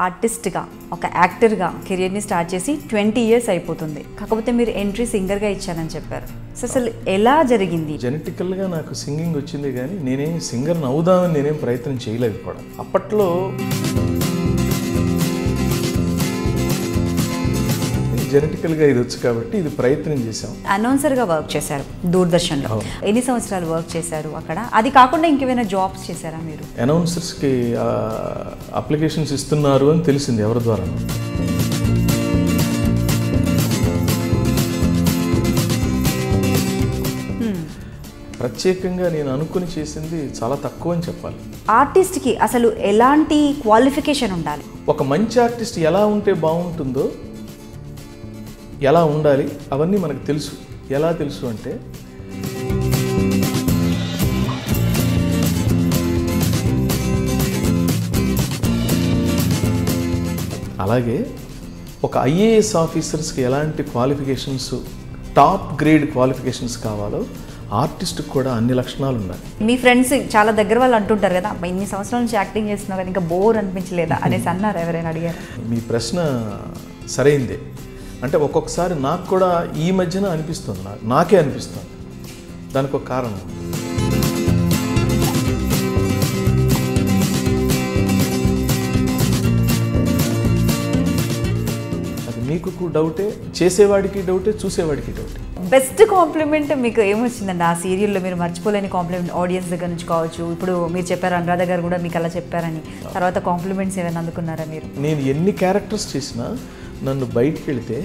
ఆర్టిస్ట్గా ఒక యాక్టర్గా కెరియర్ని స్టార్ట్ చేసి 20 years అయిపోతుంది. కాకపోతే మీరు ఎంట్రీ సింగర్గా ఇచ్చానని చెప్పారు. సో అసలు ఎలా జరిగింది? జెనెటికల్గా నాకు సింగింగ్ వచ్చింది కానీ నేనేం సింగర్ని అవుదామని నేనేం ప్రయత్నం చేయలేదు కూడా. అప్పట్లో జెనెటికల్గా ఇది వచ్చు కాబట్టి ఇది ప్రయత్నం చేశాం. అనౌన్సర్గా వర్క్ చేశారు దూరదర్శన్లో. ఎన్ని సంవత్సరాలు వర్క్ చేశారు అక్కడ? అది కాకుండా ఇంకేమైనా జాబ్స్ చేశారా మీరు? అనౌన్సర్స్కి అప్లికేషన్స్ ఇస్తున్నారు అని తెలిసింది ఎవరి ద్వారా. ప్రత్యేకంగా నేను అనుకుని చేసింది చాలా తక్కువ అని చెప్పాలి. ఆర్టిస్ట్కి అసలు ఎలాంటి క్వాలిఫికేషన్ ఉండాలి? ఒక మంచి ఆర్టిస్ట్ ఎలా ఉంటే బాగుంటుందో, ఎలా ఉండాలి అవన్నీ మనకు తెలుసు. ఎలా తెలుసు అంటే అలాగే ఒక ఐఏఎస్ ఆఫీసర్స్కి ఎలాంటి క్వాలిఫికేషన్స్, టాప్ గ్రేడ్ క్వాలిఫికేషన్స్ కావాలో ఆర్టిస్ట్కి కూడా అన్ని లక్షణాలు ఉన్నాయి. మీ ఫ్రెండ్స్ చాలా దగ్గర వాళ్ళు అంటుంటారు కదా, ఇన్ని సంవత్సరాల నుంచి యాక్టింగ్ చేస్తున్నావు కదా, ఇంకా బోర్ అనిపించలేదా అనేసి అన్నారు ఎవరైనా అడిగారు? మీ ప్రశ్న సరైందే. అంటే ఒక్కొక్కసారి నాకు కూడా ఈ మధ్యన అనిపిస్తుంది, నాకే అనిపిస్తుంది. దానికి ఒక కారణం. అది మీకు డౌటే, చేసేవాడికి డౌటే, చూసేవాడికి డౌటే. బెస్ట్ కాంప్లిమెంట్ మీకు ఏమొచ్చిందండి ఆ సీరియల్లో? మీరు మర్చిపోలేని కాంప్లిమెంట్ ఆడియన్స్ దగ్గర నుంచి కావచ్చు, ఇప్పుడు మీరు చెప్పారు అనురాధ గారు కూడా మీకు అలా చెప్పారని, తర్వాత కాంప్లిమెంట్స్ ఏమైనా అందుకున్నారా మీరు? నేను ఎన్ని క్యారెక్టర్స్ చేసినా నన్ను బయటికి వెళితే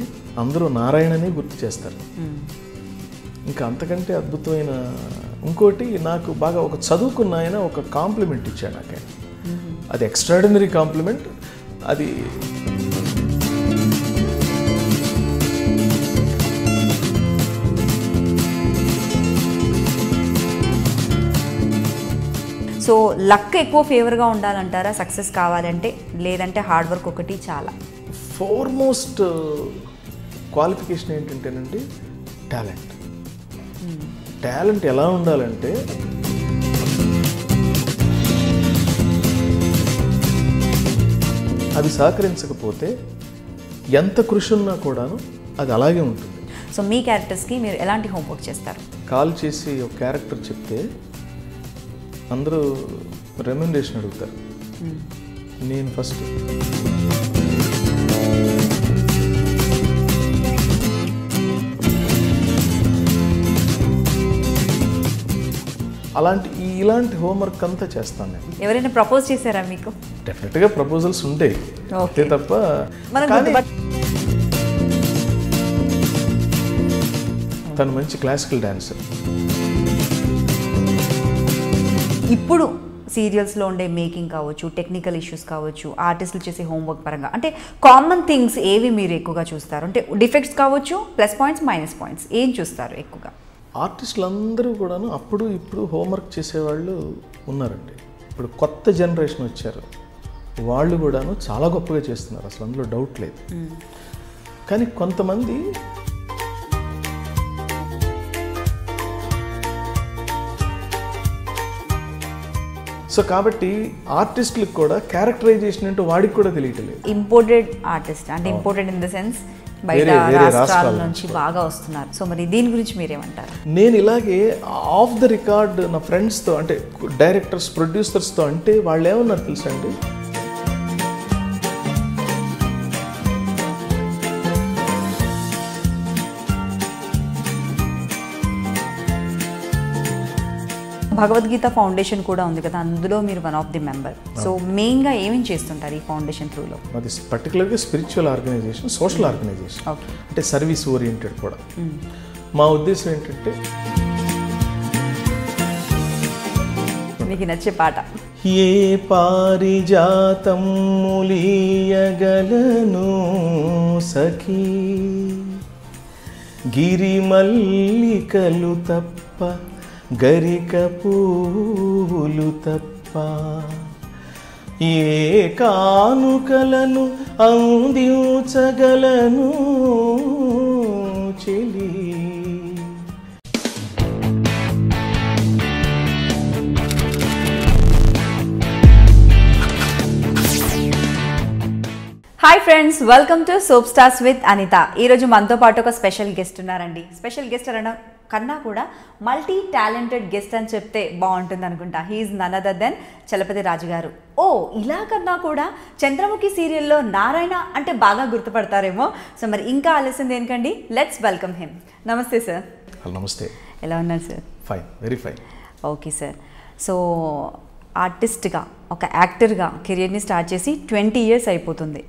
అందరూ నారాయణనే గుర్తు చేస్తారు. ఇంకా అంతకంటే అద్భుతమైన ఇంకోటి, నాకు బాగా ఒక చదువుకున్న ఆయన ఒక కాంప్లిమెంట్ ఇచ్చాడు నాకు. అది ఎక్స్ట్రాడినరీ కాంప్లిమెంట్. అది సో లక్ ఎక్కువ ఫేవర్గా ఉండాలంటారా సక్సెస్ కావాలంటే, లేదంటే హార్డ్ వర్క్ ఒకటి చాలా? ఫోర్మోస్ట్ క్వాలిఫికేషన్ ఏంటంటేనండి టాలెంట్. టాలెంట్ ఎలా ఉండాలంటే అది సహకరించకపోతే ఎంత కృషి ఉన్నా కూడాను అది అలాగే ఉంటుంది. సో మీ క్యారెక్టర్స్కి మీరు ఎలాంటి హోంవర్క్ చేస్తారు? కాల్ చేసి ఒక క్యారెక్టర్ చెప్తే అందరూ రెమ్యునరేషన్ అడుగుతారు. నేను ఫస్ట్ ఇలాంటి హోంవర్క్ అంతా చేస్తాను నేను. ఎవరైనా ప్రపోజ్ చేశారా మీకు? డెఫినెట్గా ప్రపోజల్స్ ఉంటాయి, అంతే తప్ప. తను మంచి క్లాసికల్ డాన్సర్. ఇప్పుడు సీరియల్స్లో ఉండే మేకింగ్ కావచ్చు, టెక్నికల్ ఇష్యూస్ కావచ్చు, ఆర్టిస్టులు చేసే హోంవర్క్ పరంగా అంటే కామన్ థింగ్స్ ఏవి మీరు ఎక్కువగా చూస్తారు? అంటే డిఫెక్ట్స్ కావచ్చు, ప్లస్ పాయింట్స్, మైనస్ పాయింట్స్, ఏం చూస్తారు ఎక్కువగా? ఆర్టిస్టులు అందరూ కూడాను అప్పుడు ఇప్పుడు హోంవర్క్ చేసేవాళ్ళు ఉన్నారండి. ఇప్పుడు కొత్త జనరేషన్ వచ్చారు, వాళ్ళు కూడాను చాలా గొప్పగా చేస్తున్నారు, అసలు అందులో డౌట్ లేదు. కానీ కొంతమంది సో కాబట్టి ఆర్టిస్టులకు కూడా క్యారెక్టరైజేషన్ అంటే వాడికి కూడా తెలియట్లేదు. ఇంపోర్టెడ్ ఆర్టిస్ట్ అంటే ఇంపోర్టెడ్ ఇన్ ద సెన్స్ బయట రాష్ట్రాల నుంచి బాగా వస్తున్నారు. సో మరి దీని గురించి మీరేమంటారు? నేను ఇలాగే ఆఫ్ ద రికార్డ్ నా ఫ్రెండ్స్తో, అంటే డైరెక్టర్స్, ప్రొడ్యూసర్స్తో, అంటే వాళ్ళు ఏమన్నారు తెలుసా అండి, భగవద్గీత ఫౌండేషన్ కూడా ఉంది కదా, అందులో మీరు one of the member. So మెయిన్గా ఏమేమి చేస్తుంటారు ఈ ఫౌండేషన్ త్రూలో? అది పర్టికులర్గా స్పిరిచువల్ ఆర్గనైజేషన్, సోషల్ ఆర్గనైజేషన్, అంటే సర్వీస్ ఓరియంటెడ్ కూడా. మా ఉద్దేశం ఏంటంటే మీకు నచ్చే పాట? ఏ పారిజాతం ములియగలను సఖీ, గిరిమల్లికలు తప్ప, గరిక పూలు తప్ప, ఏ కానుకలను అందించగలను చెలి. Hi friends, welcome to soap stars with Anitha. ఈరోజు మనతో పాటు ఒక స్పెషల్ గెస్ట్ ఉన్నారండి. స్పెషల్ గెస్ట్ అనడం కన్నా కూడా మల్టీ టాలెంటెడ్ గెస్ట్ అని చెప్తే బాగుంటుంది అనుకుంటా. He's none other than Chalapathi Raju garu. ఇలా కన్నా కూడా చంద్రముఖి సీరియల్లో నారాయణ అంటే బాగా గుర్తుపడతారేమో. సో మరి ఇంకా ఆలస్యం దేనికండి, లెట్స్ వెల్కమ్ హిమ్. నమస్తే సార్. నమస్తే. ఎలా ఉన్నారు sir? Fine, very fine. Okay sir. So ఆర్టిస్ట్గా, ఒక యాక్టర్గా కెరియర్ని స్టార్ట్ చేసి 20 years అయిపోతుంది.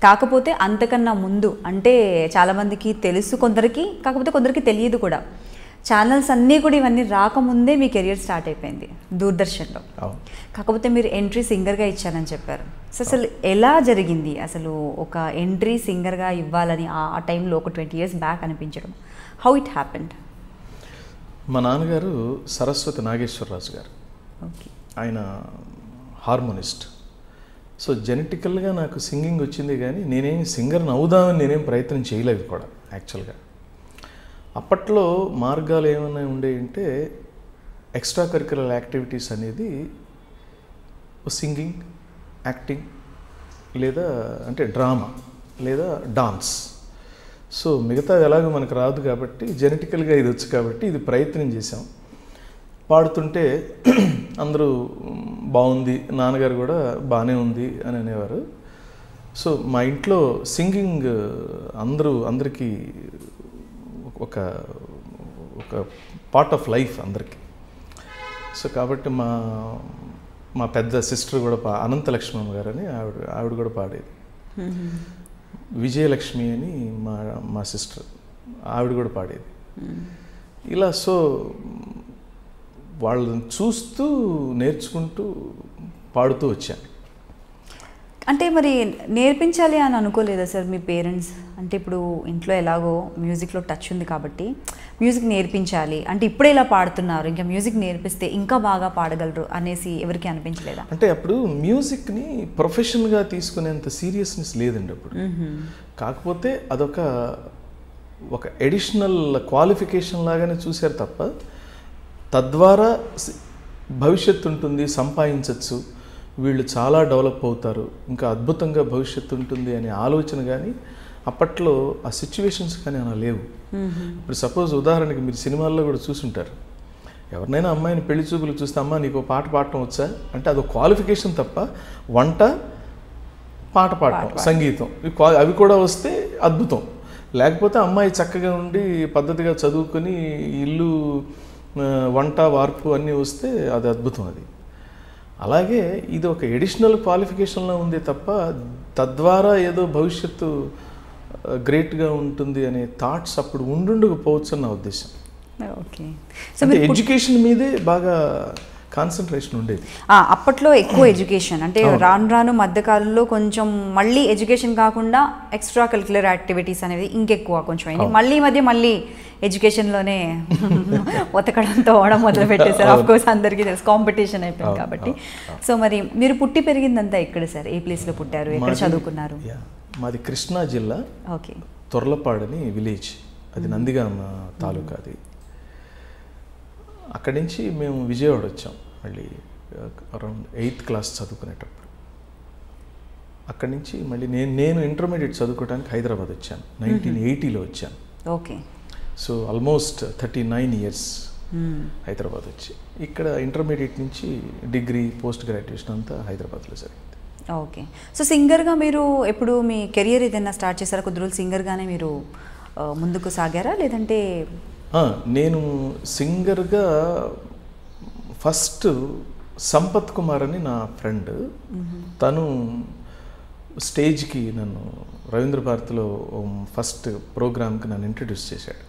కాకపోతే అంతకన్నా ముందు అంటే చాలామందికి తెలుసు, కొందరికి కాకపోతే కొందరికి తెలియదు కూడా. ఛానల్స్ అన్నీ కూడా ఇవన్నీ రాకముందే మీ కెరియర్ స్టార్ట్ అయిపోయింది దూరదర్శన్లో. కాకపోతే మీరు ఎంట్రీ సింగర్గా ఇచ్చానని చెప్పారు. సో అసలు ఎలా జరిగింది అసలు ఒక ఎంట్రీ సింగర్గా ఇవ్వాలని ఆ టైంలో ఒక 20 years బ్యాక్ అనిపించడం? How it happened? మా నాన్నగారు సరస్వతి నాగేశ్వరరాజు గారు. ఓకే. ఆయన హార్మోనిస్ట్. సో జెనెటికల్గా నాకు సింగింగ్ వచ్చింది, కానీ నేనేం సింగర్ని అవుదామని నేనేం ప్రయత్నం చేయలేదు కూడా యాక్చువల్గా. అప్పట్లో మార్గాలు ఏమైనా ఉండేయంటే ఎక్స్ట్రా కరిక్యులర్ యాక్టివిటీస్ అనేది సింగింగ్, యాక్టింగ్, లేదా అంటే డ్రామా లేదా డాన్స్. సో మిగతా ఎలాగో మనకు రాదు కాబట్టి జెనెటికల్గా ఇది వచ్చు కాబట్టి ఇది ప్రయత్నం చేసాం. పాడుతుంటే అందరూ బాగుంది, నాన్నగారు కూడా బాగానే ఉంది అని అనేవారు. సో మా ఇంట్లో సింగింగ్ అందరికీ ఒక ఒక పార్ట్ ఆఫ్ లైఫ్ అందరికీ. సో కాబట్టి మా పెద్ద సిస్టర్ కూడా అనంతలక్ష్మమ్మ గారు అని ఆవిడ కూడా పాడేది. విజయలక్ష్మి అని మా సిస్టర్, ఆవిడ కూడా పాడేది. ఇలా సో వాళ్ళని చూస్తూ నేర్చుకుంటూ పాడుతూ వచ్చాను. అంటే మరి నేర్పించాలి అని అనుకోలేదా సార్ మీ పేరెంట్స్? అంటే ఇప్పుడు ఇంట్లో ఎలాగో మ్యూజిక్లో టచ్ ఉంది కాబట్టి మ్యూజిక్ నేర్పించాలి అంటే ఇప్పుడే ఇలా పాడుతున్నారు, ఇంకా మ్యూజిక్ నేర్పిస్తే ఇంకా బాగా పాడగలరు అనేసి ఎవరికి అనిపించలేదా? అంటే అప్పుడు మ్యూజిక్ని ప్రొఫెషన్గా తీసుకునేంత సీరియస్నెస్ లేదండి అప్పుడు. కాకపోతే అదొక ఎడిషనల్ క్వాలిఫికేషన్ లాగానే చూశారు తప్ప, తద్వారా భవిష్యత్తు ఉంటుంది, సంపాదించవచ్చు, వీళ్ళు చాలా డెవలప్ అవుతారు, ఇంకా అద్భుతంగా భవిష్యత్తు ఉంటుంది అనే ఆలోచన కానీ అప్పట్లో ఆ సిచ్యువేషన్స్ కానీ అలా లేవు. ఇప్పుడు సపోజ్ ఉదాహరణకి మీరు సినిమాల్లో కూడా చూసుంటారు, ఎవరినైనా అమ్మాయిని పెళ్లి చూపులు చూస్తే అమ్మ నీకు పాట పాడటం వచ్చా అంటే అదొక క్వాలిఫికేషన్ తప్ప, వంట, పాట పాడటం, సంగీతం అవి కూడా వస్తే అద్భుతం. లేకపోతే అమ్మాయి చక్కగా ఉండి పద్ధతిగా చదువుకొని ఇల్లు, వంట, వార్పు అన్నీ వస్తే అది అద్భుతం. అది అలాగే ఇది ఒక ఎడిషనల్ క్వాలిఫికేషన్లో ఉంది తప్ప తద్వారా ఏదో భవిష్యత్తు గ్రేట్గా ఉంటుంది అనే థాట్స్ అప్పుడు ఉండుండకపోవచ్చు అని నా ఉద్దేశం. ఓకే. సో ఎడ్యుకేషన్ మీదే బాగా కాన్సన్ట్రేషన్ ఉండేది అప్పట్లో. ఎక్కువ ఎడ్యుకేషన్ అంటే రాను రాను మధ్యకాలంలో కొంచెం మళ్ళీ ఎడ్యుకేషన్ కాకుండా ఎక్స్ట్రా కరిక్యులర్ యాక్టివిటీస్ అనేది ఇంకెక్కువ కొంచెం అయింది. మళ్ళీ ఎడ్యుకేషన్లోనే ఉతకడంతో అవడం మొదలు పెట్టేశారు. ఆఫ్ కోర్స్ అందరికీ తెలుసు, కాంపిటీషన్ అయిపోయింది కాబట్టి. సో మరి మీరు పుట్టి పెరిగిందంతా ఎక్కడ సార్? ఏ ప్లేస్లో పుట్టారు, ఎక్కడ చదువుకున్నారు? మాది కృష్ణా జిల్లా. ఓకే. తొర్లపాడని విలేజ్, అది నందిగామ తాలూకా. అది అక్కడి నుంచి మేము విజయవాడ వచ్చాం మళ్ళీ అరౌండ్ 8th class చదువుకునేటప్పుడు. అక్కడి నుంచి మళ్ళీ నేను ఇంటర్మీడియట్ చదువుకోవడానికి హైదరాబాద్ వచ్చాను. 1980లో వచ్చాను. Okay. So almost 39 years Hyderabad వచ్చి ఇక్కడ ఇంటర్మీడియట్ నుంచి డిగ్రీ, పోస్ట్ గ్రాడ్యుయేషన్ అంతా హైదరాబాద్లో జరిగింది. ఓకే. సో సింగర్గా మీరు ఎప్పుడు మీ కెరియర్ ఏదైనా స్టార్ట్ చేశారా? కొద్ది రోజులు సింగర్గానే మీరు ముందుకు సాగారా లేదంటే? నేను సింగర్గా ఫస్ట్ సంపత్ కుమార్ అని నా ఫ్రెండ్, తను స్టేజ్కి నన్ను రవీంద్ర భారతిలో ఫస్ట్ ప్రోగ్రామ్కి నన్ను ఇంట్రడ్యూస్ చేశాడు.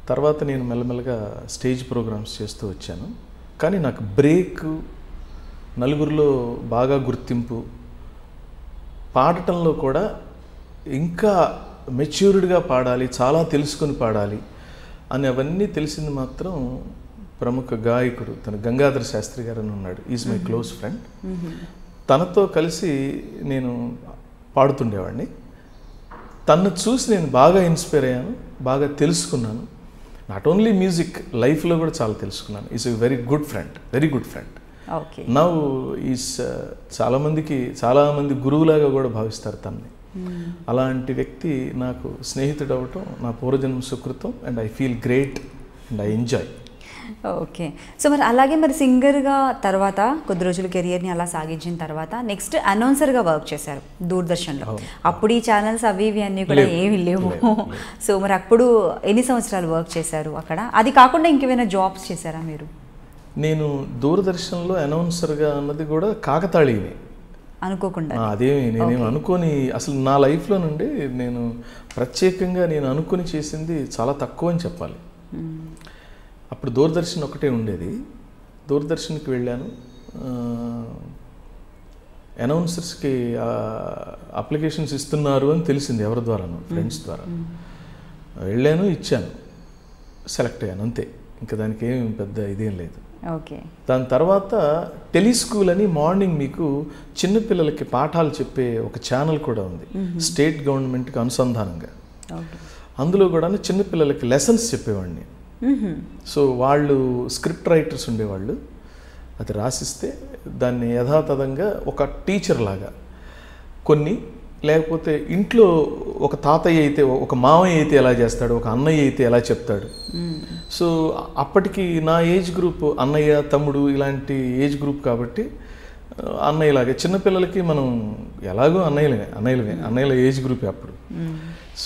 తర్వాత నేను మెల్లమెల్లగా స్టేజ్ ప్రోగ్రామ్స్ చేస్తూ వచ్చాను. కానీ నాకు బ్రేక్, నలుగురిలో బాగా గుర్తింపు, పాడటంలో కూడా ఇంకా మెచ్యూర్డ్గా పాడాలి, చాలా తెలుసుకొని పాడాలి అని అవన్నీ తెలిసింది మాత్రం ప్రముఖ గాయకుడు తన గంగాధర శాస్త్రి గారు అని ఉన్నాడు. Is my close friend. తనతో కలిసి నేను పాడుతుండేవాడిని. తను చూసి నేను బాగా ఇన్స్పైర్ అయ్యాను, బాగా తెలుసుకున్నాను. నాట్ ఓన్లీ మ్యూజిక్, లైఫ్లో కూడా చాలా తెలుసుకున్నాను. Is a very good friend. Okay. Now is చాలామంది గురువులాగా కూడా భావిస్తారు తనని. అలాంటి వ్యక్తి నాకు స్నేహితుడు అవటం నా పూర్వజన్మ సుకృతం. And I feel great and I enjoy. Okay. So మరి అలాగే మరి సింగర్గా తర్వాత కొద్ది రోజులు కెరియర్ని అలా సాగించిన తర్వాత నెక్స్ట్ అనౌన్సర్గా వర్క్ చేశారు దూరదర్శన్లో. అప్పుడు ఈ ఛానల్స్ అవి ఇవి అన్నీ కూడా ఏమి లేవు. సో మరి అప్పుడు ఎన్ని సంవత్సరాలు వర్క్ చేశారు అక్కడ? అది కాకుండా ఇంకేమైనా జాబ్స్ చేశారా మీరు? నేను దూరదర్శన్లో అనౌన్సర్గా అన్నది కూడా కాకతాళీయమే, అనుకోకుండా. అదేమి నేనేం అనుకోని, అసలు నా లైఫ్లో నుండి నేను ప్రత్యేకంగా నేను అనుకుని చేసింది చాలా తక్కువ అని చెప్పాలి. అప్పుడు దూరదర్శన్ ఒకటే ఉండేది. దూరదర్శన్కి వెళ్ళాను, అనౌన్సర్స్కి అప్లికేషన్స్ ఇస్తున్నారు అని తెలిసింది ఎవరి ద్వారాను, ఫ్రెండ్స్ ద్వారా. వెళ్ళాను, ఇచ్చాను, సెలెక్ట్ అయ్యాను, అంతే. ఇంకా దానికి ఏం పెద్ద ఇదేం లేదు. ఓకే. దాని తర్వాత టెలిస్కూల్ అని మార్నింగ్ మీకు చిన్నపిల్లలకి పాఠాలు చెప్పే ఒక ఛానల్ కూడా ఉంది, స్టేట్ గవర్నమెంట్కి అనుసంధానంగా. అందులో కూడా చిన్నపిల్లలకి లెసన్స్ చెప్పేవాడిని. సో వాళ్ళు స్క్రిప్ట్ రైటర్స్ ఉండేవాళ్ళు, అది రాసిస్తే దాన్ని యథాతథంగా ఒక టీచర్ లాగా కొన్ని, లేకపోతే ఇంట్లో ఒక తాతయ్య అయితే, ఒక మామయ్య అయితే ఎలా చేస్తాడు, ఒక అన్నయ్య అయితే ఎలా చెప్తాడు. సో అప్పటికి నా ఏజ్ గ్రూప్ అన్నయ్య తమ్ముడు ఇలాంటి ఏజ్ గ్రూప్ కాబట్టి అన్నయ్యలాగే చిన్నపిల్లలకి మనం ఎలాగో అన్నయ్యల ఏజ్ గ్రూప్ అప్పుడు.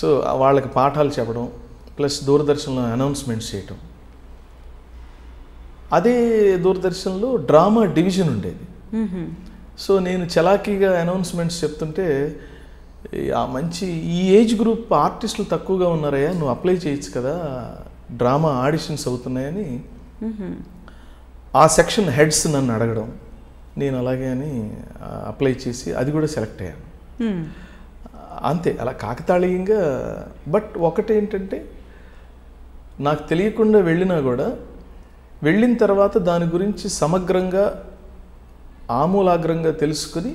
సో వాళ్ళకి పాఠాలు చెప్పడం ప్లస్ దూరదర్శన్లో అనౌన్స్మెంట్స్ చేయటం. అదే దూరదర్శన్లో డ్రామా డివిజన్ ఉండేది. సో నేను చలాకీగా అనౌన్స్మెంట్స్ చెప్తుంటే ఆ మంచి ఈ ఏజ్ గ్రూప్ ఆర్టిస్టులు తక్కువగా ఉన్నారయ్యా, నువ్వు అప్లై చేయొచ్చు కదా, డ్రామా ఆడిషన్స్ అవుతున్నాయని ఆ సెక్షన్ హెడ్స్ నన్ను అడగడం, నేను అలాగే అని అప్లై చేసి అది కూడా సెలెక్ట్ అయ్యాను. అంతే, అలా కాకతాళీయంగా. బట్ ఒకటేంటంటే నాకు తెలియకుండా వెళ్ళినా కూడా వెళ్ళిన తర్వాత దాని గురించి సమగ్రంగా ఆమూలాగ్రంగా తెలుసుకుని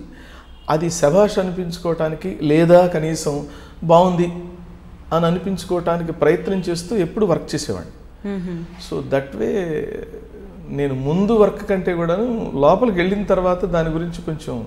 అది శభాష్ అనిపించుకోవటానికి లేదా కనీసం బాగుంది అని అనిపించుకోవటానికి ప్రయత్నం చేస్తూ ఎప్పుడు వర్క్ చేసేవాడిని. సో దట్ వే నేను ముందు వర్క్ కంటే కూడాను లోపలికి వెళ్ళిన తర్వాత దాని గురించి కొంచెం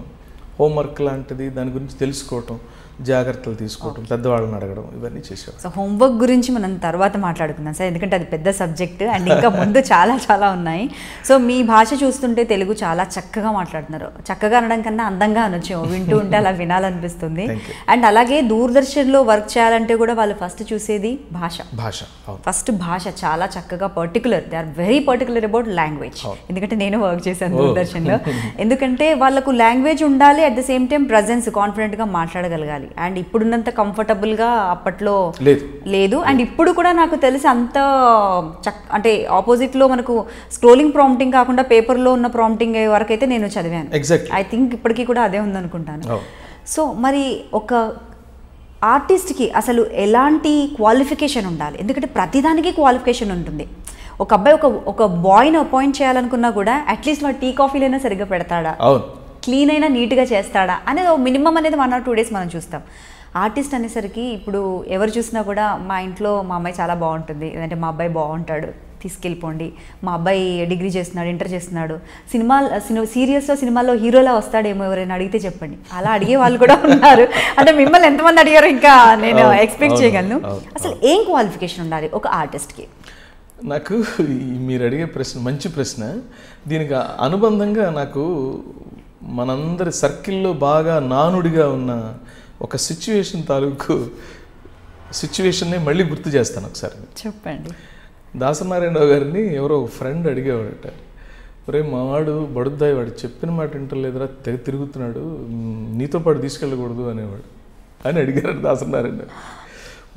హోంవర్క్ లాంటిది దాని గురించి తెలుసుకోవటం, జాగ్రత్తలు తీసుకోవటం, పెద్దవాళ్ళని అడగడం, ఇవన్నీ చేసేవాడు. సో హోంవర్క్ గురించి మనం తర్వాత మాట్లాడుకుందాం సార్, ఎందుకంటే అది పెద్ద సబ్జెక్ట్ అండ్ ఇంకా ముందు చాలా చాలా ఉన్నాయి. సో మీ భాష చూస్తుంటే తెలుగు చాలా చక్కగా మాట్లాడుతున్నారు. చక్కగా అనడం కన్నా అందంగా అనొచ్చు, వింటూ ఉంటే అలా వినాలనిపిస్తుంది. అండ్ అలాగే దూరదర్శన్లో వర్క్ చేయాలంటే కూడా వాళ్ళు ఫస్ట్ చూసేది భాష. ఫస్ట్ భాష చాలా చక్కగా particular, they are very particular about language. ఎందుకంటే నేను వర్క్ చేశాను దూరదర్శన్లో. ఎందుకంటే వాళ్ళకు లాంగ్వేజ్ ఉండాలి, at the same time presence, కాన్ఫిడెంట్గా మాట్లాడగలగాలి. అండ్ ఇప్పుడున్నంత కంఫర్టబుల్గా అప్పట్లో లేదు. అండ్ ఇప్పుడు కూడా నాకు తెలిసి అంత అంటే ఆపోజిట్లో మనకు స్క్రోలింగ్ ప్రాంప్టింగ్ కాకుండా పేపర్లో ఉన్న ప్రాంప్టింగ్ వరకు అయితే నేను చదివాను. ఐ థింక్ ఇప్పటికీ కూడా అదే ఉందనుకుంటాను. సో మరి ఒక ఆర్టిస్ట్కి అసలు ఎలాంటి క్వాలిఫికేషన్ ఉండాలి? ఎందుకంటే ప్రతిదానికి క్వాలిఫికేషన్ ఉంటుంది. ఒక అబ్బాయి ఒక బాయ్ని అపాయింట్ చేయాలనుకున్నా కూడా అట్లీస్ట్ వాడు టీ కాఫీలైనా సరిగ్గా పెడతాడా, క్లీన్ అయినా నీట్గా చేస్తాడా అనేది మినిమం అనేది 1 or 2 days మనం చూస్తాం. ఆర్టిస్ట్ అనేసరికి ఇప్పుడు ఎవరు చూసినా కూడా మా ఇంట్లో మా అమ్మాయి చాలా బాగుంటుంది, లేదంటే మా అబ్బాయి బాగుంటాడు, తీసుకెళ్ళిపోండి, మా అబ్బాయి డిగ్రీ చేస్తున్నాడు, ఇంటర్ చేస్తున్నాడు, సీరియల్స్లో సినిమాల్లో హీరోలా వస్తాడేమో ఎవరైనా అడిగితే చెప్పండి. అలా అడిగే వాళ్ళు కూడా ఉన్నారు. అంటే మిమ్మల్ని ఎంతమంది అడిగారో ఇంకా నేను ఎక్స్పెక్ట్ చేయగలను. అసలు ఏం క్వాలిఫికేషన్ ఉండాలి ఒక ఆర్టిస్ట్కి? నాకు మీరు అడిగే ప్రశ్న మంచి ప్రశ్న. దీనికి అనుబంధంగా నాకు మనందరి సర్కిల్లో బాగా నానుడిగా ఉన్న ఒక సిచ్యువేషన్నే మళ్ళీ గుర్తు చేస్తాను ఒకసారి. చెప్పండి. దాసనారాయణరావు గారిని ఎవరో ఫ్రెండ్ అడిగేవాడట, ఒరే మావాడు బడుద్దాయి, వాడు చెప్పిన మాట వింటలేదురా, తెగ తిరుగుతున్నాడు, నీతో పాటు తీసుకెళ్ళకూడదు అనేవాడు అని అడిగారు దాసనారాయణ.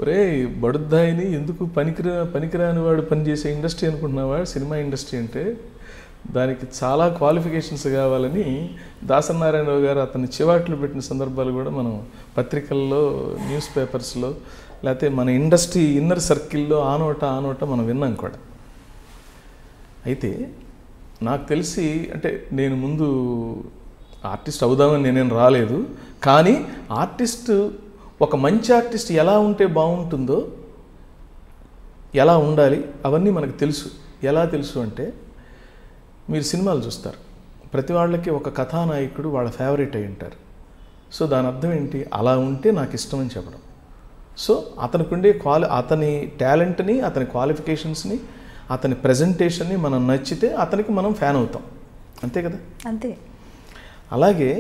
ఒరే బడుద్దాయిని ఎందుకు పనికిరాని వాడు పనిచేసే ఇండస్ట్రీ అనుకుంటున్నావా సినిమా ఇండస్ట్రీ అంటే, దానికి చాలా క్వాలిఫికేషన్స్ కావాలని దాసనారాయణరావు గారు అతన్ని చివాట్లు పెట్టిన సందర్భాలు కూడా మనం పత్రికల్లో, న్యూస్ పేపర్స్లో, లేకపోతే మన ఇండస్ట్రీ ఇన్నర్ సర్కిల్లో ఆ నోట మనం విన్నాం కూడా. అయితే నాకు తెలిసి, అంటే నేను ముందు ఆర్టిస్ట్ అవుదామని నేనేం రాలేదు, కానీ ఒక మంచి ఆర్టిస్ట్ ఎలా ఉంటే బాగుంటుందో, ఎలా ఉండాలి అవన్నీ మనకు తెలుసు. ఎలా తెలుసు అంటే మీరు సినిమాలు చూస్తారు, ప్రతి వాళ్ళకి ఒక కథానాయకుడు వాళ్ళ ఫేవరెట్ అయి ఉంటారు. సో దాని అర్థం ఏంటి, అలా ఉంటే నాకు ఇష్టం అని చెప్పడం. సో అతనికి ఉండే అతని టాలెంట్ని, అతని క్వాలిఫికేషన్స్ని, అతని ప్రజెంటేషన్ని మనం నచ్చితే అతనికి మనం ఫ్యాన్ అవుతాం, అంతే కదా. అంతే. అలాగే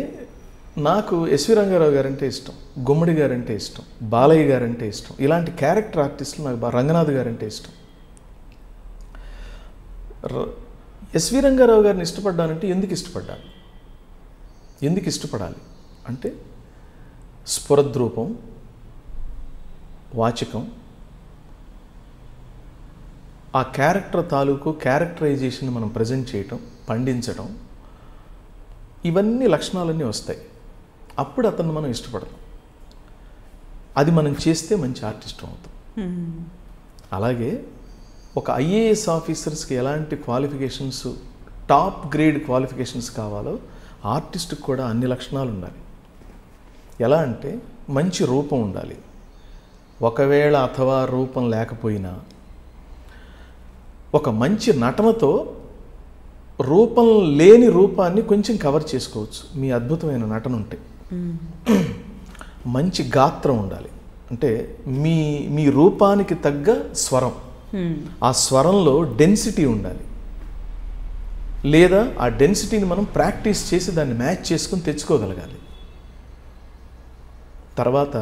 నాకు ఎస్వి రంగారావు గారంటే ఇష్టం, గుమ్మడి గారంటే ఇష్టం, బాలయ్య గారంటే ఇష్టం. ఇలాంటి క్యారెక్టర్ ఆర్టిస్టులు నాకు రంగనాథ్ గారంటే ఇష్టం. ఎస్వి రంగారావు గారిని ఇష్టపడ్డానంటే ఎందుకు ఇష్టపడాలి అంటే స్ఫురద్రూపం, వాచకం, ఆ క్యారెక్టర్ తాలూకు క్యారెక్టరైజేషన్ మనం ప్రజెంట్ చేయటం, పండించడం, ఇవన్నీ లక్షణాలన్నీ వస్తాయి. అప్పుడు అతన్ని మనం ఇష్టపడతాం. అది మనం చేస్తే మంచి ఆర్టిస్ట్ అవుతాం. అలాగే ఒక ఐఏఎస్ ఆఫీసర్స్కి ఎలాంటి క్వాలిఫికేషన్స్, టాప్ గ్రేడ్ క్వాలిఫికేషన్స్ కావాలో ఆర్టిస్ట్కి కూడా అన్ని లక్షణాలు ఉండాలి. ఎలా అంటే మంచి రూపం ఉండాలి. ఒకవేళ అథవా రూపం లేకపోయినా ఒక మంచి నటనతో రూపం లేని రూపాన్ని కొంచెం కవర్ చేసుకోవచ్చు మీ అద్భుతమైన నటన ఉంటే. మంచి గాత్రం ఉండాలి, అంటే మీ రూపానికి తగ్గ స్వరం, ఆ స్వరంలో డెన్సిటీ ఉండాలి. లేదా ఆ డెన్సిటీని మనం ప్రాక్టీస్ చేసి దాన్ని మ్యాచ్ చేసుకుని తెచ్చుకోగలగాలి. తర్వాత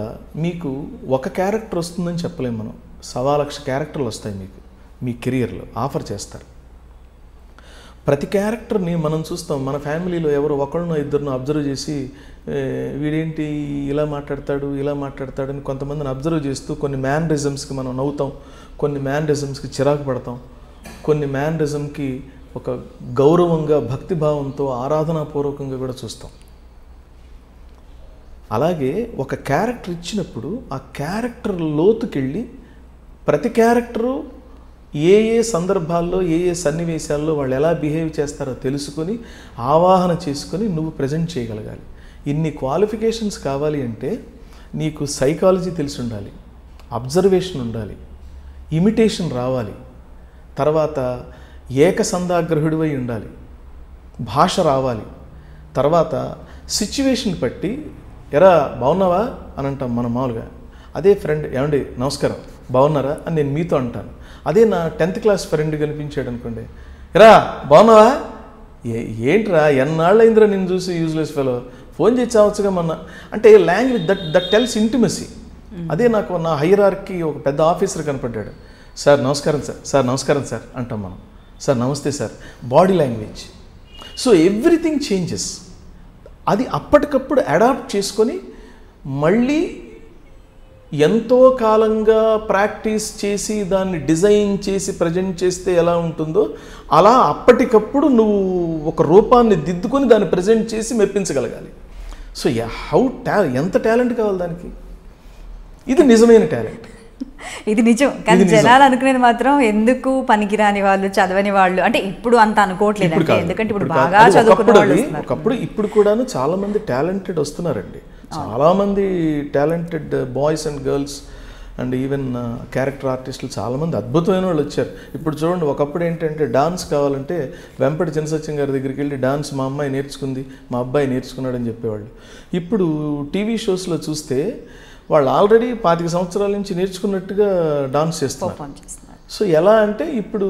మీకు ఒక క్యారెక్టర్ వస్తుందని చెప్పలేము మనం, 1,000,000 క్యారెక్టర్లు వస్తాయి మీకు మీ కెరియర్లో, ఆఫర్ చేస్తారు. ప్రతి క్యారెక్టర్ని మనం చూస్తాం. మన ఫ్యామిలీలో ఎవరు ఒకళ్ళనో ఇద్దరినో అబ్జర్వ్ చేసి వీడేంటి ఇలా మాట్లాడతాడు అని కొంతమందిని అబ్జర్వ్ చేస్తూ కొన్ని మ్యానరిజమ్స్కి మనం నవ్వుతాం, కొన్ని మ్యానరిజమ్స్కి చిరాకు పడతాం, కొన్ని మ్యానరిజంకి ఒక గౌరవంగా, భక్తిభావంతో, ఆరాధనాపూర్వకంగా కూడా చూస్తాం. అలాగే ఒక క్యారెక్టర్ ఇచ్చినప్పుడు ఆ క్యారెక్టర్ లోతుకెళ్ళి ప్రతి క్యారెక్టరు ఏ సందర్భాల్లో, ఏ సన్నివేశాల్లో వాళ్ళు ఎలా బిహేవ్ చేస్తారో తెలుసుకొని ఆవాహన చేసుకొని నువ్వు ప్రజెంట్ చేయగలగాలి. ఇన్ని క్వాలిఫికేషన్స్ కావాలి అంటే నీకు సైకాలజీ తెలిసి ఉండాలి, అబ్జర్వేషన్ ఉండాలి, ఇమిటేషన్ రావాలి, తర్వాత ఏకసంధాగ్రహుడివై ఉండాలి, భాష రావాలి, తర్వాత సిచ్యువేషన్ బట్టి ఎరా బాగున్నావా అని అంటాం మనం మామూలుగా. అదే ఫ్రెండ్ ఏమండి నమస్కారం బాగున్నారా అని నేను మీతో అంటాను. అదే నా 10th క్లాస్ ఫ్రెండ్ కనిపించాడు అనుకోండి, ఎరా బాగున్నావా, ఏంట్రా ఎన్నాళ్ళైందిరా నేను చూసి యూజ్లెస్ ఫెలో, ఫోన్ చేసి చావచ్చుగా మొన్న అంటే లాంగ్వేజ్ దట్ టెల్స్ ఇంటిమసీ. అదే నాకు నా హైరార్కి ఒక పెద్ద ఆఫీసర్ కనపడ్డాడు, సార్ నమస్కారం సార్, సార్ నమస్కారం సార్ అంటాం మనం, సార్ నమస్తే sir, body language. So everything changes. అది అప్పటికప్పుడు అడాప్ట్ చేసుకొని మళ్ళీ ఎంతో కాలంగా ప్రాక్టీస్ చేసి దాన్ని డిజైన్ చేసి ప్రజెంట్ చేస్తే ఎలా ఉంటుందో అలా అప్పటికప్పుడు నువ్వు ఒక రూపాన్ని దిద్దుకొని దాన్ని ప్రజెంట్ చేసి మెప్పించగలగాలి. సో ఎంత టాలెంట్ కావాలి దానికి. ఇది నిజమైన టాలెంట్. ఇది నిజం. కానీ జనాలు అనుకునేది మాత్రం ఎందుకు పనికిరాని వాళ్ళు, చదవని వాళ్ళు, అంటే ఇప్పుడు అంత అనుకోవట్లేదు. ఎందుకంటే ఇప్పుడు బాగా చదువుకున్న వాళ్ళు ఒకప్పుడు ఇప్పుడు కూడాను చాలా మంది టాలెంటెడ్ వస్తున్నారండి. చాలామంది talented boys and girls and even character ఆర్టిస్టులు చాలామంది అద్భుతమైన వాళ్ళు వచ్చారు. ఇప్పుడు చూడండి, ఒకప్పుడు ఏంటంటే డాన్స్ కావాలంటే వెంపటి చినసత్యం గారి దగ్గరికి వెళ్ళి డాన్స్ మా అమ్మాయి నేర్చుకుంది, మా అబ్బాయి నేర్చుకున్నాడని చెప్పేవాళ్ళు. ఇప్పుడు టీవీ షోస్లో చూస్తే వాళ్ళు ఆల్రెడీ 25 సంవత్సరాల నుంచి నేర్చుకున్నట్టుగా డాన్స్ చేస్తున్నారు. సో ఎలా అంటే ఇప్పుడు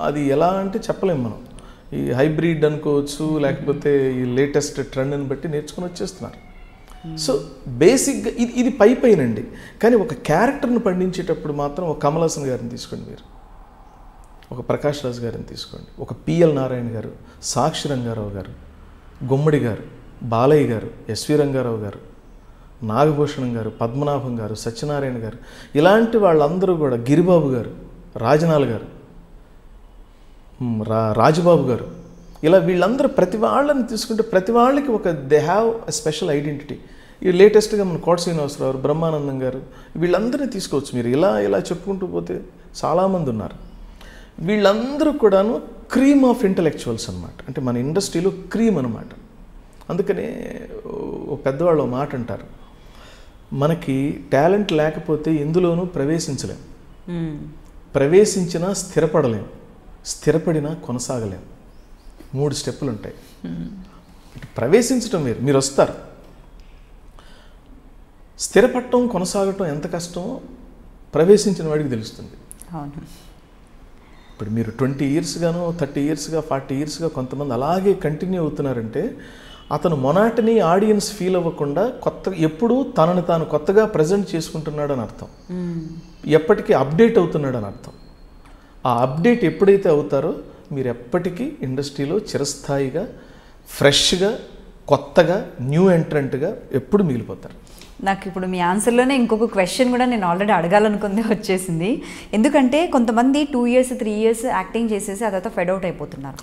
అది ఎలా అంటే చెప్పలేము మనం. ఈ హైబ్రిడ్ అనుకోవచ్చు, లేకపోతే ఈ లేటెస్ట్ ట్రెండ్ని బట్టి నేర్చుకుని వచ్చేస్తున్నారు. సో బేసిక్గా ఇది పైనండి. కానీ ఒక క్యారెక్టర్ని పండించేటప్పుడు మాత్రం ఒక కమల్ హాసన్ గారిని తీసుకోండి, మీరు ఒక ప్రకాష్ రాజ్ గారిని తీసుకోండి, ఒక పిఎల్ నారాయణ గారు, సాక్షి రంగారావు గారు, గుమ్మడి గారు, బాలయ్య గారు, ఎస్వి రంగారావు గారు, నాగభూషణం గారు, పద్మనాభం గారు, సత్యనారాయణ గారు, ఇలాంటి వాళ్ళందరూ కూడా, గిరిబాబు గారు, రాజనాల్ గారు, రాజబాబు గారు, ఇలా వీళ్ళందరూ ప్రతి వాళ్ళని తీసుకుంటే ప్రతి వాళ్ళకి ఒక they have a special identity. ఈ లేటెస్ట్గా మన కోట శ్రీనివాసరావు, బ్రహ్మానందం గారు, వీళ్ళందరినీ తీసుకోవచ్చు మీరు. ఇలా చెప్పుకుంటూ పోతే చాలామంది ఉన్నారు. వీళ్ళందరూ కూడాను క్రీమ్ ఆఫ్ ఇంటలెక్చువల్స్ అనమాట. అంటే మన ఇండస్ట్రీలో క్రీమ్ అనమాట. అందుకనే పెద్దవాళ్ళు మాట అంటారు, మనకి టాలెంట్ లేకపోతే ఎందులోనూ ప్రవేశించలేం, ప్రవేశించినా స్థిరపడలేం, స్థిరపడినా కొనసాగలేం. 3 స్టెప్పులు ఉంటాయి. ఇటు ప్రవేశించడం వేరు. మీరు వస్తారు, స్థిరపడటం కొనసాగటం ఎంత కష్టమో ప్రవేశించిన వాడికి తెలుస్తుంది. అవును. ఇప్పుడు మీరు 20 ఇయర్స్గాను 30 ఇయర్స్గా 40 ఇయర్స్గా కొంతమంది అలాగే కంటిన్యూ అవుతున్నారంటే అతను మొనాటనీ ఆడియన్స్ ఫీల్ అవ్వకుండా ఎప్పుడూ తనని తాను కొత్తగా ప్రజెంట్ చేసుకుంటున్నాడు అని అర్థం. ఎప్పటికీ అప్డేట్ అవుతున్నాడు అని అర్థం. ఆ అప్డేట్ ఎప్పుడైతే అవుతారో మీరు ఎప్పటికీ ఇండస్ట్రీలో చిరస్థాయిగా, ఫ్రెష్గా, కొత్తగా, న్యూ ఎంట్రెంట్గా ఎప్పుడు మిగిలిపోతారు. నాకు ఇప్పుడు మీ ఆన్సర్లోనే ఇంకొక క్వశ్చన్ కూడా నేను ఆల్రెడీ అడగాలనుకుందే వచ్చేసింది. ఎందుకంటే కొంతమంది 2 years 3 years యాక్టింగ్ చేసేసి ఆ తర్వాత ఫెడ్ అవుట్ అయిపోతున్నారు.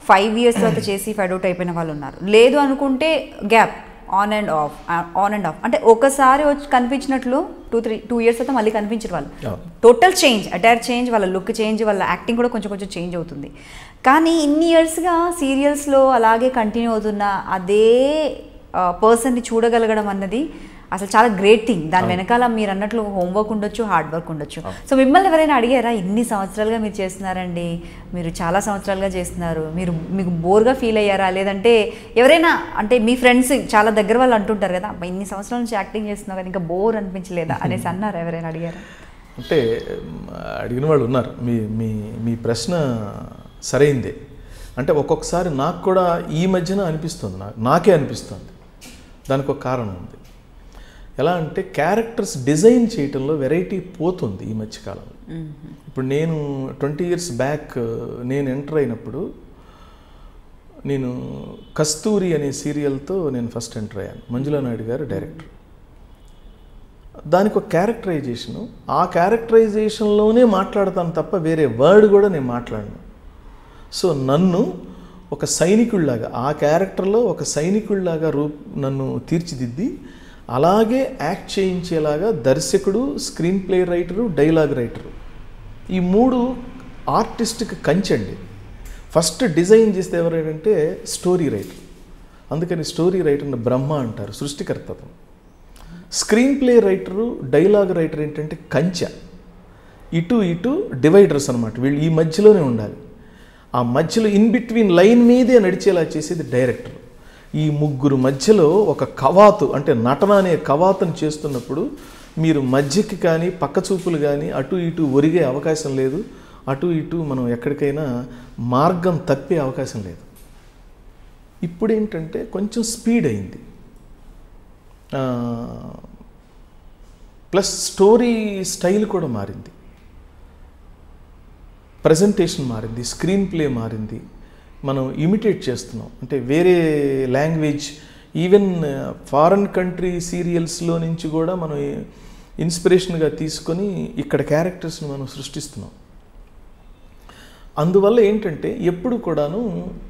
5 years తర్వాత చేసి ఫెడ్ అవుట్ అయిపోయిన వాళ్ళు ఉన్నారు. లేదు అనుకుంటే గ్యాప్ ఆన్ అండ్ ఆఫ్ అంటే ఒకసారి వచ్చి కనిపించినట్లు 2 years తర్వాత మళ్ళీ కనిపించరు వాళ్ళు. టోటల్ చేంజ్, అటైర్ చేంజ్, వాళ్ళ లుక్ చేంజ్, వాళ్ళ యాక్టింగ్ కూడా కొంచెం కొంచెం చేంజ్ అవుతుంది. కానీ ఇన్ని ఇయర్స్గా సీరియల్స్లో అలాగే కంటిన్యూ అవుతున్న అదే పర్సన్ని చూడగలగడం అన్నది అసలు చాలా గ్రేట్ థింగ్. దాని వెనకాల మీరు అన్నట్లు హోంవర్క్ ఉండొచ్చు, హార్డ్ వర్క్ ఉండొచ్చు. సో మిమ్మల్ని ఎవరైనా అడిగారా, ఇన్ని సంవత్సరాలుగా మీరు చేస్తున్నారండి, మీరు చాలా సంవత్సరాలుగా చేస్తున్నారు, మీకు బోర్గా ఫీల్ అయ్యారా? లేదంటే ఎవరైనా అంటే మీ ఫ్రెండ్స్ చాలా దగ్గర వాళ్ళు అంటుంటారు కదా, ఇన్ని సంవత్సరాల నుంచి యాక్టింగ్ చేస్తున్నావు కదా ఇంకా బోర్ అనిపించలేదా అనేసి అన్నారు, ఎవరైనా అడిగారా? అంటే అడిగిన వాళ్ళు ఉన్నారు. మీ ప్రశ్న సరైందే. అంటే ఒక్కొక్కసారి నాకు కూడా ఈ మధ్యన అనిపిస్తుంది, నాకే అనిపిస్తుంది. దానికి ఒక కారణం ఉంది. ఎలా అంటే క్యారెక్టర్స్ డిజైన్ చేయటంలో వెరైటీ పోతుంది ఈ మధ్యకాలంలో. ఇప్పుడు నేను 20 years బ్యాక్ నేను ఎంటర్ అయినప్పుడు నేను కస్తూరి అనే సీరియల్తో నేను ఫస్ట్ ఎంటర్ అయ్యాను. మంజులా నాయుడు గారు డైరెక్టర్. దానికి ఒక క్యారెక్టరైజేషను, ఆ క్యారెక్టరైజేషన్లోనే మాట్లాడతాను తప్ప వేరే వర్డ్ కూడా నేను మాట్లాడను. సో నన్ను ఒక సైనికుడిలాగా, ఆ క్యారెక్టర్లో ఒక సైనికుడిలాగా నన్ను తీర్చిదిద్ది అలాగే యాక్ట్ చేయించేలాగా దర్శకుడు, screen play writer, dialogue writer, ఈ 3 ఆర్టిస్ట్కి కంచండి. ఫస్ట్ డిజైన్ చేస్తే ఎవరంటే స్టోరీ రైటర్. అందుకని స్టోరీ రైటర్ని బ్రహ్మ అంటారు, సృష్టికర్త. Screen play writer, dialogue writer ఏంటంటే కంచె. ఇటు డివైడర్స్ అనమాట. వీళ్ళు ఈ మధ్యలోనే ఉండాలి. ఆ మధ్యలో ఇన్ బిట్వీన్ లైన్ మీదే నడిచేలా చేసేది డైరెక్టర్. ఈ 3 మధ్యలో ఒక కవాతు, అంటే నటన అనే కవాతును చేస్తున్నప్పుడు మీరు మధ్యకి కానీ పక్క చూపులు కానీ అటు ఇటు ఒరిగే అవకాశం లేదు. అటు ఇటు మనం ఎక్కడికైనా మార్గం తప్పే అవకాశం లేదు. ఇప్పుడు ఏంటంటే కొంచెం స్పీడ్ అయింది. ప్లస్ స్టోరీ స్టైల్ కూడా మారింది, ప్రజెంటేషన్ మారింది, స్క్రీన్ ప్లే మారింది. మనం ఇమిటేట్ చేస్తున్నాం. అంటే వేరే లాంగ్వేజ్, ఈవెన్ ఫారెన్ కంట్రీ సీరియల్స్లో నుంచి కూడా మనం ఇన్స్పిరేషన్గా తీసుకొని ఇక్కడ క్యారెక్టర్స్ని మనం సృష్టిస్తున్నాం. అందువల్ల ఏంటంటే ఎప్పుడు కూడాను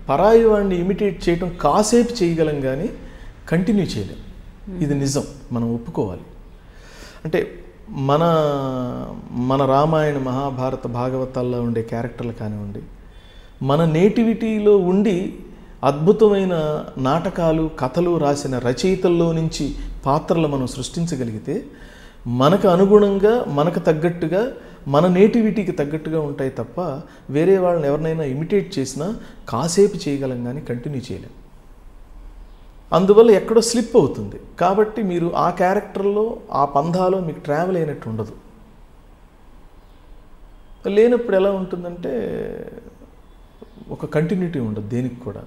పరాయి వాడిని ఇమిటేట్ చేయడం కాసేపు చేయగలం కానీ కంటిన్యూ చేయలేం. ఇది నిజం, మనం ఒప్పుకోవాలి. అంటే మన రామాయణ, మహాభారత, భాగవతాల్లో ఉండే క్యారెక్టర్లు కానివ్వండి, మన నేటివిటీలో ఉండి అద్భుతమైన నాటకాలు, కథలు రాసిన రచయితల్లో నుంచి పాత్రలు మనం సృష్టించగలిగితే మనకు అనుగుణంగా, మనకు తగ్గట్టుగా, మన నేటివిటీకి తగ్గట్టుగా ఉంటాయి తప్ప వేరే వాళ్ళని ఎవరినైనా ఇమిటేట్ చేసినా కాసేపు చేయగలం కానీ కంటిన్యూ చేయలేం. అందువల్ల ఎక్కడో స్లిప్ అవుతుంది. కాబట్టి మీరు ఆ క్యారెక్టర్లో, ఆ పంధాలో మీకు ట్రావెల్ అయినట్టు ఉండదు. లేనప్పుడు ఎలా ఉంటుందంటే ఒక కంటిన్యూటీ ఉండదు దేనికి కూడా.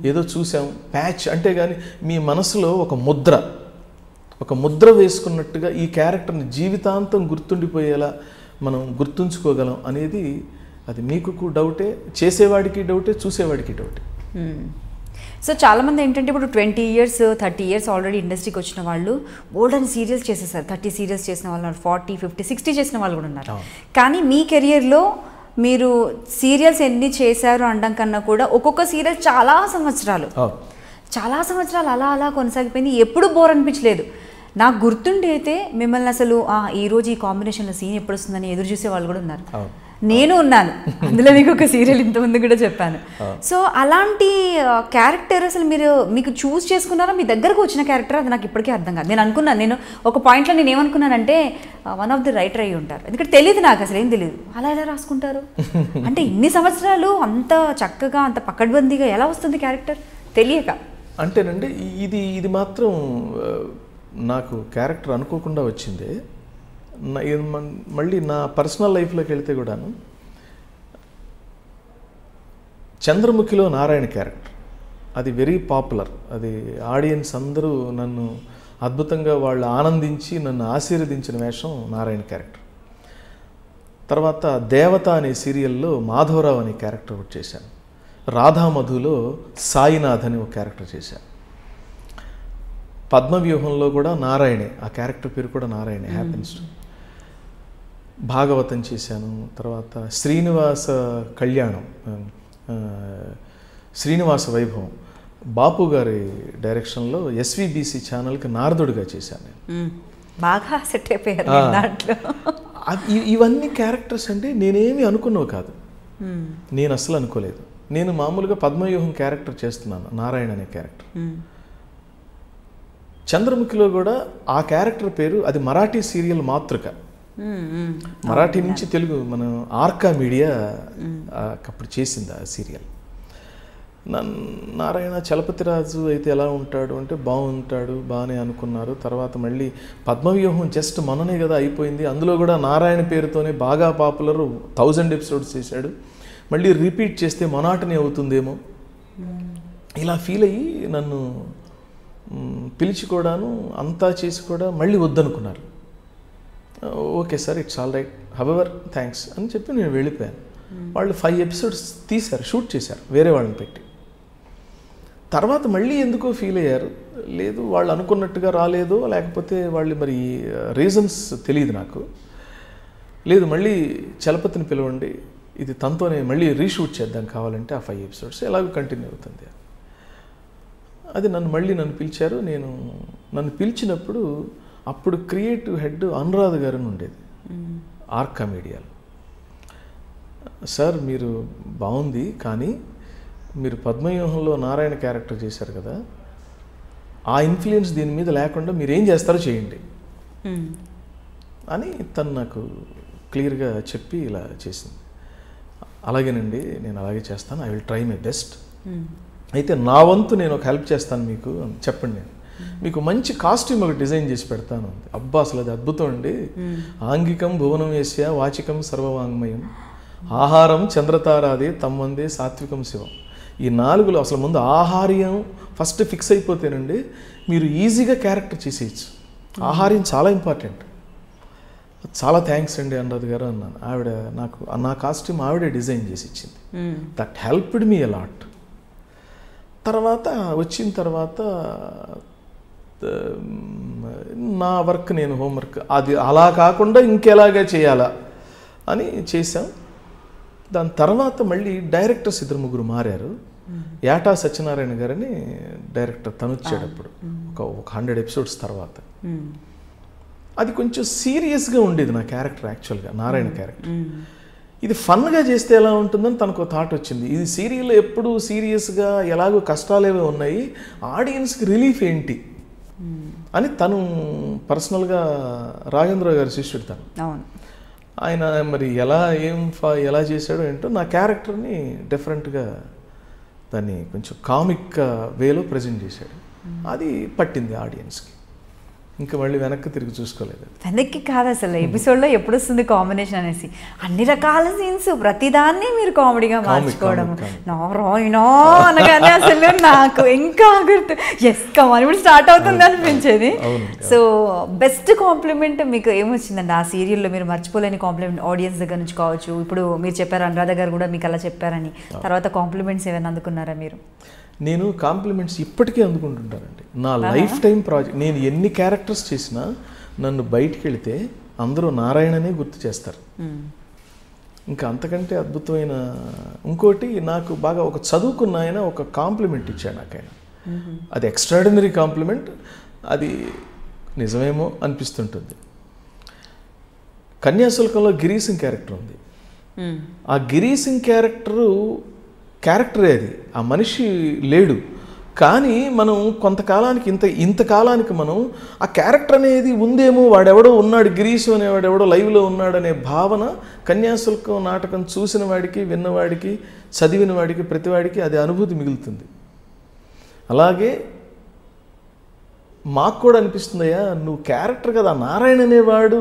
ఏదో చూసాం ప్యాచ్ అంటే కానీ మీ మనసులో ఒక ముద్ర వేసుకున్నట్టుగా ఈ క్యారెక్టర్ని జీవితాంతం గుర్తుండిపోయేలా మనం గుర్తుంచుకోగలం అనేది అది మీకు డౌటే, చేసేవాడికి డౌటే, చూసేవాడికి డౌటే. సో చాలామంది ఏంటంటే ఇప్పుడు 20 years 30 years ఆల్రెడీ ఇండస్ట్రీకి వచ్చిన వాళ్ళు ఓల్డెన్ సీరియల్స్ చేసేసారు. 30 series చేసిన వాళ్ళు ఉన్నారు, 40 50 60 చేసిన వాళ్ళు కూడా ఉన్నారు. కానీ మీ కెరియర్లో మీరు సీరియల్స్ ఎన్ని చేశారు అనడం కన్నా కూడా ఒక్కొక్క సీరియల్ చాలా సంవత్సరాలు అలా కొనసాగిపోయింది. ఎప్పుడు బోర్ అనిపించలేదు. నాకు గుర్తుండి అయితే మిమ్మల్ని అసలు ఈరోజు ఈ కాంబినేషన్లో సీన్ ఎప్పుడు వస్తుందని ఎదురు చూసే వాళ్ళు కూడా ఉన్నారు. నేను ఉన్నాను అందులో. మీకు ఒక సీరియల్ ఇంతకుముందు కూడా చెప్పాను. సో అలాంటి క్యారెక్టర్ అసలు మీకు చూస్ చేసుకున్నారా? మీ దగ్గరకు వచ్చిన క్యారెక్టర్ అది నాకు ఇప్పటికీ అర్థం కాదు. నేను అనుకున్నాను, నేను ఒక పాయింట్లో నేను ఏమనుకున్నానంటే వన్ ఆఫ్ ది రైటర్ అయ్యి ఉంటారు. ఎందుకంటే తెలియదు, నాకు అసలు ఏం తెలియదు. అలా ఎలా రాసుకుంటారు అంటే ఇన్ని సంవత్సరాలు అంత చక్కగా, అంత పకడ్బందీగా ఎలా వస్తుంది క్యారెక్టర్? తెలియక అంటేనండి ఇది మాత్రం నాకు క్యారెక్టర్ అనుకోకుండా వచ్చింది. మళ్ళీ నా పర్సనల్ లైఫ్లోకి వెళ్తే కూడాను చంద్రముఖిలో నారాయణ క్యారెక్టర్ అది వెరీ పాపులర్. అది ఆడియన్స్ అందరూ నన్ను అద్భుతంగా వాళ్ళు ఆనందించి నన్ను ఆశీర్వదించిన వేషం నారాయణ క్యారెక్టర్. తర్వాత దేవత అనే సీరియల్లో మాధవరావు అనే క్యారెక్టర్ ఒకటి చేశాను. రాధామధులో సాయినాథ్ అని ఒక క్యారెక్టర్ చేశాను. పద్మవ్యూహంలో కూడా నారాయణే, ఆ క్యారెక్టర్ పేరు కూడా నారాయణే, హ్యాపెన్స్. భాగవతం చేశాను. తర్వాత శ్రీనివాస కళ్యాణం, శ్రీనివాస వైభవం బాపు గారి డైరెక్షన్లో ఎస్విబిసి ఛానల్కి నారదుడిగా చేశాను నేను. బాగా సెట్ అయిపోయారు దాంట్లో. ఇవన్నీ క్యారెక్టర్స్ అంటే నేనేమి అనుకున్నావు కాదు, నేను అస్సలు అనుకోలేదు. నేను మామూలుగా పద్మవ్యూహం క్యారెక్టర్ చేస్తున్నాను, నారాయణ అనే క్యారెక్టర్. చంద్రముఖిలో కూడా ఆ క్యారెక్టర్ పేరు, అది మరాఠీ సీరియల్ మాతృక, మరాఠీ నుంచి తెలుగు మన ఆర్కా మీడియా అప్పుడు చేసింది ఆ సీరియల్. నారాయణ చలపతిరాజు అయితే ఎలా ఉంటాడు అంటే బాగుంటాడు, బాగానే అనుకున్నారు. తర్వాత మళ్ళీ పద్మవ్యూహం జస్ట్ మొన్ననే కదా అయిపోయింది, అందులో కూడా నారాయణ పేరుతోనే బాగా పాపులర్ 1000 ఎపిసోడ్స్ చేశాడు. మళ్ళీ రిపీట్ చేస్తే మొనాటనీ అవుతుందేమో ఇలా ఫీల్ అయ్యి నన్ను పిలిచి కూడాను అంతా చేసి కూడా మళ్ళీ వద్దనుకున్నారు. Okay sir, it's all right, however thanks అని చెప్పి నేను వెళ్ళిపోయాను. వాళ్ళు 5 ఎపిసోడ్స్ తీశారు, షూట్ చేశారు వేరే వాళ్ళని పెట్టి. తర్వాత మళ్ళీ ఎందుకో ఫీల్ అయ్యారు, లేదు వాళ్ళు అనుకున్నట్టుగా రాలేదు, లేకపోతే వాళ్ళు మరి రీజన్స్ తెలియదు నాకు. లేదు మళ్ళీ చలపతిని పిలవండి, ఇది తనతోనే మళ్ళీ రీషూట్ చేద్దాం కావాలంటే ఆ 5 ఎపిసోడ్స్ ఎలాగో కంటిన్యూ అవుతుంది. అది నన్ను పిలిచారు. నన్ను పిలిచినప్పుడు అప్పుడు క్రియేటివ్ హెడ్ అనురాధ గారు అని ఉండేది ఆర్కా మీడియాలో. సార్ మీరు బాగుంది, కానీ మీరు పద్మవ్యూహంలో నారాయణ క్యారెక్టర్ చేశారు కదా, ఆ ఇన్ఫ్లుయెన్స్ దీని మీద లేకుండా మీరు ఏం చేస్తారో చేయండి అని తను నాకు క్లియర్గా చెప్పి ఇలా చేసింది. అలాగేనండి, నేను అలాగే చేస్తాను, I will try my best. అయితే నా వంతు నేను ఒక హెల్ప్ చేస్తాను మీకు, చెప్పండి, నేను మీకు మంచి కాస్ట్యూమ్ ఒకటి డిజైన్ చేసి పెడతాను. అబ్బా అసలు అది అద్భుతం అండి. ఆంగికం భువనం వేశ్య వాచికం సర్వవాంగ్మయం ఆహారం చంద్రతారాదే తమ్మందే సాత్వికం శివం. ఈ 4లో అసలు ముందు ఆహార్యం ఫస్ట్ ఫిక్స్ అయిపోతేనండి మీరు ఈజీగా క్యారెక్టర్ చేసేయచ్చు. ఆహార్యం చాలా ఇంపార్టెంట్. చాలా థ్యాంక్స్ అండి అనురాధ గారు అన్నాను. ఆవిడ నాకు నా కాస్ట్యూమ్ ఆవిడే డిజైన్ చేసి ఇచ్చింది. That helped me a lot. తర్వాత వచ్చిన తర్వాత నా వర్క్, నేను హోంవర్క్ అది అలా కాకుండా ఇంకెలాగా చేయాలా అని చేశాం. దాని తర్వాత మళ్ళీ డైరెక్టర్స్ 2-3 మారారు. యాటా సత్యనారాయణ గారని డైరెక్టర్ తను వచ్చాడు అప్పుడు ఒక 100 ఎపిసోడ్స్ తర్వాత. అది కొంచెం సీరియస్గా ఉండేది నా క్యారెక్టర్, యాక్చువల్గా నారాయణ క్యారెక్టర్. ఇది ఫన్గా చేస్తే ఎలా ఉంటుందని తనకు థాట్ వచ్చింది. ఇది సీరియల్ ఎప్పుడు సీరియస్గా ఎలాగో కష్టాలేవో ఉన్నాయి, ఆడియన్స్కి రిలీఫ్ ఏంటి అని తను పర్సనల్గా రాఘవేంద్ర గారి శిష్యుడు తను. ఆయన మరి ఎలా చేశాడో ఏంటో నా క్యారెక్టర్ని డిఫరెంట్గా దాన్ని కొంచెం కామిక్ వేలో ప్రజెంట్ చేశాడు. అది పట్టింది ఆడియన్స్కి. ఇంకా మళ్ళీ వెనక్కి తిరిగి చూసుకోలేదు. వెనక్కి కాదు అసలు, ఎపిసోడ్లో ఎప్పుడు వస్తుంది కాంబినేషన్ అనేసి అన్ని రకాల సీన్స్ ప్రతిదాన్ని మీరు కామెడీగా మార్చుకోవడం. అనగానే అసలు నాకు ఇంకా గుర్తు ఎస్ కమాన్ ఇప్పుడు స్టార్ట్ అవుతుంది అనిపించేది. సో బెస్ట్ కాంప్లిమెంట్ మీకు ఏమొచ్చిందండి ఆ సీరియల్లో? మీరు మర్చిపోలేని కాంప్లిమెంట్ ఆడియన్స్ దగ్గర నుంచి కావచ్చు, ఇప్పుడు మీరు చెప్పారు అనురాధ గారు కూడా మీకు అలా చెప్పారని, తర్వాత కాంప్లిమెంట్స్ ఏమైనా అందుకున్నారా మీరు? నేను కాంప్లిమెంట్స్ ఇప్పటికీ అందుకుంటుంటానండి. నా లైఫ్ టైం ప్రాజెక్ట్, నేను ఎన్ని క్యారెక్టర్స్ చేసినా నన్ను బయటికి వెళితే అందరూ నారాయణనే గుర్తు చేస్తారు. ఇంకా అంతకంటే అద్భుతమైన ఇంకోటి, నాకు బాగా ఒక చదువుకున్న ఆయన ఒక కాంప్లిమెంట్ ఇచ్చాడు నాకు. ఆయన అది ఎక్స్ట్రాడినరీ కాంప్లిమెంట్, అది నిజమేమో అనిపిస్తుంటుంది. కన్యాశుల్కంలో గిరీశం క్యారెక్టర్ ఉంది. ఆ గిరీశం క్యారెక్టరే అది, ఆ మనిషి లేడు, కానీ మనం కొంతకాలానికి ఇంతకాలానికి మనం ఆ క్యారెక్టర్ అనేది ఉందేమో, వాడెవడో ఉన్నాడు, గిరీశం అనేవాడు ఎవడో లైవ్లో ఉన్నాడనే భావన కన్యాశుల్కం నాటకం చూసిన వాడికి, విన్నవాడికి, చదివిన వాడికి, ప్రతివాడికి అది అనుభూతి మిగులుతుంది. అలాగే మాకు కూడా అనిపిస్తుందయ్యా, నువ్వు క్యారెక్టర్ కదా, నారాయణ అనేవాడు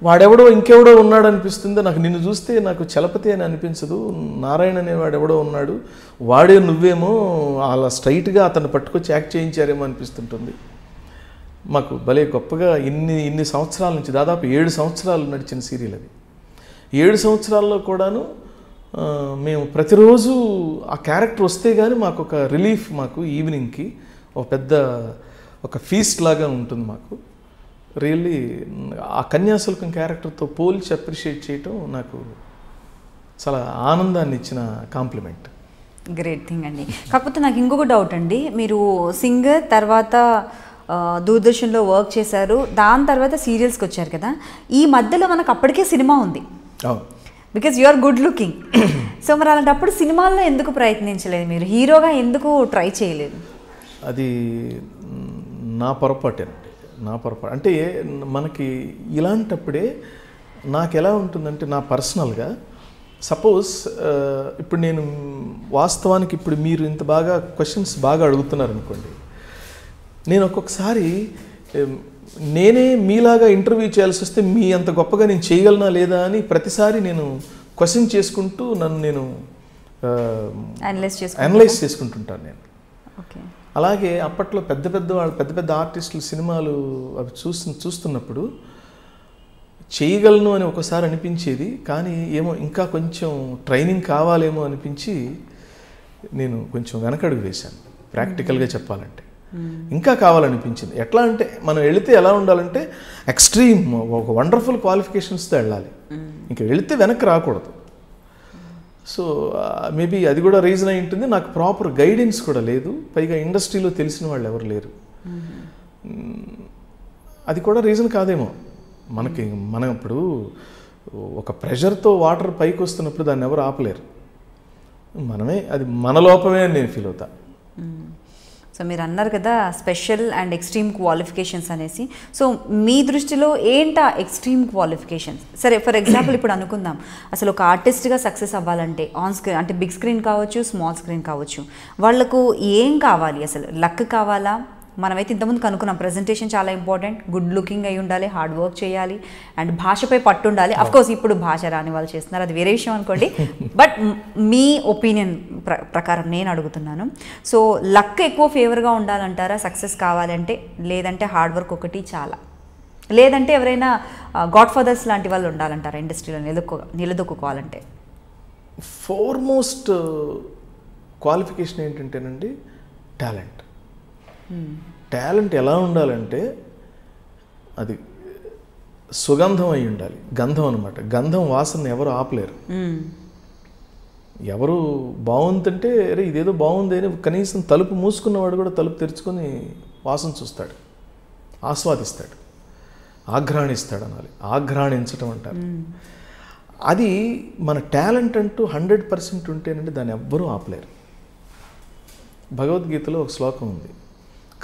వాడెవడో ఇంకెవడో ఉన్నాడు అనిపిస్తుంది నాకు. నిన్ను చూస్తే నాకు చలపతి అని అనిపించదు, నారాయణ అనేవాడు ఎవడో ఉన్నాడు, వాడే నువ్వేమో, అలా స్ట్రైట్గా అతన్ని పట్టుకొచ్చి యాక్ట్ చేయించారేమో అనిపిస్తుంటుంది. మాకు భలే గొప్పగా ఇన్ని సంవత్సరాల నుంచి, దాదాపు 7 సంవత్సరాలు నడిచిన సీరియల్ అది. 7 సంవత్సరాల్లో కూడాను మేము ప్రతిరోజు ఆ క్యారెక్టర్ వస్తే కానీ మాకు ఒక రిలీఫ్, మాకు ఈవినింగ్కి ఒక ఫీస్ట్ లాగా ఉంటుంది మాకు. రియల్లీ ఆ కన్యాశుల్కం క్యారెక్టర్తో పోల్చి అప్రిషియేట్ చేయటం నాకు చాలా ఆనందాన్ని ఇచ్చిన కాంప్లిమెంట్. గ్రేట్ థింగ్ అండి. కాకపోతే నాకు ఇంకొక డౌట్ అండి, మీరు సింగర్ తర్వాత దూరదర్శన్లో వర్క్ చేశారు, దాని తర్వాత సీరియల్స్కి వచ్చారు కదా, ఈ మధ్యలో మనకు అప్పటికే సినిమా ఉంది, because you are good looking. So మరి అలాంటప్పుడు సినిమాల్లో ఎందుకు ప్రయత్నించలేదు, మీరు హీరోగా ఎందుకు ట్రై చేయలేదు? అది నా పొరపాటేనండి, నా పొరపాటు. అంటే మనకి ఇలాంటప్పుడే నాకు ఎలా ఉంటుందంటే, నా పర్సనల్గా సపోజ్ ఇప్పుడు నేను వాస్తవానికి ఇప్పుడు మీరు ఇంత బాగా క్వశ్చన్స్ బాగా అడుగుతున్నారు అనుకోండి, నేను ఒక్కొక్కసారి నేనే మీలాగా ఇంటర్వ్యూ చేయాల్సి వస్తే మీ అంత గొప్పగా నేను చేయగలనా లేదా అని ప్రతిసారి నేను క్వశ్చన్ చేసుకుంటూ నన్ను నేను అనలైజ్ చేసుకుంటుంటాను నేను. అలాగే అప్పట్లో పెద్ద పెద్ద ఆర్టిస్టులు సినిమాలు అవి చూస్తున్నప్పుడు చేయగలను అని ఒకసారి అనిపించేది, కానీ ఏమో ఇంకా కొంచెం ట్రైనింగ్ కావాలేమో అనిపించి నేను కొంచెం వెనకడుగు వేశాను. ప్రాక్టికల్గా చెప్పాలంటే ఇంకా కావాలనిపించింది. ఎట్లా అంటే మనం వెళితే ఎలా ఉండాలంటే ఎక్స్ట్రీమ్ ఒక వండర్ఫుల్ క్వాలిఫికేషన్స్తో వెళ్ళాలి, ఇంకా వెళితే వెనక్కి రాకూడదు. సో మేబీ అది కూడా రీజన్ అయి ఉంటుంది. నాకు ప్రాపర్ గైడెన్స్ కూడా లేదు, పైగా ఇండస్ట్రీలో తెలిసిన వాళ్ళు ఎవరు లేరు. అది కూడా రీజన్ కాదేమో. మనం ఇప్పుడు ఒక ప్రెషర్తో వాటర్ పైకి వస్తున్నప్పుడు దాన్ని ఎవరు ఆపలేరు, అది మన లోపమే అని నేను ఫీల్ అవుతా. సో మీరు అన్నారు కదా స్పెషల్ అండ్ ఎక్స్ట్రీమ్ క్వాలిఫికేషన్స్ అనేసి, సో మీ దృష్టిలో ఏంటా ఎక్స్ట్రీమ్ క్వాలిఫికేషన్స్? సరే, ఫర్ ఎగ్జాంపుల్ ఇప్పుడు అనుకుందాం, అసలు ఒక ఆర్టిస్ట్గా సక్సెస్ అవ్వాలంటే ఆన్ స్క్రీన్, అంటే బిగ్ స్క్రీన్ కావచ్చు, స్మాల్ స్క్రీన్ కావచ్చు, వాళ్ళకు ఏం కావాలి? అసలు లక్ కావాలా? మనమైతే ఇంతకుముందు కనుక్కున్నాం, ప్రజెంటేషన్ చాలా ఇంపార్టెంట్, గుడ్ లుకింగ్ అయి ఉండాలి, హార్డ్ వర్క్ చేయాలి, అండ్ భాషపై పట్టు ఉండాలి. అఫ్కోర్స్ ఇప్పుడు భాష రాని వాళ్ళు చేస్తున్నారు, అది వేరే విషయం అనుకోండి. బట్ మీ ఒపీనియన్ ప్రకారం నేను అడుగుతున్నాను, సో లక్ ఎక్కువ ఫేవర్గా ఉండాలంటారా సక్సెస్ కావాలంటే, లేదంటే హార్డ్ వర్క్ ఒకటి చాలా, లేదంటే ఎవరైనా గాడ్ ఫాదర్స్ లాంటి వాళ్ళు ఉండాలంటారా ఇండస్ట్రీలో నిలదొక్కుకోవాలంటే? ఫోర్మోస్ట్ క్వాలిఫికేషన్ ఏంటంటేనండి టాలెంట్ ఎలా ఉండాలంటే అది సుగంధం అయి ఉండాలి, గంధం అనమాట. గంధం వాసన ఎవరు ఆపలేరు. ఎవరు బాగుందంటే అరే ఇదేదో బాగుంది అని కనీసం తలుపు మూసుకున్నవాడు కూడా తలుపు తెరుచుకొని వాసన చూస్తాడు, ఆస్వాదిస్తాడు, ఆఘ్రాణిస్తాడు అనాలి, ఆఘ్రాణించటం అంటారు. అది మన టాలెంట్ అంటూ 100% ఉంటేనండి దాన్ని ఎవ్వరూ ఆపలేరు. భగవద్గీతలో ఒక శ్లోకం ఉంది,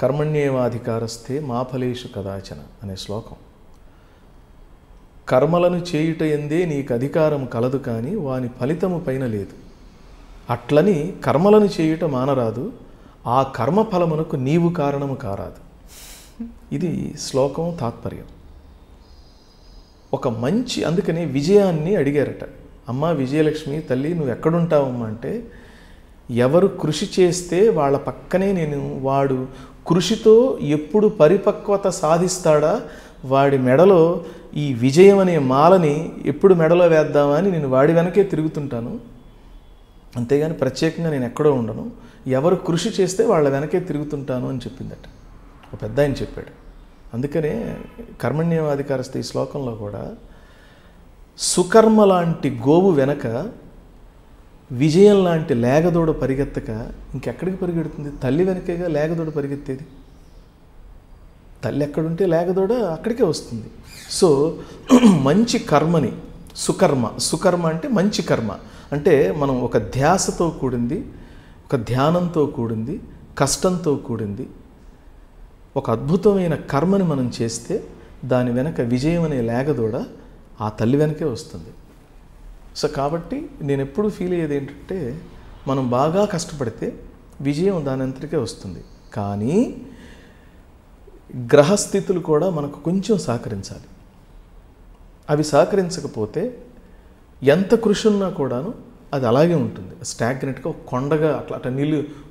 కర్మణ్యేవాధికారస్థే మా ఫలేషు కదాచన అనే శ్లోకం. కర్మలను చేయుట ఎందే నీకు అధికారం కలదు, కానీ వాని ఫలితము పైన లేదు. అట్లని కర్మలను చేయుట మానరాదు, ఆ కర్మఫలమునకు నీవు కారణము కారాదు. ఇది శ్లోకం తాత్పర్యం. ఒక మంచి, అందుకని విజయాన్ని అడిగారట, అమ్మ విజయలక్ష్మి తల్లి నువ్వు ఎక్కడుంటావమ్మా అంటే, ఎవరు కృషి చేస్తే వాళ్ళ పక్కనే నేను, వాడు కృషితో ఎప్పుడు పరిపక్వత సాధిస్తాడా వాడి మెడలో ఈ విజయం అనే మాలని ఎప్పుడు మెడలో వేద్దామా అని నేను వాడి వెనకే తిరుగుతుంటాను, అంతేగాని ప్రత్యేకంగా నేను ఎక్కడో ఉండను, ఎవరు కృషి చేస్తే వాళ్ళ వెనకే తిరుగుతుంటాను అని చెప్పిందట ఒక పెద్ద ఆయన చెప్పాడు. అందుకనే కర్మణ్యేవాధికారస్థ ఈ శ్లోకంలో కూడా సుకర్మ లాంటి గోవు వెనక విజయం లాంటి లేగదోడ పరిగెత్తక ఇంకెక్కడికి పరిగెడుతుంది? తల్లి వెనకేగా లేగదోడ పరిగెత్తేది. తల్లి ఎక్కడుంటే లేగదోడ అక్కడికే వస్తుంది. సో మంచి కర్మని సుకర్మ అంటే మంచి కర్మ అంటే మనం ఒక ధ్యాసతో కూడింది, ఒక ధ్యానంతో కూడింది, కష్టంతో కూడింది ఒక అద్భుతమైన కర్మని మనం చేస్తే దాని వెనక విజయం అనే లేగదోడ ఆ తల్లి వెనకే వస్తుంది. సో కాబట్టి నేను ఎప్పుడు ఫీల్ అయ్యేది ఏంటంటే, మనం బాగా కష్టపడితే విజయం దాని అంతటికే వస్తుంది. కానీ గ్రహస్థితులు కూడా మనకు కొంచెం సహకరించాలి. అవి సహకరించకపోతే ఎంత కృషి ఉన్నా కూడాను అది అలాగే ఉంటుంది, స్టాగ్నెట్గా ఒక కొండగా అట్లా అట్లా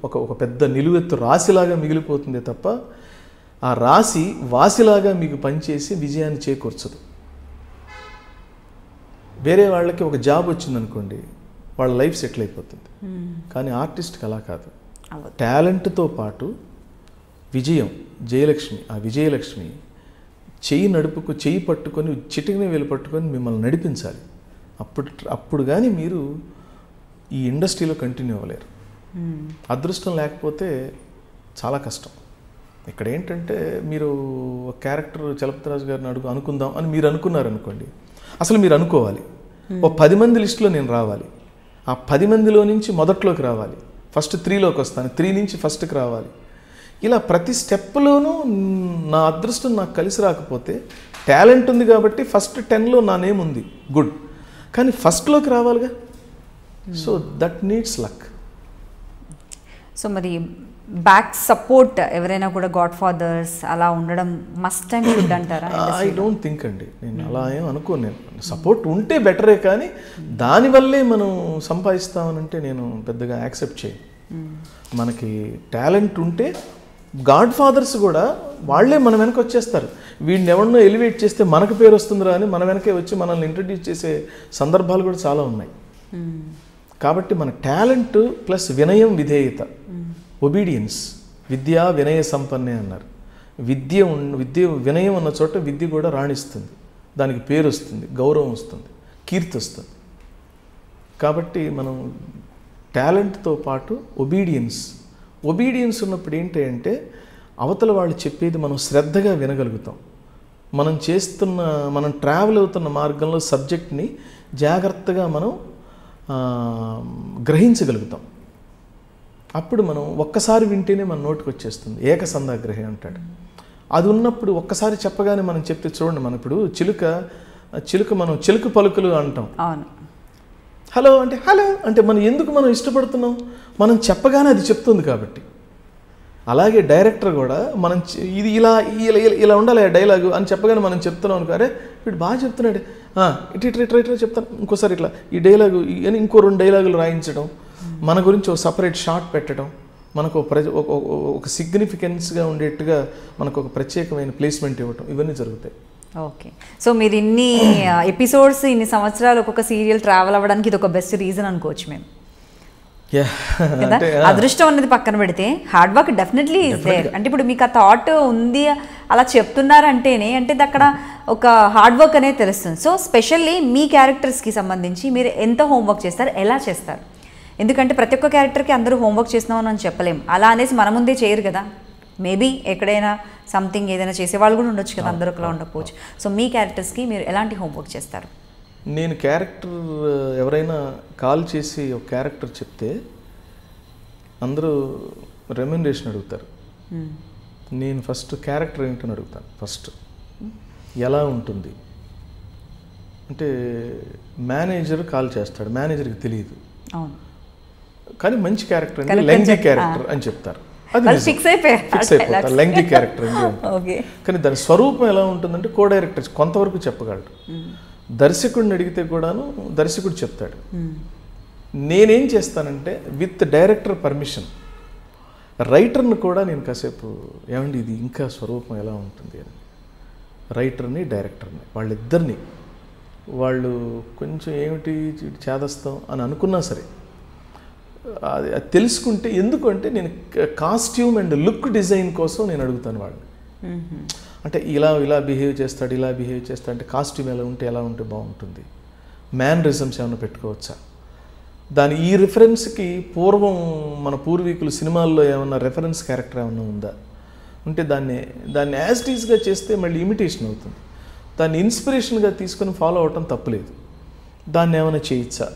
ఒక పెద్ద నిలువెత్తు రాశిలాగా మిగిలిపోతుంది తప్ప ఆ రాశి వాసిలాగా మీకు పనిచేసి విజయాన్ని చేకూర్చదు. వేరే వాళ్ళకి ఒక జాబ్ వచ్చిందనుకోండి, వాళ్ళ లైఫ్ సెటిల్ అయిపోతుంది. కానీ ఆర్టిస్ట్కి అలా కాదు. టాలెంట్తో పాటు విజయం, జయలక్ష్మి, ఆ విజయలక్ష్మి చెయ్యి పట్టుకొని చిటికిన వేలు పట్టుకొని మిమ్మల్ని నడిపించాలి. అప్పుడు కానీ మీరు ఈ ఇండస్ట్రీలో కంటిన్యూ అవ్వలేరు. అదృష్టం లేకపోతే చాలా కష్టం. ఇక్కడ ఏంటంటే మీరు ఒక క్యారెక్టర్ చలపతిరాజు గారిని అనుకుందాం అని మీరు అనుకున్నారనుకోండి, అసలు మీరు అనుకోవాలి ఓ 10 మంది లిస్టులో నేను రావాలి, ఆ 10 మందిలో నుంచి మొదట్లోకి రావాలి, ఫస్ట్ 3లోకి వస్తాను, 3 నుంచి ఫస్ట్కి రావాలి. ఇలా ప్రతి స్టెప్లోనూ నా అదృష్టం నాకు కలిసి రాకపోతే, టాలెంట్ ఉంది కాబట్టి ఫస్ట్ 10లో నా నేమ్ ఉంది, గుడ్, కానీ ఫస్ట్లోకి రావాలిగా. So that needs luck. So మరి బ్యాక్ సపోర్ట్ ఎవరైనా కూడా గాడ్ ఫాదర్స్ అలా ఉండడం మస్ట్ అండ్ షుడ్ అంటారా? ఐ డోంట్ థింక్ అండి, నేను అలా ఏం అనుకోను. నేను సపోర్ట్ ఉంటే బెటరే, కానీ దానివల్లే మనం సంపాదిస్తామనంటే నేను పెద్దగా యాక్సెప్ట్ చేయను. మనకి టాలెంట్ ఉంటే గాడ్ ఫాదర్స్ కూడా వాళ్ళే మన వెనక వచ్చేస్తారు. వీడిని ఎవరినో ఎలివేట్ చేస్తే మనకు పేరు వస్తుందిరా అని మన వెనకే వచ్చి మనల్ని ఇంట్రడ్యూస్ చేసే సందర్భాలు కూడా చాలా ఉన్నాయి. కాబట్టి మన టాలెంట్ ప్లస్ వినయం, విధేయత, ఒబీడియన్స్, విద్యా వినయ సంపన్నే అన్నారు. విద్య వినయం ఉన్న చోట విద్య కూడా రాణిస్తుంది, దానికి పేరు వస్తుంది, గౌరవం వస్తుంది, కీర్తి వస్తుంది. కాబట్టి మనం టాలెంట్తో పాటు ఒబీడియన్స్ ఉన్నప్పుడు ఏంటి అంటే అవతల వాళ్ళు చెప్పేది మనం శ్రద్ధగా వినగలుగుతాం. మనం ట్రావెల్ అవుతున్న మార్గంలో సబ్జెక్ట్ని జాగ్రత్తగా మనం గ్రహించగలుగుతాం. అప్పుడు మనం ఒక్కసారి వింటేనే మన నోటికి వచ్చేస్తుంది. ఏకసంధాగ్రహి అంటాడు. అది ఉన్నప్పుడు ఒక్కసారి చెప్పగానే మనం చెప్తే చూడండి, మనం ఇప్పుడు మనం చిలుక పలుకులు అంటాం. హలో అంటే మనం ఇష్టపడుతున్నాం, మనం చెప్పగానే అది చెప్తుంది కాబట్టి. అలాగే డైరెక్టర్ కూడా మనం ఇది ఇలా ఉండాలి డైలాగు అని చెప్పగానే మనం చెప్తున్నాం అనుకో, అరే వీడు బాగా చెప్తున్నాడు, ఇట్లా చెప్తాను, ఇంకోసారి ఇట్లా ఈ డైలాగు అని ఇంకో 2 డైలాగులు రాయించడం, మన గురించి ఒక సపరేట్ షాట్ పెట్టడం, మనకు ఒక సిగ్నిఫికెన్స్గా ఉండేట్టుగా మనకు ఒక ప్రత్యేకమైన ప్లేస్మెంట్ ఇవ్వటం, ఇవన్నీ జరుగుతాయి. ఓకే. సో మీరు ఇన్ని ఎపిసోడ్స్, ఇన్ని సంవత్సరాలు ఒక్కొక్క సీరియల్ ట్రావెల్ అవ్వడానికి ఇది ఒక బెస్ట్ రీజన్ అనుకోవచ్చు మేము. అదృష్టం అనేది పక్కన పెడితే hard work definitely is there. అంటే ఇప్పుడు మీకు ఆ థాట్ ఉంది అలా చెప్తున్నారంటేనే అంటే అక్కడ ఒక హార్డ్ వర్క్ అనేది తెలుస్తుంది. సో స్పెషల్లీ మీ క్యారెక్టర్స్కి సంబంధించి మీరు ఎంత హోంవర్క్ చేస్తారు, ఎలా చేస్తారు? ఎందుకంటే ప్రతి ఒక్క క్యారెక్టర్కి అందరూ హోంవర్క్ చేస్తున్నామని అని చెప్పలేం. అలా అనేసి మన ముందే చేయరు కదా. మేబీ ఎక్కడైనా సంథింగ్ ఏదైనా చేసేవాళ్ళు కూడా ఉండొచ్చు కదా, అందరూ ఒకలా ఉండకపోవచ్చు. సో మీ క్యారెక్టర్స్కి మీరు ఎలాంటి హోంవర్క్ చేస్తారు? నేను క్యారెక్టర్ ఎవరైనా కాల్ చేసి ఒక క్యారెక్టర్ చెప్తే అందరూ రెమ్యునరేషన్ అడుగుతారు. నేను ఫస్ట్ క్యారెక్టర్ ఏంటని అడుగుతాను. ఫస్ట్ ఎలా ఉంటుంది అంటే, మేనేజర్ కాల్ చేస్తాడు, మేనేజర్కి తెలియదు, కానీ మంచి క్యారెక్టర్ అంటే లెంగ్దీ క్యారెక్టర్ అని చెప్తారు. అది ఫిక్స్ అయిపోతారు, లెంగ్దీ క్యారెక్టర్ అండి. కానీ దాని స్వరూపం ఎలా ఉంటుందంటే కో డైరెక్టర్ కొంతవరకు చెప్పగలడు. దర్శకుడిని అడిగితే కూడాను దర్శకుడు చెప్తాడు. నేనేం చేస్తానంటే విత్ డైరెక్టర్ పర్మిషన్ రైటర్ని కూడా నేను కాసేపు ఏమండి ఇది ఇంకా స్వరూపం ఎలా ఉంటుంది అని రైటర్ని డైరెక్టర్ని వాళ్ళిద్దరిని వాళ్ళు కొంచెం ఏమిటి చేదస్తాం అని అనుకున్నా సరే అది తెలుసుకుంటే, ఎందుకంటే నేను కాస్ట్యూమ్ అండ్ లుక్ డిజైన్ కోసం నేను అడుగుతాను వాళ్ళని. అంటే ఇలా బిహేవ్ చేస్తాడు అంటే కాస్ట్యూమ్ ఎలా ఉంటే బాగుంటుంది, మ్యానరిజమ్స్ ఏమైనా పెట్టుకోవచ్చా, ఈ రిఫరెన్స్కి పూర్వం మన పూర్వీకులు సినిమాల్లో ఏమన్నా రెఫరెన్స్ క్యారెక్టర్ ఏమన్నా ఉందా, ఉంటే దాన్ని యాజ్ ఇట్ ఈస్గా చేస్తే మళ్ళీ ఇమిటేషన్ అవుతుంది. దాన్ని ఇన్స్పిరేషన్గా తీసుకొని ఫాలో అవటం తప్పులేదు. దాన్ని ఏమైనా చేయొచ్చా,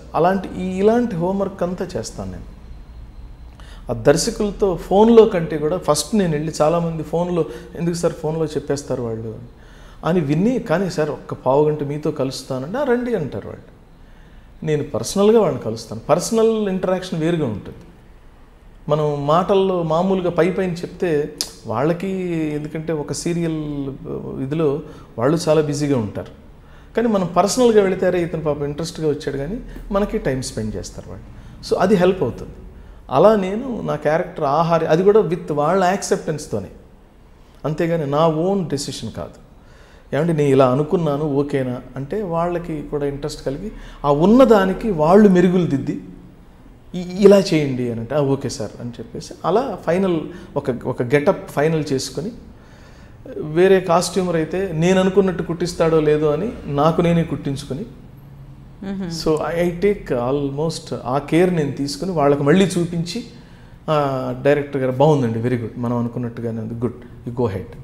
ఇలాంటి హోంవర్క్ అంతా చేస్తాను నేను. ఆ దర్శకులతో ఫోన్లో కంటే కూడా ఫస్ట్ నేను వెళ్ళి, చాలామంది ఫోన్లో ఎందుకు సార్ ఫోన్లో చెప్పేస్తారు వాళ్ళు అని విని, కానీ సార్ ఒక్క పావు గంట మీతో కలుస్తానంటే రండి అంటారు వాళ్ళు. నేను పర్సనల్గా వాళ్ళని కలుస్తాను. పర్సనల్ ఇంటరాక్షన్ వేరుగా ఉంటుంది. మనం మాటల్లో మామూలుగా పైన చెప్తే వాళ్ళకి, ఎందుకంటే ఒక సీరియల్ ఇదిలో వాళ్ళు చాలా బిజీగా ఉంటారు. కానీ మనం పర్సనల్గా వెళితే ఇతను పాపం ఇంట్రెస్ట్గా వచ్చాడు కానీ మనకి టైం స్పెండ్ చేస్తారు వాళ్ళు. సో అది హెల్ప్ అవుతుంది. అలా నేను నా క్యారెక్టర్ అది కూడా విత్ వాళ్ళ యాక్సెప్టెన్స్తోనే, అంతేగాని నా ఓన్ డెసిషన్ కాదు. ఏమంటే నేను ఇలా అనుకున్నాను ఓకేనా అంటే వాళ్ళకి కూడా ఇంట్రెస్ట్ కలిగి ఆ ఉన్నదానికి వాళ్ళు మెరుగులు దిద్ది ఇలా చేయండి అని అంటే ఓకే సార్ అని చెప్పేసి అలా ఫైనల్ ఒక గెటప్ ఫైనల్ చేసుకొని, వేరే కాస్ట్యూమర్ అయితే నేను అనుకున్నట్టు కుట్టిస్తాడో లేదో అని నాకు నేనే కుట్టించుకొని, సో ఐ టేక్ ఆల్మోస్ట్ ఆ కేర్ నేను తీసుకుని వాళ్ళకి మళ్ళీ చూపించి డైరెక్టర్ గారు బాగుందండి, వెరీ గుడ్, మనం అనుకున్నట్టుగానే ఉంది, గుడ్, యు గో హెడ్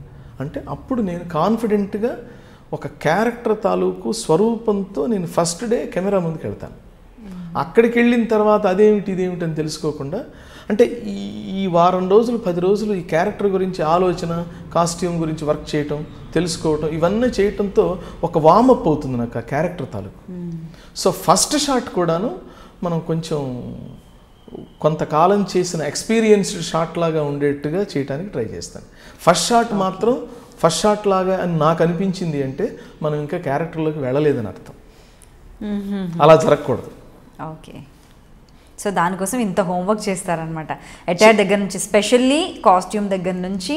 అంటే అప్పుడు నేను కాన్ఫిడెంట్గా ఒక క్యారెక్టర్ తాలూకు స్వరూపంతో నేను ఫస్ట్ డే కెమెరా ముందుకు వెళ్తాను. అక్కడికి వెళ్ళిన తర్వాత ఇదేమిటి అని తెలుసుకోకుండా, అంటే ఈ వారం రోజులు 10 రోజులు ఈ క్యారెక్టర్ గురించి ఆలోచన, కాస్ట్యూమ్ గురించి వర్క్ చేయటం, తెలుసుకోవటం, ఇవన్నీ చేయటంతో ఒక వార్మప్ అవుతుంది నాకు ఆ క్యారెక్టర్ తాలూకు. సో ఫస్ట్ షాట్ కూడాను మనం కొంచెం కొంతకాలం చేసిన ఎక్స్పీరియన్స్డ్ షాట్ లాగా ఉండేట్టుగా చేయడానికి ట్రై చేస్తాను. ఫస్ట్ షాట్ మాత్రం ఫస్ట్ షాట్ లాగా అని నాకు అనిపించింది అంటే మనం ఇంకా క్యారెక్టర్లోకి వెళ్ళలేదని అర్థం. అలా జరగకూడదు. ఓకే, సో దానికోసం ఇంత హోంవర్క్ చేస్తారనమాట. అటైర్ దగ్గర నుంచి, స్పెషల్లీ కాస్ట్యూమ్ దగ్గర నుంచి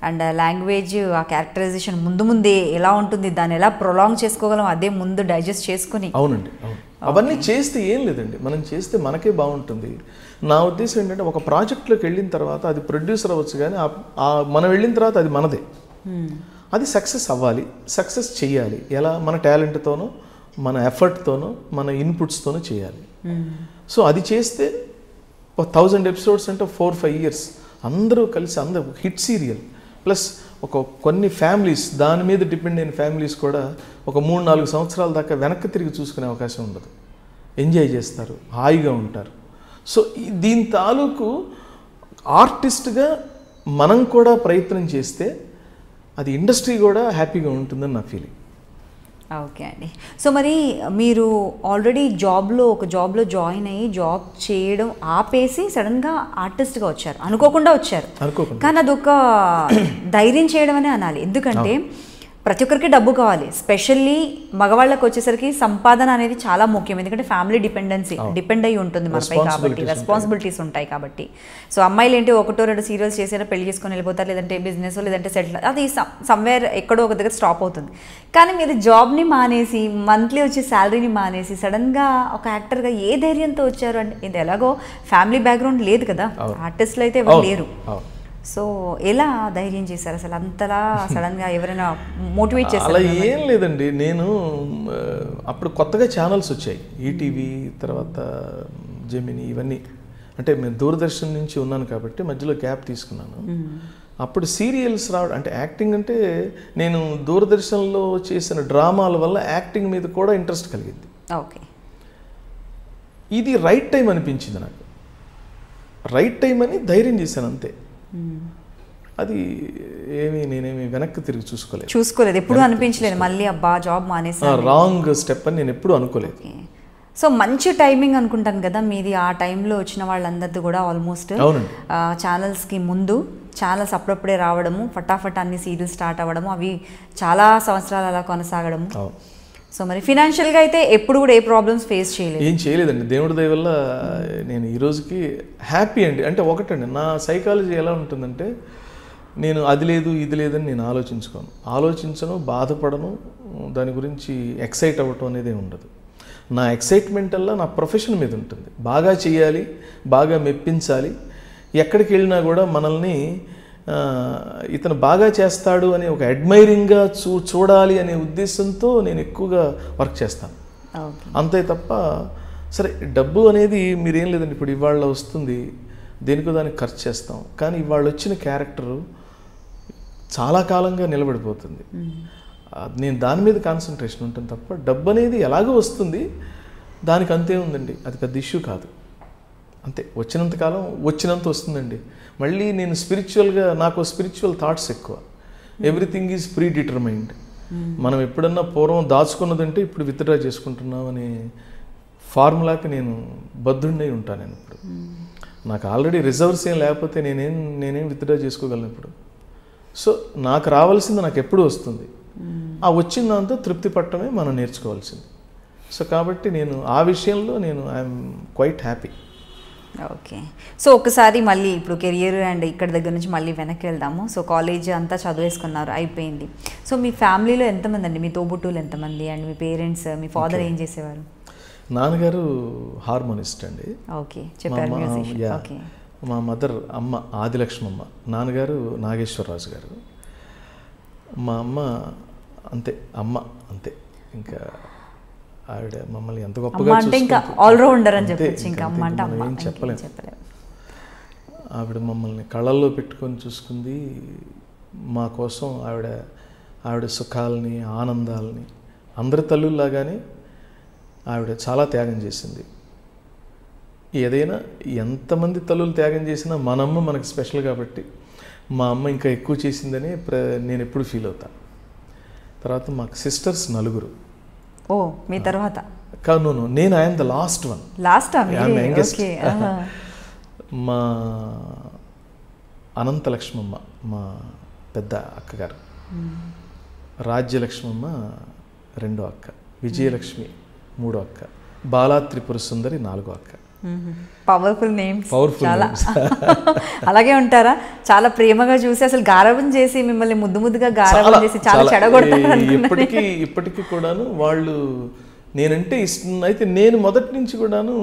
అండ్ లాంగ్వేజ్, ఆ క్యారెక్టరైజేషన్ ముందే ఎలా ఉంటుంది, దాన్ని ఎలా ప్రొలాంగ్ చేసుకోగలం అదే ముందు డైజెస్ట్ చేసుకుని. అవునండి, అవును. అవన్నీ చేస్తే ఏం లేదండి, మనం చేస్తే మనకే బాగుంటుంది. నా ఉద్దేశం ఏంటంటే ఒక ప్రాజెక్ట్లోకి వెళ్ళిన తర్వాత అది ప్రొడ్యూసర్ అవ్వచ్చు, కానీ మనం వెళ్ళిన తర్వాత అది మనదే, అది సక్సెస్ అవ్వాలి, సక్సెస్ చెయ్యాలి. ఎలా? మన టాలెంట్తోనో, మన ఎఫర్ట్తోనో, మన ఇన్పుట్స్తోనో చేయాలి. సో అది చేస్తే 1000 ఎపిసోడ్స్ అంటే 4-5 years అందరూ కలిసి హిట్ సీరియల్ ప్లస్ కొన్ని ఫ్యామిలీస్, దాని మీద డిపెండ్ అయిన ఫ్యామిలీస్ కూడా ఒక 3-4 సంవత్సరాల దాకా వెనక్కి తిరిగి చూసుకునే అవకాశం ఉండదు. ఎంజాయ్ చేస్తారు, హాయిగా ఉంటారు. సో దీని తాలూకు ఆర్టిస్ట్గా మనం కూడా ప్రయత్నం చేస్తే అది ఇండస్ట్రీ కూడా హ్యాపీగా ఉంటుందని నా ఫీలింగ్. ఓకే అండి. సో మరి మీరు ఆల్రెడీ ఒక జాబ్లో జాయిన్ అయ్యి జాబ్ చేయడం ఆపేసి సడన్గా ఆర్టిస్ట్గా వచ్చారు, అనుకోకుండా వచ్చారు. కానీ అదొక ధైర్యం చేయడం అనే అనాలి. ఎందుకంటే ప్రతి ఒక్కరికి డబ్బు కావాలి, స్పెషల్లీ మగవాళ్ళకి వచ్చేసరికి సంపాదన అనేది చాలా ముఖ్యం. ఎందుకంటే ఫ్యామిలీ డిపెండ్ అయ్యి ఉంటుంది మనపై కాబట్టి, రెస్పాన్సిబిలిటీస్ ఉంటాయి కాబట్టి. సో అమ్మాయిలు ఏంటి 1-2 సీరియల్స్ చేసినా పెళ్లి చేసుకొని వెళ్ళిపోతారు, లేదంటే బిజినెస్, లేదంటే సెటిల్, అది సమ్వేర్ ఎక్కడో ఒక దగ్గర స్టాప్ అవుతుంది. కానీ మీరు జాబ్ని మానేసి, మంత్లీ వచ్చే శాలరీని మానేసి సడన్గా ఒక యాక్టర్గా ఏ ధైర్యంతో వచ్చారు అంటే, ఇది ఎలాగో ఫ్యామిలీ బ్యాక్గ్రౌండ్ లేదు కదా, ఆర్టిస్టులు అయితే ఎవరు లేరు. సో ఎలా ధైర్యం చేశారు అసలు అంతలా సడన్గా? ఎవరైనా మోటివేట్ చేశారు? అలా ఏం లేదండి. నేను అప్పుడు కొత్తగా ఛానల్స్ వచ్చాయి, ఈటీవీ, తర్వాత జెమిని, ఇవన్నీ. అంటే నేను దూరదర్శన్ నుంచి ఉన్నాను కాబట్టి మధ్యలో గ్యాప్ తీసుకున్నాను. అప్పుడు సీరియల్స్ రావడం, అంటే యాక్టింగ్ అంటే నేను దూరదర్శన్లో చేసిన డ్రామాల వల్ల యాక్టింగ్ మీద కూడా ఇంట్రెస్ట్ కలిగింది. ఓకే, ఇది రైట్ టైం అనిపించింది నాకు. రైట్ టైం అని ధైర్యం చేశాను అంతే. అది నేనేమి వెనక్కి తిరిగి చూసుకోలేదు, ఎప్పుడు అనిపించలేదు మళ్ళీ అబ్బా జాబ్ మానేసి రాంగ్ స్టెప్ అని నేను ఎప్పుడు అనుకోలేదు. సో మంచి టైమింగ్ అనుకుంటాను కదా మీది. ఆ టైంలో వచ్చిన వాళ్ళందరిది కూడా ఆల్మోస్ట్ ఛానల్స్కి ముందు ఛానల్స్ అప్పుడప్పుడే రావడము, ఫటాఫట్ అన్ని సీరియల్స్ స్టార్ట్ అవ్వడము, అవి చాలా సంవత్సరాలు అలా కొనసాగడము. సో మరి ఫినాన్షియల్గా అయితే ఎప్పుడు కూడా ఏ ప్రాబ్లమ్స్ ఫేస్ చేయలేదు? ఏం చేయలేదండి, దేవుడి దయ వల్ల నేను ఈ రోజుకి హ్యాపీ అండి. అంటే ఒకటండి, నా సైకాలజీ ఎలా ఉంటుందంటే, నేను అది లేదు ఇది లేదని నేను ఆలోచించను, బాధపడను, దాని గురించి ఎక్సైట్ అవ్వటం అనేది ఉండదు. నా ఎక్సైట్మెంట్ అలా నా ప్రొఫెషన్ మీద ఉంటుంది. బాగా చేయాలి, బాగా మెప్పించాలి. ఎక్కడికి వెళ్ళినా కూడా మనల్ని ఇతను బాగా చేస్తాడు అని ఒక అడ్మైరింగ్గా చూడాలి అనే ఉద్దేశంతో నేను ఎక్కువగా వర్క్ చేస్తాను. అంతే తప్ప సరే డబ్బు అనేది మీరేం లేదండి, ఇప్పుడు ఇవాళ వస్తుంది, దేనికో దానికి ఖర్చు చేస్తాం, కానీ ఇవాళ వచ్చిన క్యారెక్టరు చాలా కాలంగా నిలబడిపోతుంది. నేను దాని మీద కాన్సన్ట్రేషన్ ఉంటుంది తప్ప డబ్బు అనేది ఎలాగో వస్తుంది, దానికి అంతే ఉందండి, అది పెద్ద ఇష్యూ కాదు. అంతే, వచ్చినంతకాలం వచ్చినంత వస్తుందండి. మళ్ళీ నేను స్పిరిచువల్గా, నాకు స్పిరిచువల్ థాట్స్ ఎక్కువ. Everything is pre determined. మనం ఎప్పుడన్నా పూర్వం దాచుకున్నదంటే ఇప్పుడు విత్డ్రా చేసుకుంటున్నాం అనే ఫార్ములాకి నేను బద్ధుడినై ఉంటాను. నేను ఇప్పుడు నాకు ఆల్రెడీ రిజర్వ్స్ ఏం లేకపోతే నేనేం విత్డ్రా చేసుకోగలను ఇప్పుడు. సో నాకు రావాల్సింది నాకు ఎప్పుడు వస్తుంది, ఆ వచ్చిన దాంతో తృప్తి పట్టడమే మనం నేర్చుకోవాల్సింది. సో కాబట్టి నేను ఆ విషయంలో I'm quite happy. Okay. So ఒకసారి మళ్ళీ ఇప్పుడు కెరియర్ అండ్ ఇక్కడ దగ్గర నుంచి మళ్ళీ వెనక్కి వెళ్దాము. సో కాలేజ్ అంతా చదివేసుకున్నారు, అయిపోయింది. సో మీ ఫ్యామిలీలో ఎంతమంది అండి, మీ తోబుట్టువులు ఎంతమంది, and me parents, me father ఏం చేసేవారు? నాన్నగారు హార్మోనిస్ట్ అండి. ఓకే, చెప్పారు మ్యూజిక్. ఓకే. మా మదర్ అమ్మ ఆదిలక్ష్మమ్మ, నాన్నగారు నాగేశ్వరరాజు గారు. మా అమ్మ అంతే, అమ్మ అంతే. ఇంకా ఆవిడ మమ్మల్ని ఎంత గొప్పగా అంటే ఇంకా ఆల్రౌండర్ అని చెప్పొచ్చు. ఇంకా అమ్మ అంటే అమ్మ, ఏం చెప్పలేము. ఆవిడ మమ్మల్ని కళ్ళల్లో పెట్టుకొని చూసుకుంది. మా కోసం ఆవిడ సుఖాలని ఆనందాలని అందరి తల్లుల్లాగానే ఆవిడ చాలా త్యాగం చేసింది. ఏదైనా ఎంతమంది తల్లులు త్యాగం చేసినా మన అమ్మ మనకు స్పెషల్ కాబట్టి మా అమ్మ ఇంకా ఎక్కువ చేసిందని నేను ఎప్పుడు ఫీల్ అవుతాను. తర్వాత మాకు సిస్టర్స్ 4. ఓ, మీ తర్వాత? కాను, నేను I'm the last one. Youngest. మా అనంతలక్ష్మమ్మ మా పెద్ద అక్కగారు, రాజ్యలక్ష్మమ్మ 2వ అక్క, విజయలక్ష్మి 3వ అక్క, బాలా త్రిపుర సుందరి 4వ అక్క. Powerful names. చాలా అలాగే ఉంటారా? చాలా ప్రేమగా చూసి అసలు గారాబం చేసి మిమ్మల్ని ముద్దుగా గారాబం చేసి చాలా చెడగొడతారు. ఇప్పటికీ కూడాను వాళ్ళు నేనంటే ఇష్టం. అయితే నేను మొదటి నుంచి కూడాను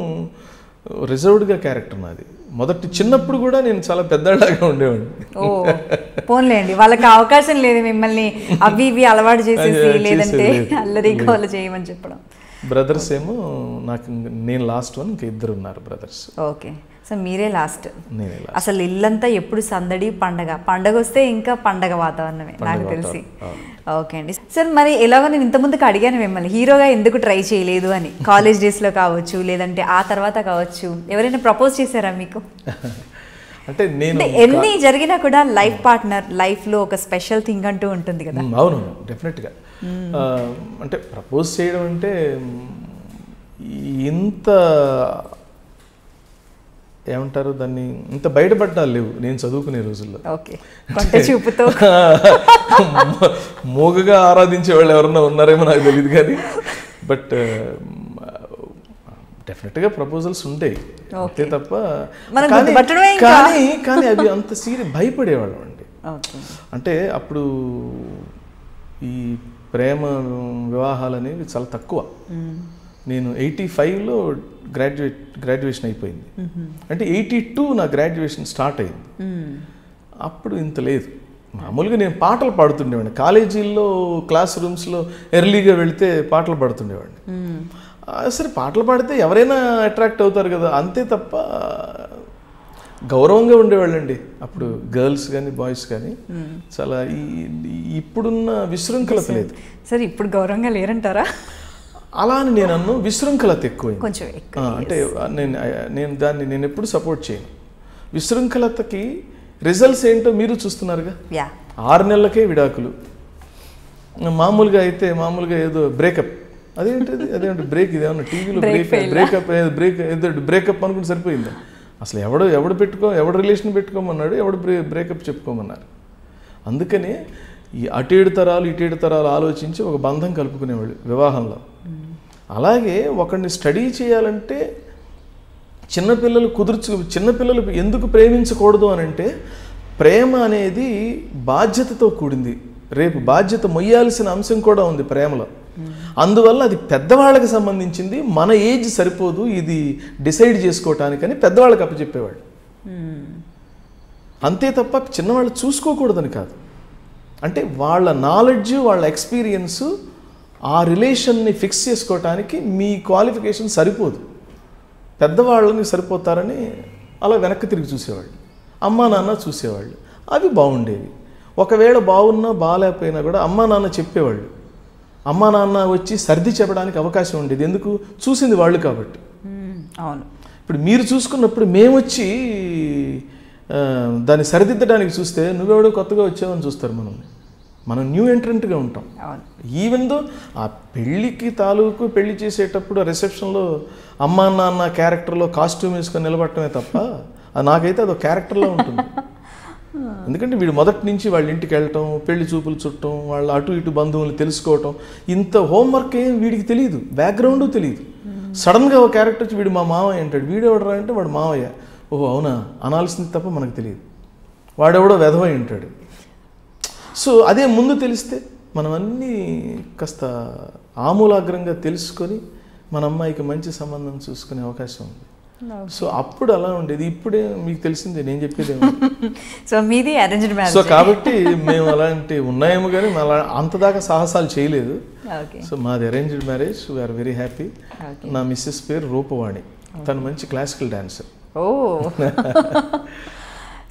రిజర్వ్డ్గా క్యారెక్టర్ నాది. చిన్నప్పుడు కూడా నేను చాలా పెద్దలాగా ఉండేవాడిని. ఓ పోన్లేండి, వాళ్ళకి అవకాశం లేదు మిమ్మల్ని అవి ఇవి అలవాటు చేసేసి లేదంటే అల్లరి గోల చేయమని చెప్పడం. బ్రదర్స్ ఏమో నేను లాస్ట్ వన్, ఇంకా 2 ఉన్నారు బ్రదర్స్. ఓకే. సో మీరే లాస్ట్. అసలు ఇల్లంతా ఎప్పుడు సందడి, పండగ వస్తే ఇంకా పండగ వాతావరణమే నాకు తెలిసి. ఓకే అండి. సార్ మరి ఎలాగో నేను ఇంతకుముందుకు అడిగాను మిమ్మల్ని హీరోగా ఎందుకు ట్రై చేయలేదు అని. కాలేజ్ డేస్లో కావచ్చు, లేదంటే ఆ తర్వాత కావచ్చు, ఎవరైనా ప్రపోజ్ చేశారా మీకు? అంటే ఎన్ని జరిగినా కూడా లైఫ్ పార్ట్నర్ లైఫ్లో ఒక స్పెషల్ థింగ్ అంటూ ఉంటుంది కదా. అవును, డెఫినెట్గా. అంటే ప్రపోజ్ చేయడం అంటే ఇంత ఏమంటారు దాన్ని, ఇంత బయటపడ్డాలు లేవు నేను చదువుకునే రోజుల్లో. ఓకే. చూపుతో మోగగా ఆరాధించే వాళ్ళు ఎవరన్నా ఉన్నారేమో నాకు తెలియదు కానీ, బట్ డెఫినెట్గా ప్రపోజల్స్ ఉంటాయి అంతే తప్ప. కానీ అవి అంత భయపడేవాళ్ళం అండి. అంటే అప్పుడు ఈ ప్రేమ వివాహాలు అనేవి చాలా తక్కువ. నేను 85లో గ్రాడ్యుయేషన్ అయిపోయింది. అంటే 82 నా గ్రాడ్యుయేషన్ స్టార్ట్ అయింది. అప్పుడు ఇంత లేదు. మామూలుగా నేను పాటలు పాడుతుండేవాడిని కాలేజీల్లో, క్లాస్ రూమ్స్లో ఎర్లీగా వెళితే పాటలు పాడుతుండేవాడిని. సరే పాటలు పాడితే ఎవరైనా అట్రాక్ట్ అవుతారు కదా, అంతే తప్ప గౌరవంగా ఉండేవాళ్ళండి అప్పుడు గర్ల్స్ కానీ బాయ్స్ కానీ. చాలా ఇప్పుడున్న విశృంఖలత లేదు. సరే ఇప్పుడు గౌరవంగా లేరంటారా? అలా అని నేను అన్ను, విశృంఖలత ఎక్కువైంది కొంచెం. అంటే నేను ఎప్పుడు సపోర్ట్ చేయను. విశృంఖలతకి రిజల్ట్స్ ఏంటో మీరు చూస్తున్నారుగా. 6 నెలలకే విడాకులు. మామూలుగా ఏదో బ్రేకప్, అదేంటి బ్రేక్, ఇదేమన్నా టీవీలో బ్రేకప్ అనుకుంటే సరిపోయిందా? అసలు ఎవడు రిలేషన్ పెట్టుకోమన్నాడు, ఎవడు బ్రేకప్ చెప్పుకోమన్నారు. అందుకనే ఈ అటు 7 తరాలు ఆలోచించి ఒక బంధం కలుపుకునేవాళ్ళు వివాహంలో. అలాగే ఒకరిని స్టడీ చేయాలంటే చిన్నపిల్లలు ఎందుకు ప్రేమించకూడదు అని అంటే, ప్రేమ అనేది బాధ్యతతో కూడింది. రేపు బాధ్యత మొయ్యాల్సిన అంశం కూడా ఉంది ప్రేమలో. అందువల్ల అది పెద్దవాళ్ళకి సంబంధించింది. మన ఏజ్ సరిపోదు ఇది డిసైడ్ చేసుకోవటానికని పెద్దవాళ్ళకి అప్పచెప్పేవాళ్ళు. అంతే తప్ప చిన్నవాళ్ళు చూసుకోకూడదని కాదు. అంటే వాళ్ళ నాలెడ్జ్, వాళ్ళ ఎక్స్పీరియన్స్ ఆ రిలేషన్ని ఫిక్స్ చేసుకోవటానికి మీ క్వాలిఫికేషన్ సరిపోదు. పెద్దవాళ్ళని సరిపోతారని అలా వెనక్కి తిరిగి చూసేవాళ్ళు. అమ్మా నాన్న చూసేవాళ్ళు, అవి బాగుండేవి. ఒకవేళ బాగున్నా బాగాలేకపోయినా కూడా అమ్మా నాన్న చెప్పేవాళ్ళు. అమ్మా నాన్న వచ్చి సర్ది చెప్పడానికి అవకాశం ఉండేది. ఎందుకు? చూసింది వాళ్ళు కాబట్టి. అవును. ఇప్పుడు మీరు చూసుకున్నప్పుడు మేము వచ్చి దాన్ని సరిదిద్దడానికి చూస్తే నువ్వెవడో కొత్తగా వచ్చావని చూస్తారు మనల్ని. మనం న్యూ ఎంట్రెంట్గా ఉంటాం. ఈవెన్ దో ఆ పెళ్లి చేసేటప్పుడు రిసెప్షన్లో అమ్మా నాన్న క్యారెక్టర్లో కాస్ట్యూమ్ వేసుకొని నిలబడటమే తప్ప అది నాకైతే అదొక క్యారెక్టర్లో ఉంటుంది. ఎందుకంటే వీడు మొదటి నుంచి వాళ్ళ ఇంటికి వెళ్ళటం, పెళ్లి చూపులు చుట్టం, వాళ్ళ అటు ఇటు బంధువులు తెలుసుకోవటం, ఇంత హోంవర్క్ ఏం వీడికి తెలియదు, బ్యాక్గ్రౌండ్ తెలియదు. సడన్గా ఒక క్యారెక్టర్ వచ్చి వీడు మా మావయ్య అంటాడు. వీడెవడరా అంటే వాడు మావయ్య. ఓహో అవునా అనాల్సింది తప్ప మనకు తెలియదు. వాడెవడో వెధవై ఉంటాడు. సో అదే ముందు తెలిస్తే మనం అన్నీ కాస్త ఆమూలాగ్రంగా తెలుసుకొని మన అమ్మాయికి మంచి సంబంధం చూసుకునే అవకాశం ఉంది. సో అప్పుడు అలా ఉండేది. ఇప్పుడే మీకు తెలిసిందే నేను చెప్పేది. సో మీది అరేంజ్డ్ మ్యారేజ్. సో కాబట్టి మేము అలాంటి ఉన్నాయేమో కానీ అలా అంతదాకా సాహసాలు చేయలేదు. సో మాది arranged marriage. We are very happy. నా మిస్సెస్ పేరు రూపవాణి. తను మంచి క్లాసికల్ డాన్సర్. ఓ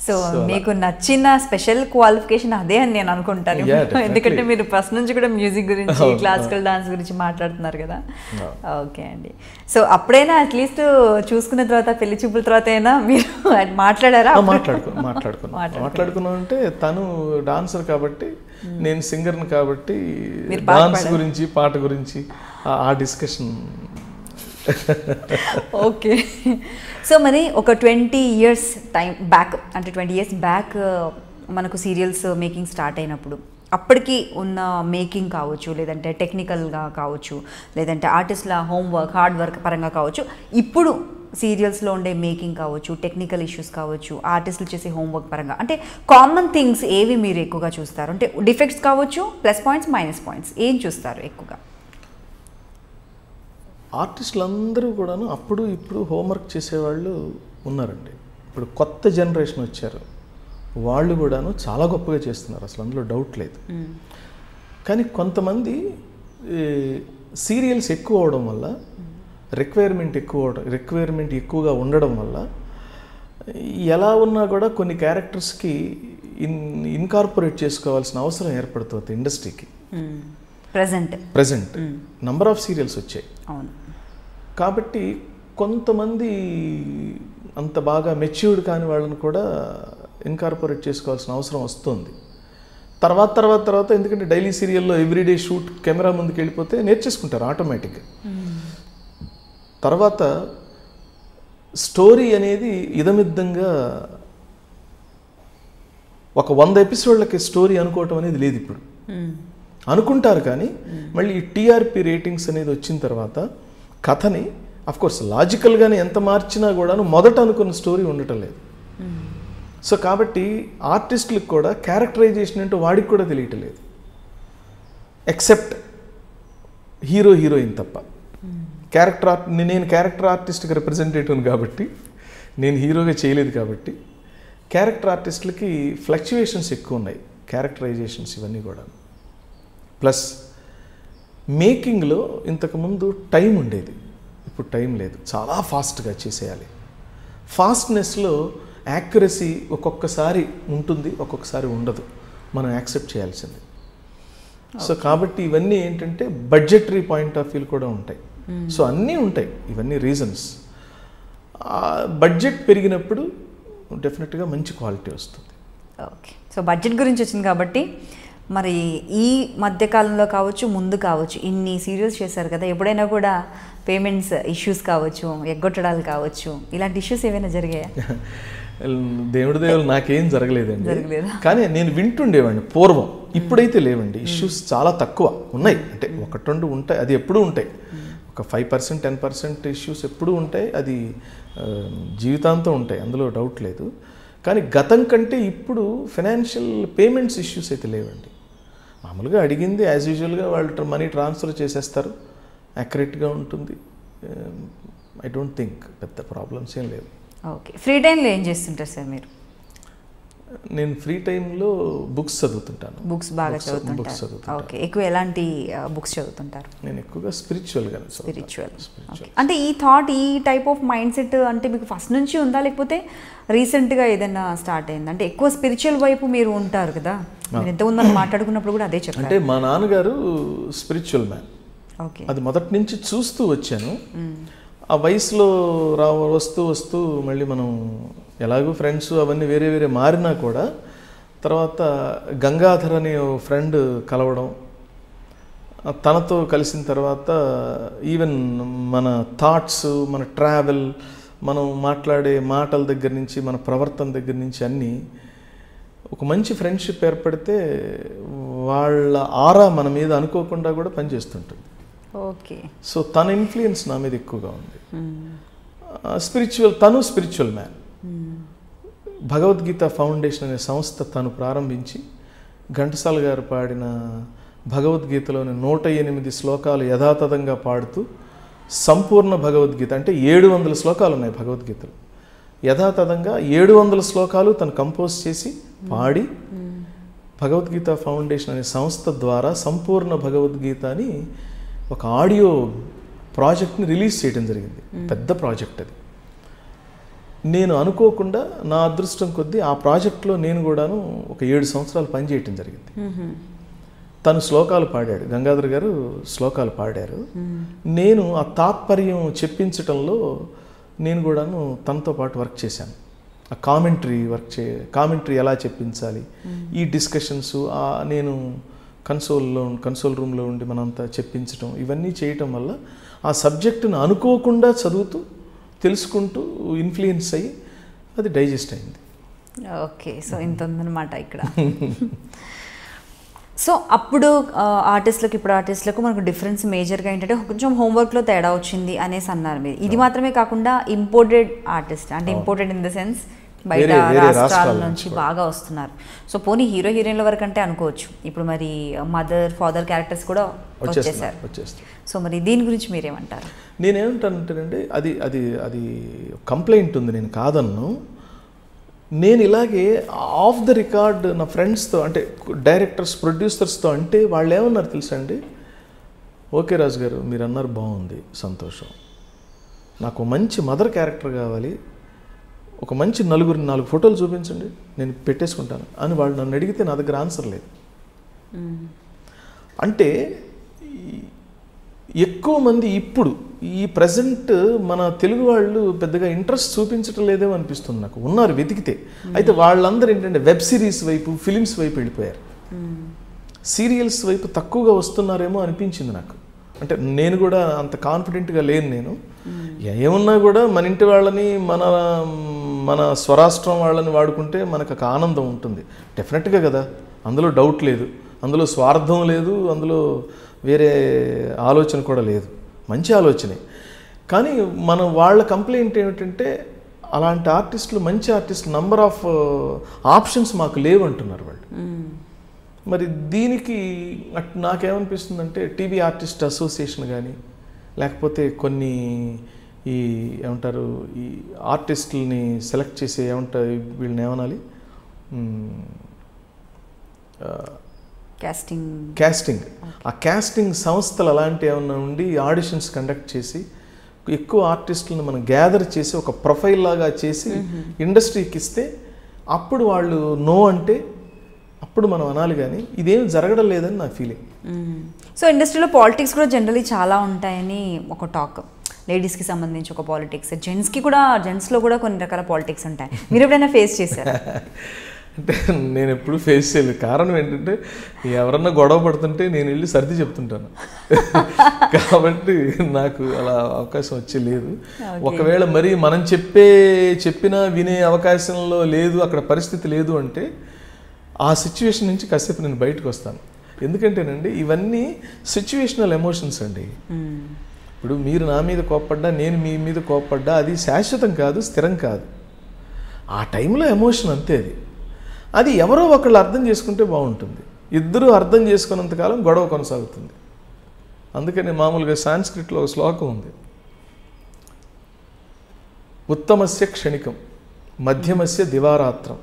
సో మీకు నచ్చిన స్పెషల్ క్వాలిఫికేషన్ అదే అని నేను అనుకుంటాను. ఎందుకంటే మీరు ఫస్ట్ నుంచి కూడా మ్యూజిక్ గురించి, క్లాసికల్ డాన్స్ గురించి మాట్లాడుతున్నారు కదా. ఓకే అండి. సో అప్పుడైనా అట్లీస్ట్ చూసుకున్న తర్వాత, పెళ్లి చూపుల తర్వాత అయినా మీరు మాట్లాడారా? మాట్లాడుకున్నాం అంటే తను డాన్సర్ కాబట్టి, నేను సింగర్ని కాబట్టి డాన్స్ గురించి, పాట గురించి ఆ డిస్కషన్. ఓకే. సో మరి ఒక 20 years టైం బ్యాక్, అంటే 20 years బ్యాక్ మనకు సీరియల్స్ మేకింగ్ స్టార్ట్ అయినప్పుడు అప్పటికి ఉన్న మేకింగ్ కావచ్చు, లేదంటే టెక్నికల్గా కావచ్చు, లేదంటే ఆర్టిస్ట్ల హోంవర్క్, హార్డ్ వర్క్ పరంగా కావచ్చు, ఇప్పుడు సీరియల్స్లో ఉండే మేకింగ్ కావచ్చు, టెక్నికల్ ఇష్యూస్ కావచ్చు, ఆర్టిస్టులు చేసే హోంవర్క్ పరంగా, అంటే కామన్ థింగ్స్ ఏవి మీరు ఎక్కువగా చూస్తారు? అంటే డిఫెక్ట్స్ కావచ్చు, ప్లస్ పాయింట్స్, మైనస్ పాయింట్స్, ఏం చూస్తారు ఎక్కువగా? ఆర్టిస్టులు అందరూ కూడాను అప్పుడు ఇప్పుడు హోంవర్క్ చేసేవాళ్ళు ఉన్నారండి. ఇప్పుడు కొత్త జనరేషన్ వచ్చారు, వాళ్ళు కూడాను చాలా గొప్పగా చేస్తున్నారు, అసలు అందులో డౌట్ లేదు. కానీ కొంతమంది సీరియల్స్ ఎక్కువ అవడం వల్ల, రిక్వైర్మెంట్ ఎక్కువగా ఉండడం వల్ల ఎలా ఉన్నా కూడా కొన్ని క్యారెక్టర్స్కి ఇన్కార్పొరేట్ చేసుకోవాల్సిన అవసరం ఏర్పడుతుంది ఇండస్ట్రీకి. ప్రజెంట్ నంబర్ ఆఫ్ సీరియల్స్ వచ్చాయి. కాబట్టి కొంతమంది అంత బాగా మెచ్యూర్డ్ కాని వాళ్ళని కూడా ఇన్కార్పొరేట్ చేసుకోవాల్సిన అవసరం వస్తుంది. తర్వాత ఎందుకంటే డైలీ సీరియల్లో ఎవ్రీడే షూట్ కెమెరా ముందుకు వెళ్ళిపోతే నేర్చేసుకుంటారు ఆటోమేటిక్గా. తర్వాత స్టోరీ అనేది ఇదమిద్దంగా ఒక 100 ఎపిసోడ్లకి స్టోరీ అనుకోవటం అనేది లేదు ఇప్పుడు. అనుకుంటారు కానీ మళ్ళీ టీఆర్పీ రేటింగ్స్ అనేది వచ్చిన తర్వాత కథని అఫ్కోర్స్ లాజికల్గానే ఎంత మార్చినా కూడా మొదట అనుకున్న స్టోరీ ఉండటం లేదు. సో కాబట్టి ఆర్టిస్టులకు కూడా క్యారెక్టరైజేషన్ అంటే వాడికి కూడా తెలియటం లేదు, ఎక్సెప్ట్ హీరోయిన్ తప్ప. నేను క్యారెక్టర్ ఆర్టిస్ట్కి రిప్రజెంటేటివ్ కాబట్టి, నేను హీరోగా చేయలేదు కాబట్టి క్యారెక్టర్ ఆర్టిస్టులకి ఫ్లక్చువేషన్స్ ఎక్కువ ఉన్నాయి, క్యారెక్టరైజేషన్స్ ఇవన్నీ కూడా. ప్లస్ మేకింగ్లో ఇంతకుముందు టైం ఉండేది, ఇప్పుడు టైం లేదు, చాలా ఫాస్ట్గా చేసేయాలి. ఫాస్ట్నెస్లో యాక్యురసీ ఒక్కొక్కసారి ఉంటుంది, ఒక్కొక్కసారి ఉండదు, మనం యాక్సెప్ట్ చేయాల్సింది. సో కాబట్టి ఇవన్నీ ఏంటంటే బడ్జెటరీ పాయింట్ ఆఫ్ వ్యూ కూడా ఉంటాయి. సో అన్నీ ఉంటాయి, ఇవన్నీ రీజన్స్. బడ్జెట్ పెరిగినప్పుడు డెఫినెట్గా మంచి క్వాలిటీ వస్తుంది. ఓకే. సో బడ్జెట్ గురించి వచ్చింది కాబట్టి మరి ఈ మధ్యకాలంలో కావచ్చు, ముందు కావచ్చు, ఇన్ని సీరియల్స్ చేశారు కదా, ఎప్పుడైనా కూడా పేమెంట్స్ ఇష్యూస్ కావచ్చు, ఎగ్గొట్టడాలు కావచ్చు, ఇలాంటి ఇష్యూస్ ఏమైనా జరిగాయా? దేవుడు నాకేం జరగలేదండి. కానీ నేను వింటుండేవాడిని పూర్వం, ఇప్పుడైతే లేవండి. ఇష్యూస్ చాలా తక్కువ ఉన్నాయి, అంటే 1-2 ఉంటాయి, అది ఎప్పుడూ ఉంటాయి. ఒక 5%, 10% ఇష్యూస్ ఎప్పుడూ ఉంటాయి, అది జీవితాంతం ఉంటాయి, అందులో డౌట్ లేదు. కానీ గతం కంటే ఇప్పుడు ఫైనాన్షియల్ పేమెంట్స్ ఇష్యూస్ అయితే లేవండి. మామూలుగా అడిగింది యాజ్ యూజువల్గా వాళ్ళు మనీ ట్రాన్స్ఫర్ చేసేస్తారు, యాక్యురేట్గా ఉంటుంది. ఐ డోంట్ థింక్ పెద్ద ప్రాబ్లమ్స్ ఏం లేవు. ఓకే. ఫ్రీ టైంలో ఏం చేస్తుంటారు సార్ మీరు? నేను ఫ్రీ టైంలో బుక్స్ చదువుతుంటాను. బుక్స్ బాగా చదువుతుంటారు. ఓకే. ఎక్కువ ఎలాంటి బుక్స్ చదువుతుంటారు? నేను ఎక్కువగా స్పిరిచువల్. అంటే ఈ థాట్, ఈ టైప్ ఆఫ్ మైండ్ సెట్ అంటే మీకు ఫస్ట్ నుంచి ఉందా, లేకపోతే రీసెంట్గా ఏదైనా స్టార్ట్ అయింది? అంటే ఎక్కువ స్పిరిచువల్ వైపు మీరు ఉంటారు కదా, మీరు ఎంతమంది మాట్లాడుకున్నప్పుడు కూడా అదే చెప్పారు. అంటే మా నాన్నగారు స్పిరిచువల్ మ్యాన్. ఓకే. అది మొదటి నుంచి చూస్తూ వచ్చాను. ఆ వయసులో వస్తూ మళ్ళీ మనం ఎలాగో ఫ్రెండ్స్ అవన్నీ వేరే వేరే మారినా కూడా తర్వాత గంగాధర్ అనే ఫ్రెండ్ కలవడం, తనతో కలిసిన తర్వాత ఈవెన్ మన థాట్స్, మన ట్రావెల్, మనం మాట్లాడే మాటల దగ్గర నుంచి మన ప్రవర్తన దగ్గర నుంచి అన్నీ ఒక మంచి ఫ్రెండ్షిప్ ఏర్పడితే వాళ్ళ ఆరా మన మీద అనుకోకుండా కూడా పనిచేస్తుంటుంది. ఓకే. సో తన ఇన్ఫ్లుయెన్స్ నా మీద ఎక్కువగా ఉంది. తను స్పిరిచువల్ మ్యాన్. భగవద్గీత ఫౌండేషన్ అనే సంస్థ తను ప్రారంభించి ఘంటసాల గారు పాడిన భగవద్గీతలోని 108 శ్లోకాలు యథాతథంగా పాడుతూ సంపూర్ణ భగవద్గీత అంటే 700 శ్లోకాలు ఉన్నాయి భగవద్గీతలు. యథాతథంగా 700 శ్లోకాలు తను కంపోజ్ చేసి పాడి భగవద్గీత ఫౌండేషన్ అనే సంస్థ ద్వారా సంపూర్ణ భగవద్గీత అని ఒక ఆడియో ప్రాజెక్ట్ని రిలీజ్ చేయడం జరిగింది. పెద్ద ప్రాజెక్ట్ అది. నేను అనుకోకుండా నా అదృష్టం కొద్దీ ఆ ప్రాజెక్ట్లో నేను కూడాను ఒక 7 సంవత్సరాలు పనిచేయటం జరిగింది. తను శ్లోకాలు పాడాడు, గంగాధర్ గారు శ్లోకాలు పాడారు. నేను ఆ తాత్పర్యం చెప్పించటంలో నేను కూడాను తనతో పాటు వర్క్ చేశాను. ఆ కామెంటరీ ఎలా చెప్పించాలి, ఈ డిస్కషన్స్ నేను కన్సోల్ రూమ్లో ఉండి మనంతా చెప్పించటం, ఇవన్నీ చేయటం వల్ల ఆ సబ్జెక్టును అనుకోకుండా చదువుతూ తెలుసుకుంటూ ఇన్ఫ్లుయెన్స్ అయ్యి అది డైజెస్ట్ అయింది. ఓకే. సో ఇంత ఉందన్నమాట ఇక్కడ. సో అప్పుడు ఆర్టిస్టులకు ఇప్పుడు ఆర్టిస్టులకు మనకు డిఫరెన్స్ మేజర్గా ఏంటంటే కొంచెం హోంవర్క్లో తేడా వచ్చింది అనేసి అన్నారు మీరు. ఇది మాత్రమే కాకుండా ఇంపోర్టెడ్ ఆర్టిస్ట్, అంటే ఇంపోర్టెడ్ ఇన్ ద సెన్స్ బయట రాష్ట్రాల నుంచి బాగా వస్తున్నారు. సో పోనీ హీరో హీరోయిన్ల వరకు అంటే అనుకోవచ్చు, ఇప్పుడు మరి మదర్ ఫాదర్ క్యారెక్టర్స్ కూడా వచ్చేసారు. సో మరి దీని గురించి మీరేమంటారు? నేనేమంటానంటేనండి, అది అది అది కంప్లైంట్ ఉంది, నేను కాదన్ను. నేను ఇలాగే ఆఫ్ ద రికార్డ్ నా ఫ్రెండ్స్తో అంటే డైరెక్టర్స్ ప్రొడ్యూసర్స్తో అంటే వాళ్ళు ఏమన్నారు తెలుసా అండి, ఓకే రాజు గారు మీరు అన్నారు బాగుంది, సంతోషం, నాకు మంచి మదర్ క్యారెక్టర్ కావాలి, ఒక మంచి 4 ఫోటోలు చూపించండి నేను పెట్టేసుకుంటాను అని వాళ్ళు నన్ను అడిగితే నా దగ్గర ఆన్సర్ లేదు. అంటే ఎక్కువ మంది ఇప్పుడు ఈ ప్రజెంట్ మన తెలుగు వాళ్ళు పెద్దగా ఇంట్రెస్ట్ చూపించటం లేదేమో అనిపిస్తుంది నాకు. ఉన్నారు వెతికితే, అయితే వాళ్ళందరూ ఏంటంటే వెబ్ సిరీస్ వైపు ఫిలిమ్స్ వైపు వెళ్ళిపోయారు. సీరియల్స్ వైపు తక్కువగా వస్తున్నారేమో అనిపించింది నాకు. అంటే నేను కూడా అంత కాన్ఫిడెంట్గా లేను. నేను ఏమున్నా కూడా మన ఇంటి వాళ్ళని మన స్వరాష్ట్రం వాళ్ళని వాడుకుంటే మనకు ఒక ఆనందం ఉంటుంది డెఫినెట్గా కదా, అందులో డౌట్ లేదు, అందులో స్వార్థం లేదు, అందులో వేరే ఆలోచన కూడా లేదు, మంచి ఆలోచనే. కానీ వాళ్ళ కంప్లైంట్ ఏమిటంటే అలాంటి ఆర్టిస్టులు, మంచి ఆర్టిస్టులు నంబర్ ఆఫ్ ఆప్షన్స్ మాకు లేవు అంటున్నారు వాళ్ళు. మరి దీనికి నాకేమనిపిస్తుందంటే టీవీ ఆర్టిస్ట్ అసోసియేషన్ కానీ లేకపోతే కొన్ని ఈ ఏమంటారు ఈ ఆర్టిస్టులని సెలెక్ట్ చేసే ఏమంటారు వీళ్ళని ఏమనాలి, క్యాస్టింగ్ ఆ క్యాస్టింగ్ సంస్థలు అలాంటి ఏమన్నా ఉండి ఆడిషన్స్ కండక్ట్ చేసి ఎక్కువ ఆర్టిస్టులను మనం గ్యాదర్ చేసి ఒక ప్రొఫైల్ లాగా చేసి ఇండస్ట్రీకి ఇస్తే అప్పుడు వాళ్ళు నో అంటే అప్పుడు మనం అనాలి. కానీ ఇదేం జరగడం లేదని నా ఫీలింగ్. సో ఇండస్ట్రీలో పాలిటిక్స్ కూడా జనరలీ చాలా ఉంటాయని ఒక టాక్. లేడీస్కి సంబంధించి ఒక పాలిటిక్స్, జెంట్స్లో కూడా కొన్ని రకాల పాలిటిక్స్ ఉంటాయి. మీరు ఎప్పుడైనా ఫేస్ చేశారు? అంటే నేను ఎప్పుడు ఫేస్ చేయలేదు. కారణం ఏంటంటే ఎవరన్నా గొడవ పడుతుంటే నేను వెళ్ళి సర్ది చెప్తుంటాను కాబట్టి నాకు అలా అవకాశం వచ్చే లేదు. ఒకవేళ మరి మనం చెప్పినా వినే అవకాశంలో లేదు, అక్కడ పరిస్థితి లేదు అంటే ఆ సిచ్యువేషన్ నుంచి కాసేపు నేను బయటకు వస్తాను. ఎందుకంటేనండి ఇవన్నీ సిచ్యువేషనల్ ఎమోషన్స్ అండి. ఇప్పుడు మీరు నా మీద కోప్పడ్డా, నేను మీ మీద కోప్పడ్డా అది శాశ్వతం కాదు, స్థిరం కాదు. ఆ టైంలో ఎమోషన్ అంతే. అది ఎవరో ఒకళ్ళు అర్థం చేసుకుంటే బాగుంటుంది. ఇద్దరూ అర్థం చేసుకున్నంతకాలం గొడవ కొనసాగుతుంది. అందుకని మామూలుగా సాంస్క్రిట్లో ఒక శ్లోకం ఉంది, ఉత్తమస్య క్షణికం, మధ్యమస్య దివారాత్రం,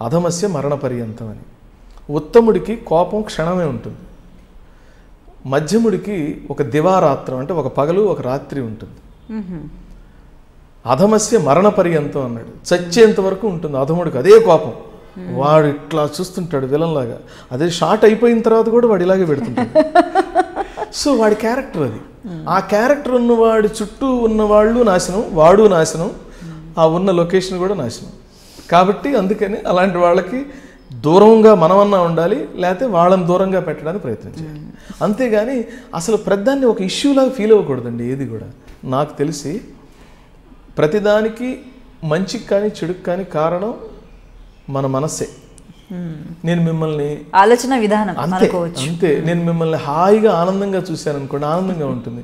అధమస్య మరణ పర్యంతం అని. ఉత్తముడికి కోపం క్షణమే ఉంటుంది, మధ్యముడికి ఒక దివారాత్రం అంటే ఒక పగలు ఒక రాత్రి ఉంటుంది, అధమస్య మరణ పర్యంతం అన్నాడు, చచ్చేంత వరకు ఉంటుంది అధముడికి అదే కోపం. వాడు ఇట్లా చూస్తుంటాడు విలన్లాగా, అదే షార్ట్ అయిపోయిన తర్వాత కూడా వాడు ఇలాగే పెడుతుంటాడు. సో వాడి క్యారెక్టర్ అది. ఆ క్యారెక్టర్ ఉన్నవాడి చుట్టూ ఉన్నవాళ్ళు నాశనం, వాడు నాశనం, ఆ ఉన్న లొకేషన్ కూడా నాశనం. కాబట్టి అందుకని అలాంటి వాళ్ళకి దూరంగా మనమన్నా ఉండాలి, లేకపోతే వాళ్ళని దూరంగా పెట్టడానికి ప్రయత్నించాలి. అంతేగాని అసలు ప్రధాన్ని ఒక ఇష్యూలాగా ఫీల్ అవ్వకూడదండి ఏది కూడా. నాకు తెలిసి ప్రతిదానికి మంచికి కానీ చెడుకు కానీ కారణం మన మనస్సే. నేను మిమ్మల్ని ఆలోచన విధానం అంతే అంతే నేను మిమ్మల్ని హాయిగా ఆనందంగా చూశాను అనుకోండి, ఆనందంగా ఉంటుంది.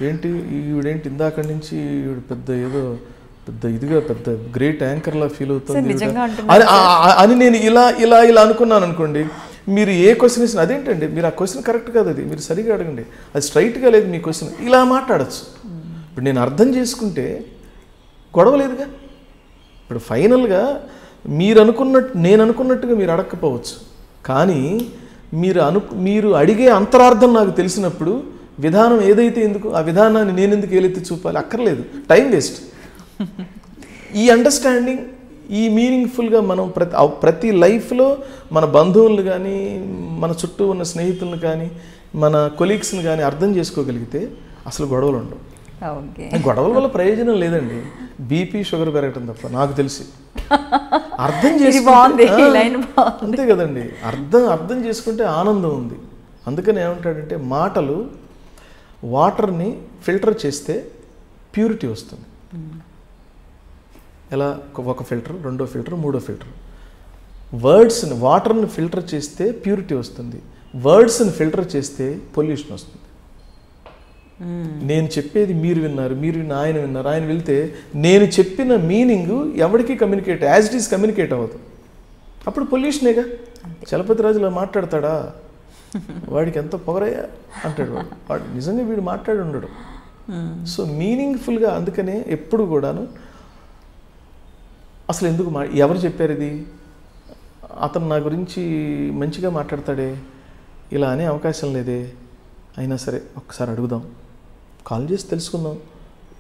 ఏంటి ఈవిడేంటి ఇందాక నుంచి ఈవిడ పెద్ద ఏదో పెద్ద ఇదిగా పెద్ద గ్రేట్ యాంకర్లా ఫీల్ అవుతుంది అని నేను ఇలా ఇలా ఇలా అనుకున్నాను అనుకోండి. మీరు ఏ క్వశ్చన్ ఇస్తున్నా అదేంటండి మీరు ఆ క్వశ్చన్ కరెక్ట్ కాదు, అది మీరు సరిగా అడగండి, అది స్ట్రైట్గా లేదు మీ క్వశ్చన్, ఇలా మాట్లాడచ్చు. ఇప్పుడు నేను అర్థం చేసుకుంటే గొడవ లేదుగా. ఇప్పుడు ఫైనల్గా మీరు అనుకున్నట్టు నేను అనుకున్నట్టుగా మీరు అడగకపోవచ్చు, కానీ మీరు అడిగే అంతరార్థం నాకు తెలిసినప్పుడు విధానం ఏదైతే ఎందుకు ఆ విధానాన్ని నేను ఎందుకు ఏలెత్తి చూపాలి, అక్కర్లేదు, టైం వేస్ట్. ఈ అండర్స్టాండింగ్ ఈ మీనింగ్ఫుల్గా మనం ప్రతి లైఫ్లో మన బంధువులను కానీ మన చుట్టూ ఉన్న స్నేహితులను కానీ మన కొలీగ్స్ని కానీ అర్థం చేసుకోగలిగితే అసలు గొడవలు ఉండవు. గొడవల వల్ల ప్రయోజనం లేదండి, బీపీ షుగర్ పెరగటం తప్ప నాకు తెలిసి. అర్థం చేసుకుంటే అంతే కదండి, అర్థం చేసుకుంటే ఆనందం ఉంది. అందుకని ఏమంటాడంటే మాటలు వాటర్ని ఫిల్టర్ చేస్తే ప్యూరిటీ వస్తుంది. ఎలా? ఒక ఫిల్టర్, రెండో ఫిల్టర్, మూడో ఫిల్టర్. వర్డ్స్ని వాటర్ని ఫిల్టర్ చేస్తే ప్యూరిటీ వస్తుంది, వర్డ్స్ని ఫిల్టర్ చేస్తే పొల్యూషన్ వస్తుంది. నేను చెప్పేది మీరు విన్నారు, మీరు విన్న ఆయన విన్నారు, ఆయన వెళ్తే నేను చెప్పిన మీనింగ్ ఎవరికి communicate as it is communicate అవ్వదు, అప్పుడు పొల్యూషనేగా. చలపతి రాజులో మాట్లాడతాడా, వాడికి ఎంత పొగరయ్యా అంటాడు, వాడు నిజంగా వీడు మాట్లాడి ఉండడు. సో మీనింగ్ఫుల్గా అందుకనే ఎప్పుడు కూడాను అసలు ఎందుకు ఎవరు చెప్పారు ఇది, అతను నా గురించి మంచిగా మాట్లాడతాడే, ఇలా అనే అవకాశం లేదే, అయినా సరే ఒక్కసారి అడుగుదాం, కాల్ చేసి తెలుసుకుందాం.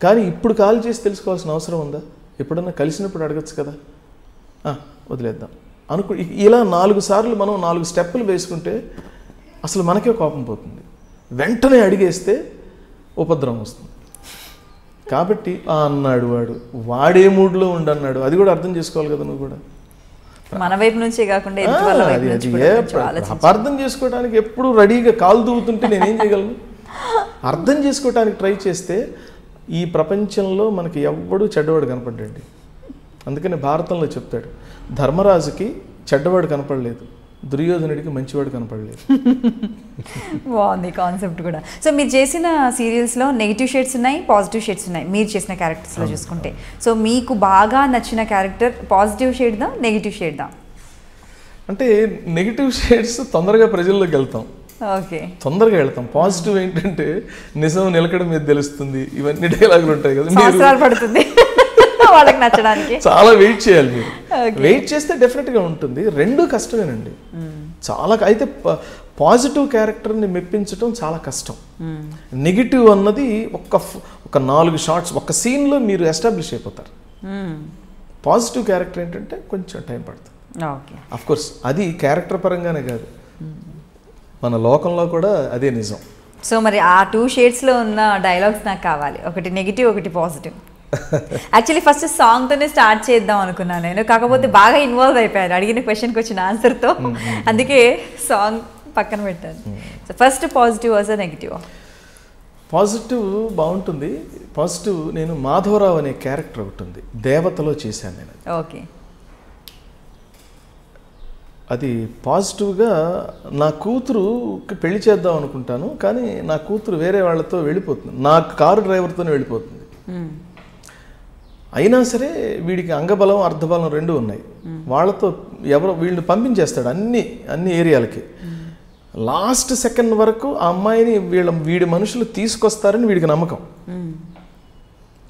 కానీ ఇప్పుడు కాల్ చేసి తెలుసుకోవాల్సిన అవసరం ఉందా? ఎప్పుడన్నా కలిసినప్పుడు అడగచ్చు కదా, వదిలేద్దాం ఇలా 4 సార్లు మనం 4 స్టెప్పులు వేసుకుంటే అసలు మనకే కోపం పోతుంది. వెంటనే అడిగేస్తే ఉపద్రవం వస్తుంది. కాబట్టి అన్నాడు వాడే మూడ్లో ఉండన్నాడు, అది కూడా అర్థం చేసుకోవాలి కదా నువ్వు కూడా. మన వైపు నుంచే కాకుండా అపార్థం చేసుకోవడానికి ఎప్పుడు రెడీగా కాలు దూవుతుంటే నేనేం చేయగలను? అర్థం చేసుకోవడానికి ట్రై చేస్తే ఈ ప్రపంచంలో మనకి ఎవ్వడూ చెడ్డవాడు కనపడ్డండి. అందుకని భారతంలో చెప్తాడు, ధర్మరాజుకి చెడ్డవాడు కనపడలేదు, దుర్యోధనుడికి మంచివాడు కనపడలేదు. బాగుంది కాన్సెప్ట్ కూడా. సో మీరు చేసిన సీరియల్స్లో నెగిటివ్ షేడ్స్ ఉన్నాయి, పాజిటివ్ షేడ్స్ ఉన్నాయి మీరు చేసిన క్యారెక్టర్స్లో చూసుకుంటే. సో మీకు బాగా నచ్చిన క్యారెక్టర్ పాజిటివ్ షేడ్దా నెగిటివ్ షేడ్దా? అంటే నెగిటివ్ షేడ్స్ తొందరగా ప్రజల్లోకి వెళ్తాం, ఓకే తొందరగా వెళ్తాం. పాజిటివ్ ఏంటంటే నిజం నిలకడ మీద తెలుస్తుంది, ఇవన్నీ డైలాగులు ఉంటాయి కదా, పడుతుంది వాళ్ళకి నచ్చడానికి చాలా వెయిట్ చేయాలి. మీరు వెయిట్ చేస్తే డెఫినెట్గా ఉంటుంది. రెండు కష్టమేనండి చాలా. అయితే పాజిటివ్ క్యారెక్టర్ని మెప్పించడం చాలా కష్టం. నెగిటివ్ అన్నది ఒక 4 షార్ట్స్ ఒక సీన్లో మీరు ఎస్టాబ్లిష్ అయిపోతారు. పాజిటివ్ క్యారెక్టర్ ఏంటంటే కొంచెం టైం పడుతుంది. అఫ్ కోర్స్ అది క్యారెక్టర్ పరంగానే కాదు, మన లోకంలో కూడా అదే నిజం. సో మరి ఆ 2 షేడ్స్లో ఉన్న డైలాగ్స్ నాకు కావాలి, ఒకటి నెగిటివ్ ఒకటి పాజిటివ్. యాక్చువల్లీ ఫస్ట్ సాంగ్తోనే స్టార్ట్ చేద్దాం అనుకున్నాను నేను, కాకపోతే బాగా ఇన్వాల్వ్ అయిపోయారు అడిగిన క్వశ్చన్కి వచ్చిన ఆన్సర్తో, అందుకే సాంగ్ పక్కన పెట్టాను. So first positive versus negative? Positive బాగుంటుంది. పాజిటివ్ నేను మాధవరావు అనే క్యారెక్టర్ ఒకటి ఉంది, దేవతలో చేశాను నేను. ఓకే. అది పాజిటివ్గా నా కూతురుకి పెళ్లి చేద్దాం అనుకుంటాను, కానీ నా కూతురు వేరే వాళ్ళతో వెళ్ళిపోతుంది, నా కారు డ్రైవర్తోనే వెళ్ళిపోతుంది. అయినా సరే వీడికి అంగబలం అర్ధబలం 2 ఉన్నాయి. వాళ్ళతో వీళ్ళని పంపించేస్తాడు అన్ని ఏరియాలకి. లాస్ట్ సెకండ్ వరకు ఆ అమ్మాయిని వీడి మనుషులు తీసుకొస్తారని వీడికి నమ్మకం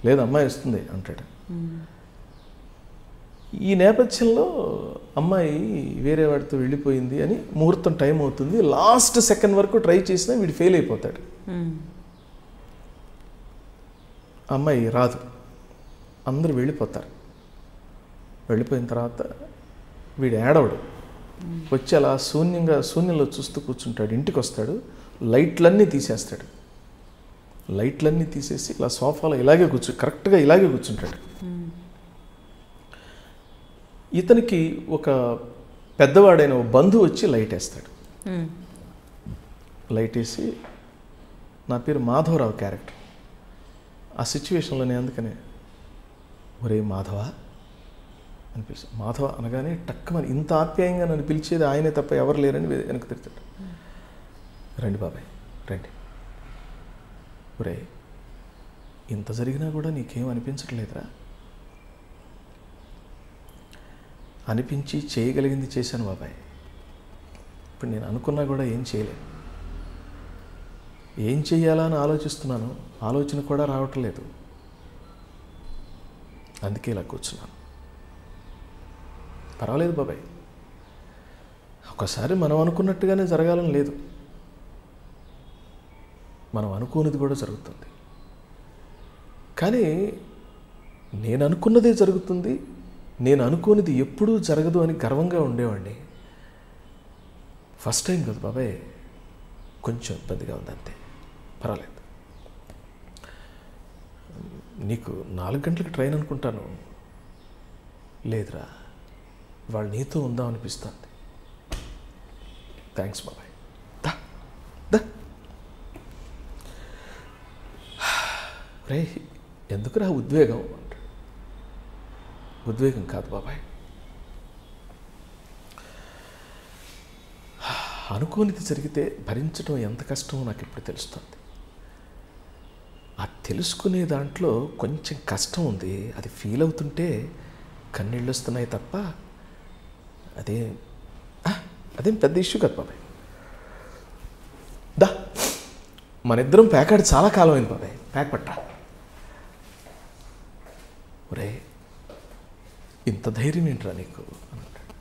లేదు, అమ్మాయి వస్తుంది అంటాడు. ఈ నేపథ్యంలో అమ్మాయి వేరే వాడితో వెళ్ళిపోయింది అని ముహూర్తం టైం అవుతుంది, లాస్ట్ సెకండ్ వరకు ట్రై చేసినా వీడు ఫెయిల్ అయిపోతాడు. అమ్మాయి రాదు, అందరూ వెళ్ళిపోతారు. వెళ్ళిపోయిన తర్వాత వీడు ఏడవడు, వచ్చి అలా శూన్యంలో చూస్తూ కూర్చుంటాడు. ఇంటికి వస్తాడు, లైట్లన్నీ తీసేస్తాడు, లైట్లన్నీ తీసేసి ఇలా సోఫాలో కరెక్ట్గా ఇలాగే కూర్చుంటాడు. ఇతనికి ఒక పెద్దవాడైన ఒక బంధువు వచ్చి లైట్ వేస్తాడు. లైట్ వేసి నా పేరు మాధవరావు క్యారెక్టర్. ఆ సిచ్యువేషన్లో నేను అందుకనే ఒరే మాధవ అని పిలిచి, మాధవ అనగానే టక్కుమని ఇంత ఆప్యాయంగా నన్ను పిలిచేది ఆయనే తప్ప ఎవరు లేరని వెనక్కి తిరుగుతాడు. రండి బాబాయ్ రండి. ఒరే ఇంత జరిగినా కూడా నీకేం అనిపించట్లేదురా? అనిపించి చేయగలిగింది చేశాను బాబాయ్. ఇప్పుడు నేను అనుకున్నా కూడా ఏం చేయలేను. ఏం చెయ్యాలా అని ఆలోచిస్తున్నాను, ఆలోచన కూడా రావట్లేదు. అందుకే ఇలా కూర్చున్నాను. పర్వాలేదు బాబాయ్, ఒకసారి మనం అనుకున్నట్టుగానే జరగాలని లేదు, మనం అనుకోనిది కూడా జరుగుతుంది. కానీ నేను అనుకున్నదే జరుగుతుంది, నేను అనుకోనిది ఎప్పుడూ జరగదు అని గర్వంగా ఉండేవాడిని. ఫస్ట్ టైం కదా బాబాయ్, కొంచెం ఇబ్బందిగా ఉంది అంతే, పర్వాలేదు. నీకు 4 గంటలకు ట్రైన్ అనుకుంటాను. లేదురా, వాళ్ళు నీతో ఉందాం అనిపిస్తుంది. థ్యాంక్స్ బాబాయ్, దా దా. రే ఎందుకురా ఉద్వేగం అంటాడు. ఉద్వేగం కాదు బాబాయ్, అనుకోనిది జరిగితే భరించడం ఎంత కష్టమో నాకు ఇప్పుడు తెలుస్తుంది. ఆ తెలుసుకునే దాంట్లో కొంచెం కష్టం ఉంది. అది ఫీల్ అవుతుంటే కన్నీళ్ళు వస్తున్నాయి తప్ప అదేం పెద్ద ఇష్యూ కాదు బాబాయ్. దా మన ఇద్దరం ప్యాకాడి చాలా కాలం అయింది బాబాయ్, ప్యాక్ పట్టా. ఒరే ఇంత ధైర్యం ఏంట్రా నీకు అని అంటాడు.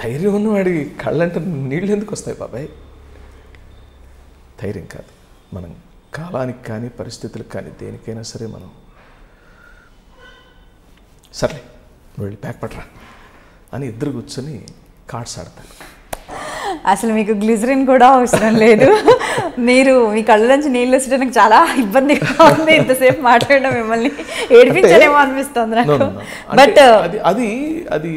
ధైర్యం ఉన్నవాడికి కళ్ళంటే నీళ్ళు ఎందుకు వస్తాయి బాబాయ్? ధైర్యం కాదు, మనం కాలానికి కానీ పరిస్థితులకు కానీ దేనికైనా సరే మనం సర్లే నువ్వు వెళ్ళి ప్యాక్ పట్టరా అని ఇద్దరు కూర్చొని కార్డ్స్ ఆడతారు. అసలు మీకు గ్లిజరిన్ కూడా అవసరం లేదు. మీరు మీ కళ్ళ నుంచి నీళ్ళు వచ్చడానికి చాలా ఇబ్బందిగా ఉంది. ఇంతసేపు మాట్లాడడం మిమ్మల్ని ఏడిపించలేమో అనిపిస్తుంది నాకు. బట్ అది అది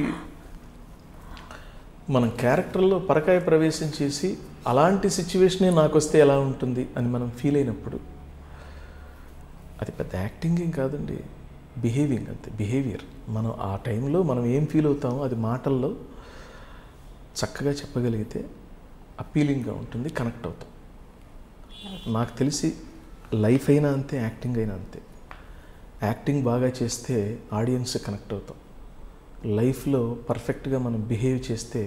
మనం క్యారెక్టర్లో పరకాయ ప్రవేశం చేసి అలాంటి సిచ్యువేషనే నాకు వస్తే ఎలా ఉంటుంది అని మనం ఫీల్ అయినప్పుడు అది పెద్ద యాక్టింగ్ ఏం కాదండి, బిహేవింగ్ అంతే, బిహేవియర్. మనం ఆ టైంలో మనం ఏం ఫీల్ అవుతామో అది మాటల్లో చక్కగా చెప్పగలిగితే అప్పీలింగ్గా ఉంటుంది, కనెక్ట్ అవుతాం. నాకు తెలిసి లైఫ్ అయినా అంతే, యాక్టింగ్ అయినా అంతే. యాక్టింగ్ బాగా చేస్తే ఆడియన్స్ కనెక్ట్ అవుతాం, లైఫ్లో పర్ఫెక్ట్గా మనం బిహేవ్ చేస్తే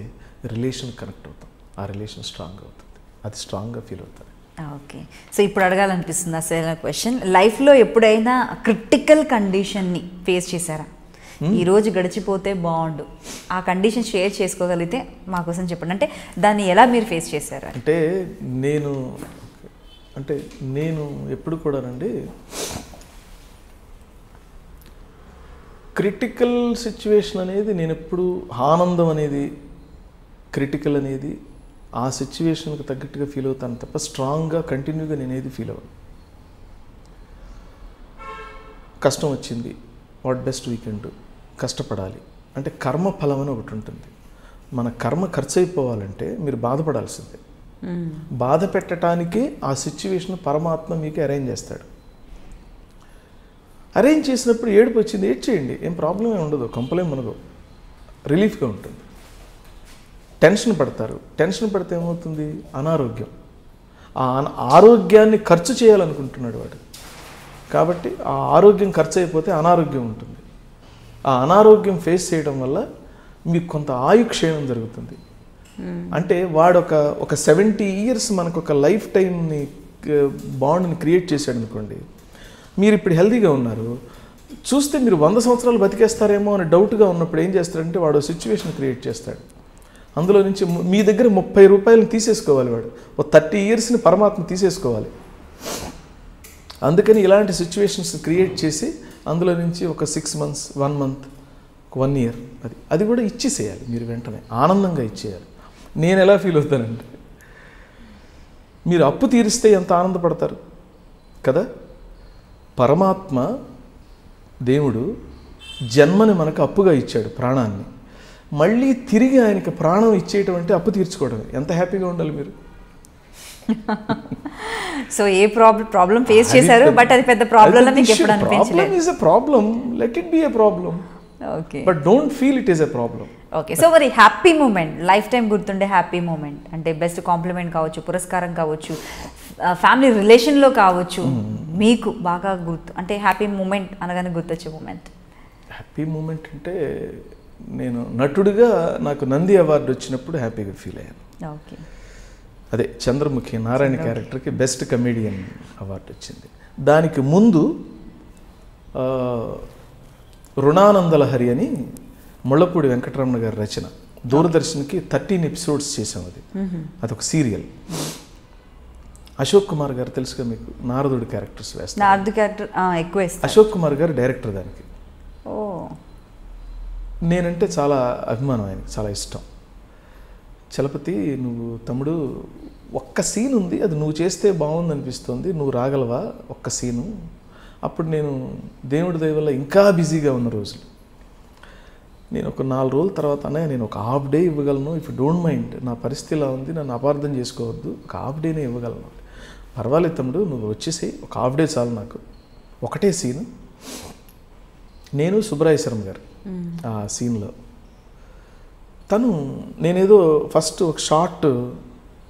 రిలేషన్ కనెక్ట్ అవుతాం, ఆ రిలేషన్ స్ట్రాంగ్ అవుతుంది, అది స్ట్రాంగ్గా ఫీల్ అవుతుంది. ఓకే, సో ఇప్పుడు అడగాలనిపిస్తుంది అసలు క్వశ్చన్, లైఫ్లో ఎప్పుడైనా క్రిటికల్ కండిషన్ని ఫేస్ చేశారా? ఈరోజు గడిచిపోతే బాగుండు, ఆ కండిషన్ షేర్ చేసుకోగలిగితే మా కోసం చెప్పండి. అంటే దాన్ని ఎలా మీరు ఫేస్ చేశారు? నేను ఎప్పుడు కూడానండి క్రిటికల్ సిచ్యువేషన్ అనేది నేను ఎప్పుడు ఆనందం అనేది క్రిటికల్ అనేది ఆ సిచ్యువేషన్కి తగ్గట్టుగా ఫీల్ అవుతాను తప్ప స్ట్రాంగ్గా కంటిన్యూగా నేనేది ఫీల్ అవ్వను. కష్టం వచ్చింది, what best we can do, కష్టపడాలి అంటే కర్మ ఫలం అని ఒకటి ఉంటుంది. మన కర్మ ఖర్చు అయిపోవాలంటే మీరు బాధపడాల్సిందే. బాధ పెట్టడానికే ఆ సిచ్యువేషన్ పరమాత్మ మీకు అరేంజ్ చేస్తాడు. అరేంజ్ చేసినప్పుడు ఏడుపు వచ్చింది, ఏడ్ చేయండి, ఏం ప్రాబ్లం ఏమి ఉండదు, కంపలేం మనకు రిలీఫ్గా ఉంటుంది. టెన్షన్ పడతారు, టెన్షన్ పడితే ఏమవుతుంది, అనారోగ్యం. ఆ ఆరోగ్యాన్ని ఖర్చు చేయాలనుకుంటున్నాడు వాడు, కాబట్టి ఆ ఆరోగ్యం ఖర్చు అయిపోతే అనారోగ్యం ఉంటుంది. ఆ అనారోగ్యం ఫేస్ చేయడం వల్ల మీకు కొంత ఆయుక్షేమం జరుగుతుంది. అంటే వాడు ఒక 70 years మనకు ఒక లైఫ్ టైంని బాండ్ని క్రియేట్ చేశాడు అనుకోండి. మీరు ఇప్పుడు హెల్తీగా ఉన్నారు, చూస్తే మీరు 100 సంవత్సరాలు బతికేస్తారేమో అని డౌట్గా ఉన్నప్పుడు ఏం చేస్తాడంటే వాడు సిచ్యువేషన్ క్రియేట్ చేస్తాడు. అందులో నుంచి మీ దగ్గర 30 రూపాయలను తీసేసుకోవాలి వాడు, ఒక 30 yearsని పరమాత్మ తీసేసుకోవాలి. అందుకని ఇలాంటి సిచ్యువేషన్స్ క్రియేట్ చేసి అందులో నుంచి ఒక 6 months, 1 month, 1 year అది కూడా ఇచ్చేసేయాలి. మీరు వెంటనే ఆనందంగా ఇచ్చేయాలి. నేను ఎలా ఫీల్ అవుతానంటే, మీరు అప్పు తీరిస్తే ఎంత ఆనందపడతారు కదా. పరమాత్మ దేవుడు జన్మని మనకు అప్పుగా ఇచ్చాడు, ప్రాణాన్ని. మళ్ళీ తిరిగి ఆయనకి ప్రాణం ఇచ్చేయటం అంటే అప్పు తీర్చుకోవడమే. ఎంత హ్యాపీగా ఉండాలి మీరు. సో ఏ ప్రాబ్లం ఫేస్ చేశారు, బట్ అది పెద్ద ప్రాబ్లం మీకు ఎప్పుడు అనిపించలేదు? Problem is a problem, let it be a problem, okay. But don't feel it is a problem. Okay. So మరి హ్యాపీ మూమెంట్, లైఫ్ టైం గుర్తుండే హ్యాపీ మూమెంట్ అంటే బెస్ట్ కాంప్లిమెంట్ కావచ్చు, పురస్కారం కావచ్చు, ఫ్యామిలీ రిలేషన్లో కావచ్చు, మీకు బాగా గుర్తు అంటే హ్యాపీ మూమెంట్ అనగానే గుర్తొచ్చే మూమెంట్? హ్యాపీ మూమెంట్ అంటే నేను నటుడిగా నాకు నంది అవార్డు వచ్చినప్పుడు హ్యాపీగా ఫీల్ అయ్యాను. ఓకే. అదే చంద్రముఖి నారాయణ క్యారెక్టర్కి బెస్ట్ కమెడియన్ అవార్డు వచ్చింది. దానికి ముందు రుణానందలహరి అని ముళ్ళపూడి వెంకటరమణ గారి రచన, దూరదర్శన్కి 13 ఎపిసోడ్స్ చేసాం. అదొక సీరియల్. అశోక్ కుమార్ గారు తెలుసుగా మీకు, నారదుడి క్యారెక్టర్స్ వేస్తారు. నారదు క్యారెక్టర్ ఎక్కువ వేస్తారు. అశోక్ కుమార్ గారు డైరెక్టర్ దానికి. ఓ. నేనంటే చాలా అభిమానం, ఆయనకి చాలా ఇష్టం. చలపతి, నువ్వు తమ్ముడు ఒక్క సీన్ ఉంది, అది నువ్వు చేస్తే బాగుంది అనిపిస్తుంది, నువ్వు రాగలవా ఒక్క సీను? అప్పుడు నేను దేవుడి దయ వల్ల ఇంకా బిజీగా ఉన్న రోజులు, నేను ఒక 4 రోజుల తర్వాత అన్నయ్య నేను ఒక హాఫ్ డే ఇవ్వగలను, ఇఫ్ డోంట్ మైండ్, నా పరిస్థితి ఇలా ఉంది, నన్ను అపార్థం చేసుకోవద్దు, ఒక హాఫ్ డేనే ఇవ్వగలను. పర్వాలేదు తమ్ముడు, నువ్వు వచ్చేసి ఒక హాఫ్ డే చాలు నాకు, ఒకటే సీను, నేను సుబ్రాయ శర్మ గారు ఆ సీన్లో. తను నేనేదో ఫస్ట్ ఒక షార్ట్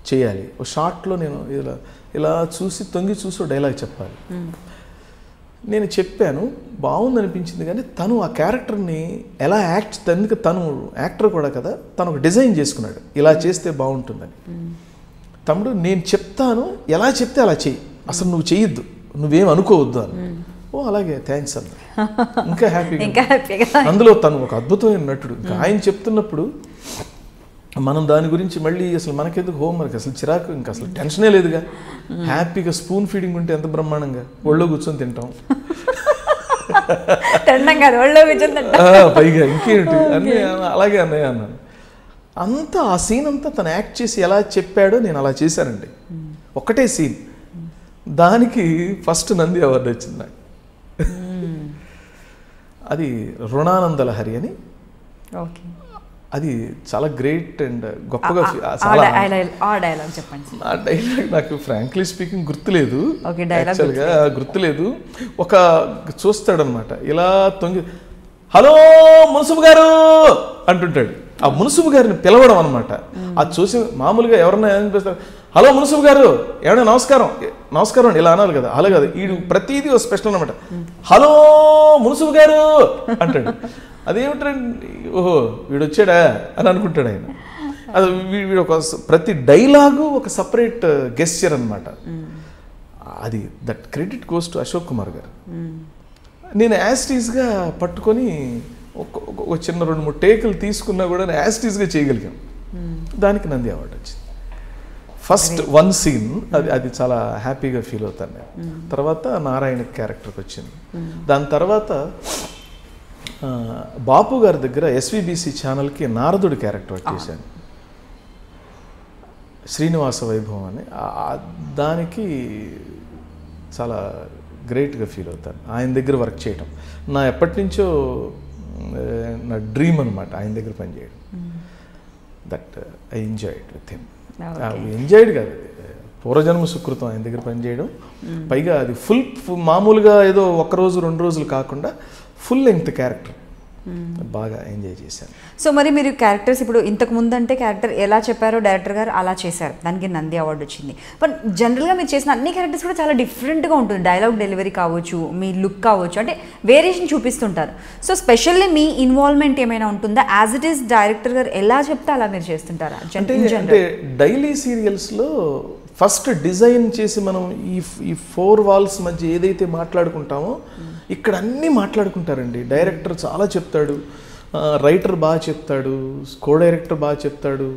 చేయాలి, ఒక షార్ట్లో నేను ఇలా చూసి తొంగి చూసి డైలాగ్ చెప్పాలి. నేను చెప్పాను, బాగుంది అనిపించింది, కానీ తను ఆ క్యారెక్టర్ని ఎలా యాక్ట్, ఎందుకు తను యాక్టర్ కూడా కదా, తను ఒక డిజైన్ చేసుకున్నాడు, ఇలా చేస్తే బాగుంటుందని. తమ్ముడు నేను చెప్తాను, ఎలా చెప్తే అలా చెయ్యి, అసలు నువ్వు చెయ్యొద్దు, నువ్వేం అనుకోవద్దు అని. ఓ అలాగే, థ్యాంక్స్ అన్న. ఇంకా హ్యాపీగా. అందులో తను ఒక అద్భుతమైన నటుడు. ఇంకా ఆయన చెప్తున్నప్పుడు మనం దాని గురించి మళ్ళీ అసలు మనకెందుకు హోంవర్క్, అసలు చిరాకు, ఇంకా అసలు టెన్షనే లేదుగా. హ్యాపీగా స్పూన్ ఫీడింగ్ ఉంటే ఎంత బ్రహ్మాండంగా ఒళ్ళో కూర్చొని తింటాం. పైగా ఇంకేంటి అన్నీ అలాగే అన్నయ్య అన్నాను. అంతా ఆ సీన్ అంతా తను యాక్ట్ చేసి ఎలా చెప్పాడో నేను అలా చేశానండి. ఒకటే సీన్, దానికి ఫస్ట్ నంది అవార్డు వచ్చింది నాకు. అది రుణానందలహరి అని. అది చాలా గ్రేట్ అండ్ గొప్పగా. ఆ డైలాగ్ నాకు ఫ్రాంక్లీ స్పీకింగ్ గుర్తులేదు, యాక్చువల్గా గుర్తులేదు. ఒక చూస్తాడనమాట, ఇలా తొంగి హలో మున్సిపు గారు అంటుంటాడు. ఆ మున్సిపు గారిని పిలవడం అనమాట. అది చూసి మామూలుగా ఎవరన్నా అనిపిస్తారు, హలో మున్సిపు గారు ఏమన్నా నమస్కారం నమస్కారం అండి ఇలా అనాలి కదా, అలా కదా, వీడు ప్రతిదీ ఒక స్పెషల్ అనమాట. హలో మున్సిపు గారు అంటాడు. అదేమిటండి, ఓహో వీడు వచ్చాడా అని అనుకుంటాడు ఆయన. అది వీడు ఒక ప్రతి డైలాగు ఒక సపరేట్ గెస్చర్ అనమాట. అది that credit goes to Ashok Kumar గారు. నేను యాస్టీస్గా పట్టుకొని ఒక చిన్న 2-3 టేకులు తీసుకున్నా కూడా యాస్టీస్గా చేయగలిగాను. దానికి నంది అవార్డు వచ్చింది. ఫస్ట్ వన్ సీన్ అది చాలా హ్యాపీగా ఫీల్ అవుతాను నేను. తర్వాత నారాయణ క్యారెక్టర్కి వచ్చింది. దాని తర్వాత బాపు గారి దగ్గర ఎస్విబిసి ఛానల్కి నారదుడి క్యారెక్టర్ వచ్చేసాను, శ్రీనివాస వైభవం అని. దానికి చాలా గ్రేట్గా ఫీల్ అవుతాను ఆయన దగ్గర వర్క్ చేయడం. నా ఎప్పటి నుంచో నా డ్రీమ్ అనమాట ఆయన దగ్గర పనిచేయడం. That I enjoyed with him. Enjoyed కాదు, పూర్వజన్మ సుకృతం ఆయన దగ్గర పనిచేయడం. పైగా అది ఫుల్ మామూలుగా ఏదో 1 రోజు 2 రోజులు కాకుండా ఫుల్ లెంగ్త్ క్యారెక్టర్. బాగా ఎంజాయ్ చేశాను. సో మరి మీరు క్యారెక్టర్స్ ఇప్పుడు ఇంతకు ముందు అంటే క్యారెక్టర్ ఎలా చెప్పారో డైరెక్టర్ గారు అలా చేశారు, దానికి నంది అవార్డు వచ్చింది. బట్ జనరల్గా మీరు చేసిన అన్ని క్యారెక్టర్స్ కూడా చాలా డిఫరెంట్గా ఉంటుంది. డైలాగ్ డెలివరీ కావచ్చు, మీ లుక్ కావచ్చు, అంటే వేరియేషన్ చూపిస్తుంటారు. సో స్పెషల్లీ మీ ఇన్వాల్వ్మెంట్ ఏమైనా ఉంటుందా? యాజ్ ఇట్ ఈస్ డైరెక్టర్ గారు ఎలా చెప్తే అలా మీరు చేస్తుంటారా? అంటే డైలీ సీరియల్స్లో ఫస్ట్ డిజైన్ చేసి మనం ఈ 4 వాల్స్ మధ్య ఏదైతే మాట్లాడుకుంటామో ఇక్కడ అన్నీ మాట్లాడుకుంటారండి. డైరెక్టర్ చాలా చెప్తాడు, రైటర్ బాగా చెప్తాడు, కో డైరెక్టర్ బాగా చెప్తాడు,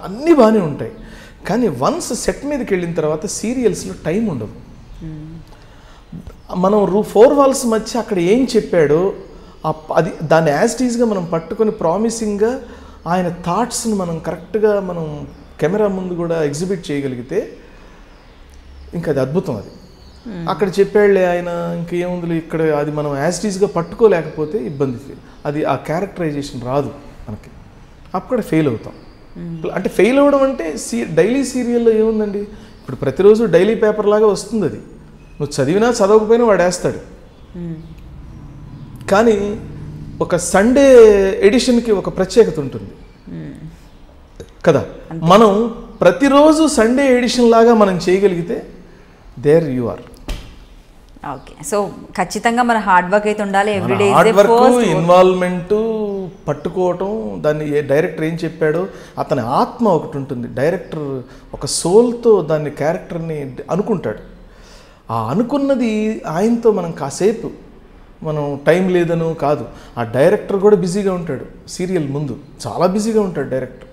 అన్నీ బాగానే ఉంటాయి. కానీ వన్స్ సెట్ మీదకి వెళ్ళిన తర్వాత సీరియల్స్లో టైం ఉండదు. మనం 4 వాల్స్ మధ్య అక్కడ ఏం చెప్పాడో అది దాన్ని యాజ్టీజ్గా మనం పట్టుకొని ప్రామిసింగ్గా ఆయన థాట్స్ని మనం కరెక్ట్గా మనం కెమెరా ముందు కూడా ఎగ్జిబిట్ చేయగలిగితే ఇంకా అది అద్భుతం. అది అక్కడ చెప్పాడులే ఆయన, ఇంకేముంది ఇక్కడ, అది మనం యాజ్టీజ్గా పట్టుకోలేకపోతే ఇబ్బంది. అది ఆ క్యారెక్టరైజేషన్ రాదు మనకి, అక్కడ ఫెయిల్ అవుతాం. అంటే ఫెయిల్ అవ్వడం అంటే డైలీ సీరియల్లో ఏముందండి, ఇప్పుడు ప్రతిరోజు డైలీ పేపర్ లాగా వస్తుంది అది, నువ్వు చదివినా చదవకపోయినా వాడు వేస్తాడు. కానీ ఒక సండే ఎడిషన్కి ఒక ప్రత్యేకత ఉంటుంది కదా. మనం ప్రతిరోజు సండే ఎడిషన్ లాగా మనం చేయగలిగితే there you are. Okay, so ఖచ్చితంగా మన హార్డ్ వర్క్ అయితే ఉండాలి. ఎవ్రీడే హార్డ్ వర్క్, ఇన్వాల్వ్మెంట్, పట్టుకోవటం, దాన్ని డైరెక్టర్ ఏం చెప్పాడో అతని ఆత్మ ఒకటి ఉంటుంది. డైరెక్టర్ ఒక సోల్తో దాన్ని క్యారెక్టర్ని అనుకుంటాడు. ఆ అనుకున్నది ఆయనతో మనం కాసేపు మనం టైం లేదను కాదు, ఆ డైరెక్టర్ కూడా బిజీగా ఉంటాడు. సీరియల్ ముందు చాలా బిజీగా ఉంటాడు డైరెక్టర్.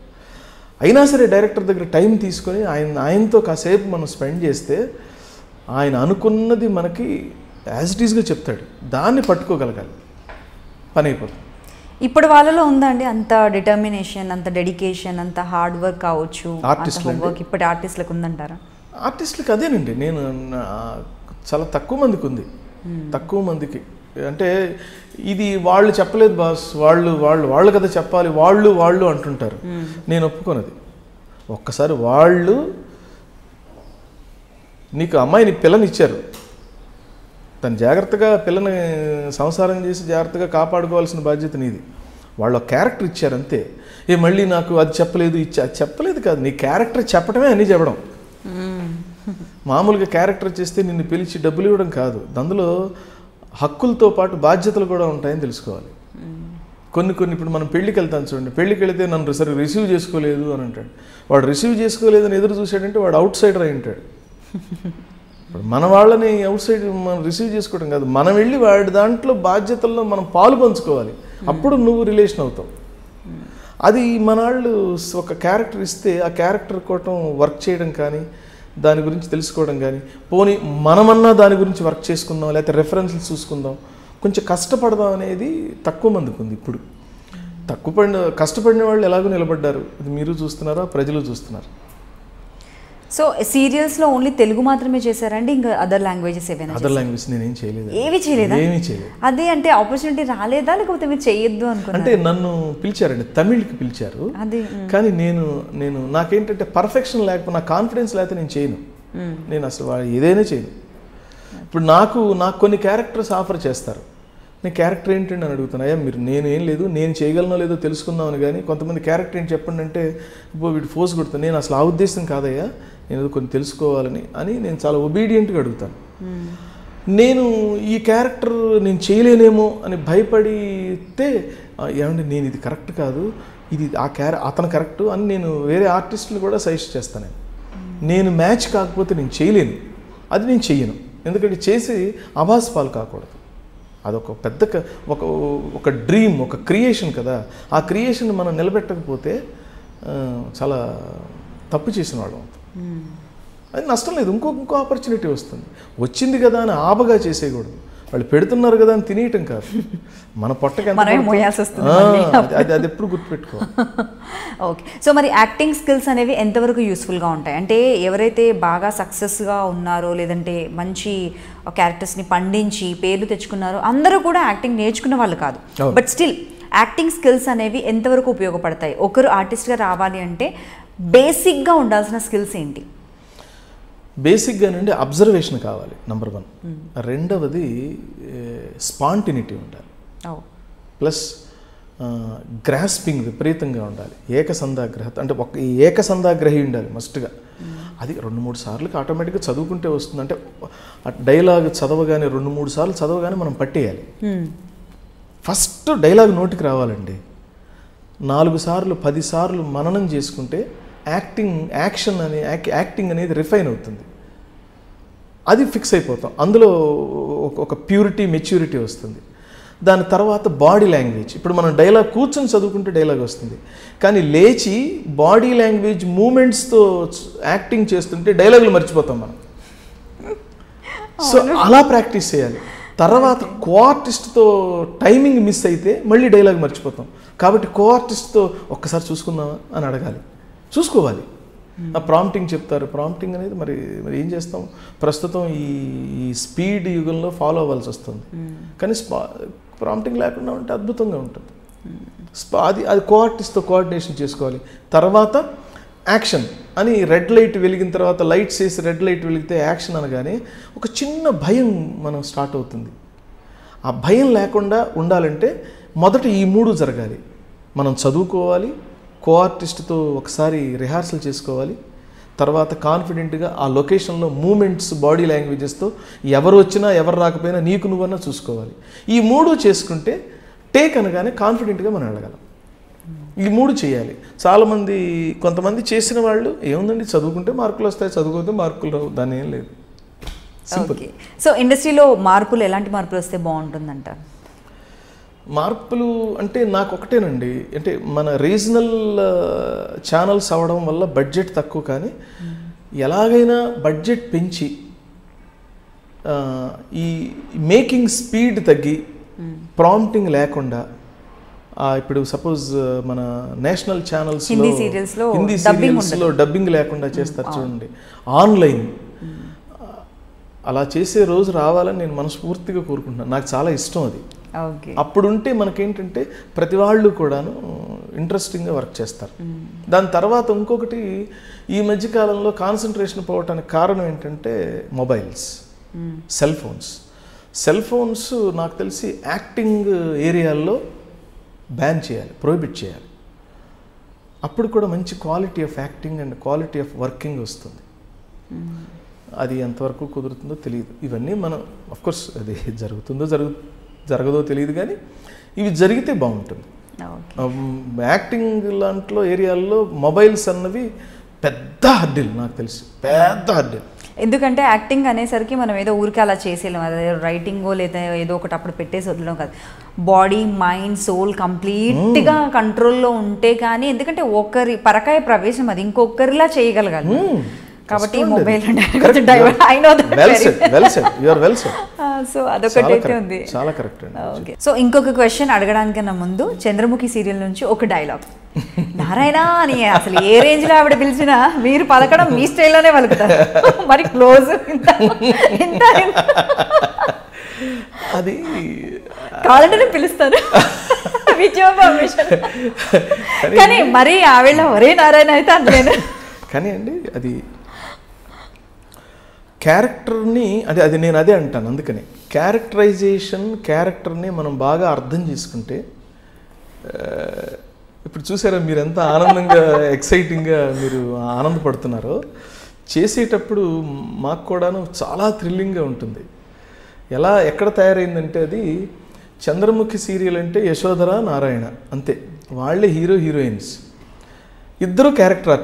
అయినా సరే డైరెక్టర్ దగ్గర టైం తీసుకొని ఆయనతో కాసేపు మనం స్పెండ్ చేస్తే ఆయన అనుకున్నది మనకి యాజ్ ఇట్ ఈస్గా చెప్తాడు. దాన్ని పట్టుకోగలగాలి, పని అయిపోతుంది. ఇప్పుడు వాళ్ళలో ఉందా అండి అంత డిటర్మినేషన్, అంత డెడికేషన్, అంత హార్డ్ వర్క్ కావచ్చు, వర్క్ ఇప్పటి ఆర్టిస్టులకు ఉందంటారా? ఆర్టిస్టులకు అదేనండి, నేను చాలా తక్కువ మందికి ఉంది. తక్కువ మందికి అంటే ఇది వాళ్ళు చెప్పలేదు బాస్, వాళ్ళు కదా చెప్పాలి, వాళ్ళు అంటుంటారు. నేను ఒప్పుకోనది. ఒక్కసారి వాళ్ళు నీకు అమ్మాయిని పిల్లని ఇచ్చారు, తను జాగ్రత్తగా పిల్లని సంసారం చేసి జాగ్రత్తగా కాపాడుకోవాల్సిన బాధ్యత నీది. వాళ్ళు క్యారెక్టర్ ఇచ్చారు అంతే. మళ్ళీ నాకు అది చెప్పలేదు అది చెప్పలేదు కాదు, నీ క్యారెక్టర్ చెప్పడమే అన్నీ చెప్పడం. మామూలుగా క్యారెక్టర్ చేస్తే నిన్ను పిలిచి డబ్బులు ఇవ్వడం కాదు, అందులో హక్కులతో పాటు బాధ్యతలు కూడా ఉంటాయని తెలుసుకోవాలి. కొన్ని ఇప్పుడు మనం పెళ్ళికి వెళ్తాను చూడండి, పెళ్ళికి వెళితే నన్ను సరే రిసీవ్ చేసుకోలేదు అని అంటాడు. వాడు రిసీవ్ చేసుకోలేదని ఎదురు చూసాడంటే వాడు అవుట్ సైడర్ అయి ఉంటాడు. ఇప్పుడు మన వాళ్ళని అవుట్ సైడ్ మనం రిసీవ్ చేసుకోవడం కాదు, మనం వెళ్ళి వాడి దాంట్లో బాధ్యతల్లో మనం పాలు పంచుకోవాలి. అప్పుడు నువ్వు రిలేషన్ అవుతావు. అది మన వాళ్ళు ఒక క్యారెక్టర్ ఇస్తే ఆ క్యారెక్టర్ కోసం వర్క్ చేయడం కానీ, దాని గురించి తెలుసుకోవడం కానీ, పోనీ మనమన్నా దాని గురించి వర్క్ చేసుకుందాం, లేకపోతే రెఫరెన్స్లు చూసుకుందాం, కొంచెం కష్టపడదాం అనేది తక్కువ మందికి ఉంది. ఇప్పుడు కష్టపడిన వాళ్ళు ఎలాగో నిలబడ్డారు, ఇది మీరు చూస్తున్నారా, ప్రజలు చూస్తున్నారు. సో సీరియల్స్లో ఓన్లీ తెలుగు మాత్రమే చేశారండి, ఇంకా అదర్ లాంగ్వేజెస్ ఏమైనా? అదర్ లాంగ్వేజ్ నేనేం చేయలేదు. ఏమీ చేయలేదు. అదే అంటే ఆపర్చునిటీ రాలేదా, లేకపోతే మీరు చేయొద్దు అనుకున్నా? అంటే నన్ను పిలిచారండి, తమిళ్కి పిలిచారు. కానీ నేను నాకేంటంటే పర్ఫెక్షన్ లేకపోతే, నా కాన్ఫిడెన్స్ లేకపోతే నేను చేయను. నేను అసలు ఏదైనా చేయను. ఇప్పుడు నాకు కొన్ని క్యారెక్టర్స్ ఆఫర్ చేస్తారు, నేను క్యారెక్టర్ ఏంటండి అని అడుగుతాను. అయ్యా మీరు నేనేం లేదు, నేను చేయగలనో లేదో తెలుసుకుందామని. కానీ కొంతమంది క్యారెక్టర్ ఏంటి చెప్పండి అంటే వీడు ఫోర్స్ కొడతాను. నేను అసలు ఆ ఉద్దేశం కాదయ్యా, నేను కొన్ని తెలుసుకోవాలని నేను చాలా ఒబీడియంట్గా అడుగుతాను. నేను ఈ క్యారెక్టర్ నేను చేయలేనేమో అని భయపడితే ఏమంటే నేను ఇది కరెక్ట్ కాదు, ఇది అతను కరెక్ట్ అని నేను వేరే ఆర్టిస్టులు కూడా సజెస్ట్ చేస్తాను. నేను మ్యాచ్ కాకపోతే నేను చేయలేను, అది నేను చెయ్యను. ఎందుకంటే చేసి అభాస్ పాలు కాకూడదు. అదొక పెద్ద ఒక డ్రీమ్, ఒక క్రియేషన్ కదా. ఆ క్రియేషన్ మనం నిలబెట్టకపోతే చాలా తప్పు చేసిన వాళ్ళం. అది నష్టం లేదు, ఇంకో ఆపర్చునిటీ వస్తుంది. వచ్చింది కదా అని ఆబగా చేసేయకూడదు. వాళ్ళు పెడుతున్నారు కదా అని తినేయటం కాదు, మన పొట్టకి అది ఎప్పుడు గుర్తుపెట్టుకో. ఓకే, సో మరి యాక్టింగ్ స్కిల్స్ అనేవి ఎంతవరకు యూస్ఫుల్గా ఉంటాయి? అంటే ఎవరైతే బాగా సక్సెస్గా ఉన్నారో, లేదంటే మంచి క్యారెక్టర్స్ని పండించి పేర్లు తెచ్చుకున్నారో, అందరూ కూడా యాక్టింగ్ నేర్చుకున్న వాళ్ళు కాదు. బట్ స్టిల్ యాక్టింగ్ స్కిల్స్ అనేవి ఎంతవరకు ఉపయోగపడతాయి? ఒకరు ఆర్టిస్ట్గా రావాలి అంటే బేసిక్గా ఉండాల్సిన స్కిల్స్ ఏంటి? బేసిక్గా నుండి అబ్జర్వేషన్ కావాలి, నెంబర్ 1. రెండవది స్పాంటినిటీ ఉండాలి, ప్లస్ గ్రాస్పింగ్ విపరీతంగా ఉండాలి. ఏకసంధాగ్రహత అంటే ఏకసంధాగ్రహి ఉండాలి మస్ట్గా. అది 2-3 సార్లకి ఆటోమేటిక్గా చదువుకుంటే వస్తుంది. అంటే డైలాగ్ చదవగానే 2-3 సార్లు చదవగానే మనం పట్టేయాలి. ఫస్ట్ డైలాగ్ నోటికి రావాలండి. 4 సార్లు 10 సార్లు మననం చేసుకుంటే యాక్టింగ్ అనేది రిఫైన్ అవుతుంది. అది ఫిక్స్ అయిపోతాం. అందులో ఒక ప్యూరిటీ, మెచ్యూరిటీ వస్తుంది. దాని తర్వాత బాడీ లాంగ్వేజ్. ఇప్పుడు మనం డైలాగ్ కూర్చొని చదువుకుంటే డైలాగ్ వస్తుంది, కానీ లేచి బాడీ లాంగ్వేజ్ మూమెంట్స్తో యాక్టింగ్ చేస్తుంటే డైలాగులు మర్చిపోతాం మనం. సో అలా ప్రాక్టీస్ చేయాలి. తర్వాత కో-ఆర్టిస్ట్తో టైమింగ్ మిస్ అయితే మళ్ళీ డైలాగ్ మర్చిపోతాం. కాబట్టి కో-ఆర్టిస్ట్తో ఒక్కసారి చూసుకుందామా అని అడగాలి, చూసుకోవాలి. ప్రాంప్టింగ్ చెప్తారు. ప్రాంప్టింగ్ అనేది మరి ఏం చేస్తాం, ప్రస్తుతం ఈ స్పీడ్ యుగంలో ఫాలో అవ్వాల్సి వస్తుంది. కానీ ప్రాంప్టింగ్ లేకుండా ఉంటే అద్భుతంగా ఉంటుంది. అది కో-ఆర్టిస్ట్తో కోఆర్డినేషన్ చేసుకోవాలి. తర్వాత యాక్షన్ అని రెడ్ లైట్ వెలిగిన తర్వాత లైట్స్ వేసి రెడ్ లైట్ వెలిగితే యాక్షన్ అనగానే ఒక చిన్న భయం మనం స్టార్ట్ అవుతుంది. ఆ భయం లేకుండా ఉండాలంటే మొదట ఈ 3 జరగాలి. మనం చదువుకోవాలి, కో ఆర్టిస్ట్తో ఒకసారి రిహార్సల్ చేసుకోవాలి, తర్వాత కాన్ఫిడెంట్గా ఆ లొకేషన్లో మూమెంట్స్, బాడీ లాంగ్వేజెస్తో ఎవరు వచ్చినా ఎవరు రాకపోయినా నీకు నువ్వన్నా చూసుకోవాలి. ఈ 3 చేసుకుంటే టేక్ అనగానే కాన్ఫిడెంట్గా మనం వెళ్ళగలం. ఈ 3 చేయాలి. చాలామంది కొంతమంది చేసిన వాళ్ళు ఏముందండి చదువుకుంటే మార్కులు వస్తాయి, చదువుకుంటే మార్కులు రావు, దాని ఏం లేదు. ఓకే. సో ఇండస్ట్రీలో మార్పులు ఎలాంటి మార్పులు వస్తే బాగుంటుందంటారు? మార్పులు అంటే నాకు ఒకటేనండి, అంటే మన రీజనల్ ఛానల్స్ అవ్వడం వల్ల బడ్జెట్ తక్కువ, కానీ ఎలాగైనా బడ్జెట్ పెంచి ఈ మేకింగ్ స్పీడ్ తగ్గి ప్రాంప్టింగ్ లేకుండా ఇప్పుడు సపోజ్ మన నేషనల్ ఛానల్స్ హిందీ సీరియల్స్లో డబ్బింగ్ లేకుండా చేస్తారు చూడండి, ఆన్లైన్ అలా చేసే రోజు రావాలని నేను మనస్ఫూర్తిగా కోరుకుంటున్నాను. నాకు చాలా ఇష్టం అది. అప్పుడుంటే మనకేంటంటే ప్రతి వాళ్ళు కూడాను ఇంట్రెస్టింగ్గా వర్క్ చేస్తారు. దాని తర్వాత ఇంకొకటి, ఈ మధ్యకాలంలో కాన్సన్ట్రేషన్ పోవటానికి కారణం ఏంటంటే మొబైల్స్, సెల్ ఫోన్స్ నాకు తెలిసి యాక్టింగ్ ఏరియాల్లో బ్యాన్ చేయాలి, ప్రొహిబిట్ చేయాలి. అప్పుడు కూడా మంచి quality of acting and quality of working వస్తుంది. అది ఎంతవరకు కుదురుతుందో తెలియదు. ఇవన్నీ మనం అఫ్కోర్స్ అది జరగదో తెలియదు, కానీ ఇవి జరిగితే బాగుంటుంది. యాక్టింగ్ లాంట్లో ఏరియాల్లో మొబైల్స్ అన్నవి పెద్ద హర్డిల్, నాకు తెలిసి పెద్ద హర్డిల్. ఎందుకంటే యాక్టింగ్ అనేసరికి మనం ఏదో ఊరికి అలా చేసేయలేం, అదే రైటింగో లేదా ఏదో ఒకటి అప్పుడు పెట్టేసి వదలడం కాదు. బాడీ, మైండ్, సోల్ కంప్లీట్గా కంట్రోల్లో ఉంటే కానీ, ఎందుకంటే ఒకరి పరకాయ ప్రవేశం అది ఇంకొకరిలా చేయగలగాలి. కాబట్టి మొబైల్ సో అదొకటైతే ఉంది. చాలా కరెక్ట్. ఓకే. సో ఇంకొక క్వశ్చన్ అడగడానికన్నా ముందు, చంద్రముఖి సీరియల్ నుంచి ఒక డైలాగ్, నారాయణ అని అసలు ఏ రేంజ్ లో ఆవిడ పిలిచినా మీరు పలకడం మీ స్టైల్లోనే పలుకుతారు, మరి క్లోజ్ అది కావాలంటే పిలుస్తారు కానీ మరి ఆవిడ ఒరే నారాయణ అయితే అనలేను. కానీ అండి అది క్యారెక్టర్ని అది నేను అదే అంటాను. అందుకని క్యారెక్టర్ని మనం బాగా అర్థం చేసుకుంటే, ఇప్పుడు చూసారా మీరు ఎంత ఆనందంగా ఎక్సైటింగ్గా మీరు ఆనందపడుతున్నారో, చేసేటప్పుడు మాకు కూడాను చాలా థ్రిల్లింగ్గా ఉంటుంది. ఎక్కడ తయారైందంటే అది చంద్రముఖి సీరియల్ అంటే యశోధర, నారాయణ అంతే, వాళ్ళే హీరో హీరోయిన్స్, ఇద్దరు క్యారెక్టర్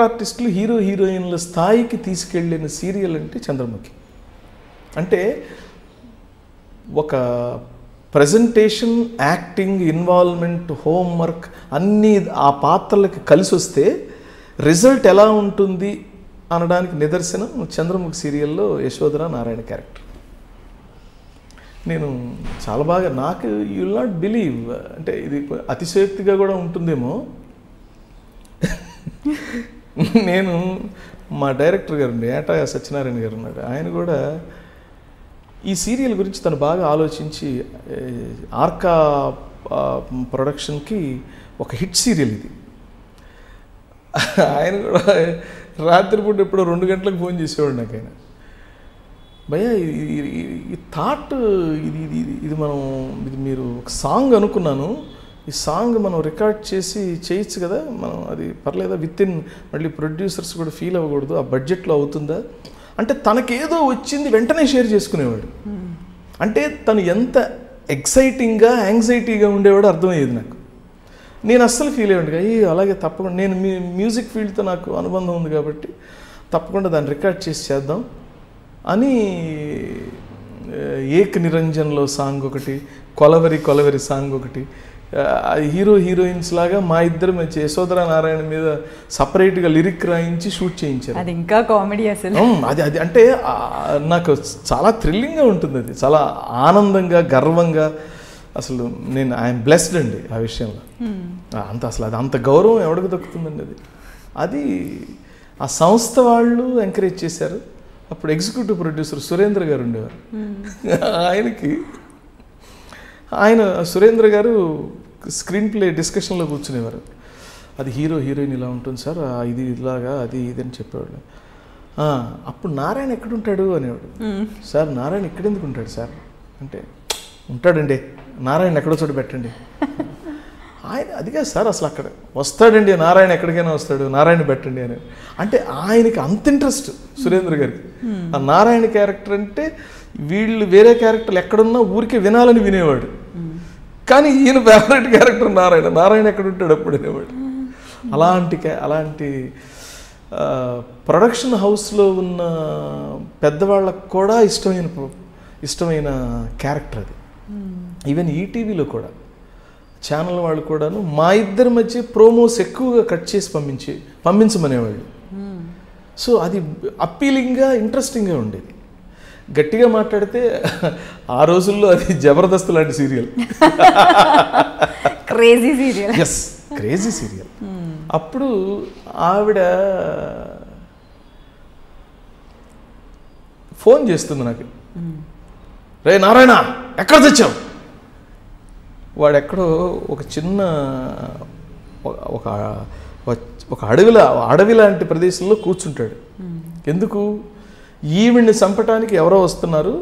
ఆర్టిస్టులు హీరో హీరోయిన్ల స్థాయికి తీసుకెళ్ళిన సీరియల్ అంటే చంద్రముఖి. అంటే ఒక ప్రజెంటేషన్, యాక్టింగ్, ఇన్వాల్వ్మెంట్, హోంవర్క్ అన్నీ ఆ పాత్రలకి కలిసి వస్తే రిజల్ట్ ఎలా ఉంటుంది అనడానికి నిదర్శనం చంద్రముఖి సీరియల్లో యశోధర, నారాయణ క్యారెక్టర్. నేను చాలా బాగా, నాకు యూ విల్ నాట్ బిలీవ్, అంటే ఇది అతిశయోక్తిగా కూడా ఉంటుందేమో, నేను మా డైరెక్టర్ గారు ఏటా సత్యనారాయణ గారు ఉన్నారు, ఆయన కూడా ఈ సీరియల్ గురించి తను బాగా ఆలోచించి ఆర్కా ప్రొడక్షన్కి ఒక హిట్ సీరియల్ ఇది. ఆయన కూడా రాత్రిపూట ఎప్పుడో 2 గంటలకు ఫోన్ చేసేవాడు నాకు. ఆయన భయ్యా ఈ థాట్ ఇది మీరు ఒక సాంగ్ అనుకున్నాను, ఈ సాంగ్ మనం రికార్డ్ చేసి చేయొచ్చు కదా, మనం అది పర్లేదా, మళ్ళీ ప్రొడ్యూసర్స్ కూడా ఫీల్ అవ్వకూడదు, ఆ బడ్జెట్లో అవుతుందా అంటే తనకేదో వచ్చింది వెంటనే షేర్ చేసుకునేవాడు. అంటే తను ఎంత ఎక్సైటింగ్గా, యాంగ్జైటీగా ఉండేవాడు అర్థమయ్యేది నాకు. నేను అస్సలు ఫీల్ అయ్యాడు, అలాగే తప్పకుండా, నేను మ్యూజిక్ ఫీల్డ్తో నాకు అనుబంధం ఉంది కాబట్టి తప్పకుండా దాన్ని రికార్డ్ చేసి చేద్దాం అని ఏక్ నిరంజన్లో సాంగ్ ఒకటి, కొలవరి సాంగ్ ఒకటి, హీరో హీరోయిన్స్ లాగా మా ఇద్దరు మంచి యశోధర నారాయణ మీద సపరేట్గా లిరిక్ రాయించి షూట్ చేయించారు. అది ఇంకా కామెడీ అసలు. అది అంటే నాకు చాలా థ్రిల్లింగ్గా ఉంటుంది, అది చాలా ఆనందంగా, గర్వంగా, అసలు ఐఎమ్ బ్లెస్డ్ అండి ఆ విషయంలో. అసలు అది అంత గౌరవం ఎవరికి దక్కుతుందండి. అది ఆ సంస్థ వాళ్ళు ఎంకరేజ్ చేశారు. అప్పుడు ఎగ్జిక్యూటివ్ ప్రొడ్యూసర్ సురేంద్ర గారు ఉండేవారు. సురేంద్ర గారు స్క్రీన్ ప్లే డిస్కషన్లో కూర్చునేవారు. అది హీరో హీరోయిన్ ఇలా ఉంటుంది సార్, ఇది ఇలాగా అది ఇది అని చెప్పేవాడు. అప్పుడు నారాయణ ఎక్కడుంటాడు అనేవాడు. సార్ నారాయణ ఎక్కడెందుకు ఉంటాడు సార్ అంటే, ఉంటాడండి, నారాయణ ఎక్కడో చోటు పెట్టండి. ఆయన అదిగా సార్ అసలు అక్కడ వస్తాడండి నారాయణ, ఎక్కడికైనా వస్తాడు, నారాయణ పెట్టండి అని. అంటే ఆయనకి అంత ఇంట్రెస్ట్ సురేంద్ర గారికి ఆ నారాయణ క్యారెక్టర్ అంటే. వీళ్ళు వేరే క్యారెక్టర్లు ఎక్కడున్నా ఊరికే వినాలని వినేవాడు, కానీ ఈయన ఫేవరెట్ క్యారెక్టర్ నారాయణ, నారాయణ ఎక్కడ ఉంటాడు అప్పుడు అనేవాడు. అలాంటి ప్రొడక్షన్ హౌస్లో ఉన్న పెద్దవాళ్ళకు కూడా ఇష్టమైన క్యారెక్టర్ అది. ఈవెన్ ఈటీవీలో కూడా ఛానల్ వాళ్ళు కూడాను మా ఇద్దరి మధ్య ప్రోమోస్ ఎక్కువగా కట్ చేసి పంపించమనేవాళ్ళు. సో అది అప్పీలింగ్గా ఇంట్రెస్టింగ్గా ఉండేది. గట్టిగా మాట్లాడితే ఆ రోజుల్లో అది జబర్దస్త్ లాంటి serial, crazy serial. Yes, crazy serial. అప్పుడు ఆవిడ ఫోన్ చేస్తుంది నాకు, రే నారాయణ ఎక్కడ తెచ్చావు? వాడెక్కడో ఒక చిన్న ఒక అడవి లాంటి ప్రదేశంలో కూర్చుంటాడు. ఎందుకు? ఈవిడ్ని చంపటానికి ఎవరో వస్తున్నారు,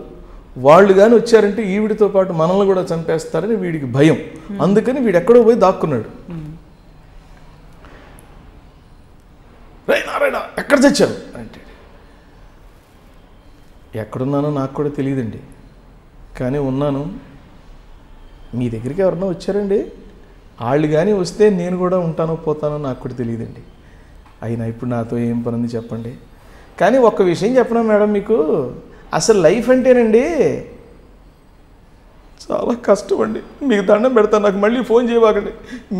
వాళ్ళు కానీ వచ్చారంటే ఈవిడితో పాటు మనల్ని కూడా చంపేస్తారని వీడికి భయం. అందుకని వీడు ఎక్కడో పోయి దాక్కున్నాడు. రే నారాయణ ఎక్కడ తెచ్చావు అంటే, ఎక్కడున్నానో నాకు కూడా తెలియదండి, కానీ ఉన్నాను. మీ దగ్గరికి ఎవరన్నా వచ్చారండి? వాళ్ళు కానీ వస్తే నేను కూడా ఉంటానో పోతానో నాకు కూడా తెలియదండి. అయినా ఇప్పుడు నాతో ఏం పనుంది చెప్పండి. కానీ ఒక్క విషయం చెప్పనా మేడం మీకు, అసలు లైఫ్ అంటేనండి చాలా కష్టం అండి. మీకు దండం పెడతాను, నాకు మళ్ళీ ఫోన్ చేయవాకండి.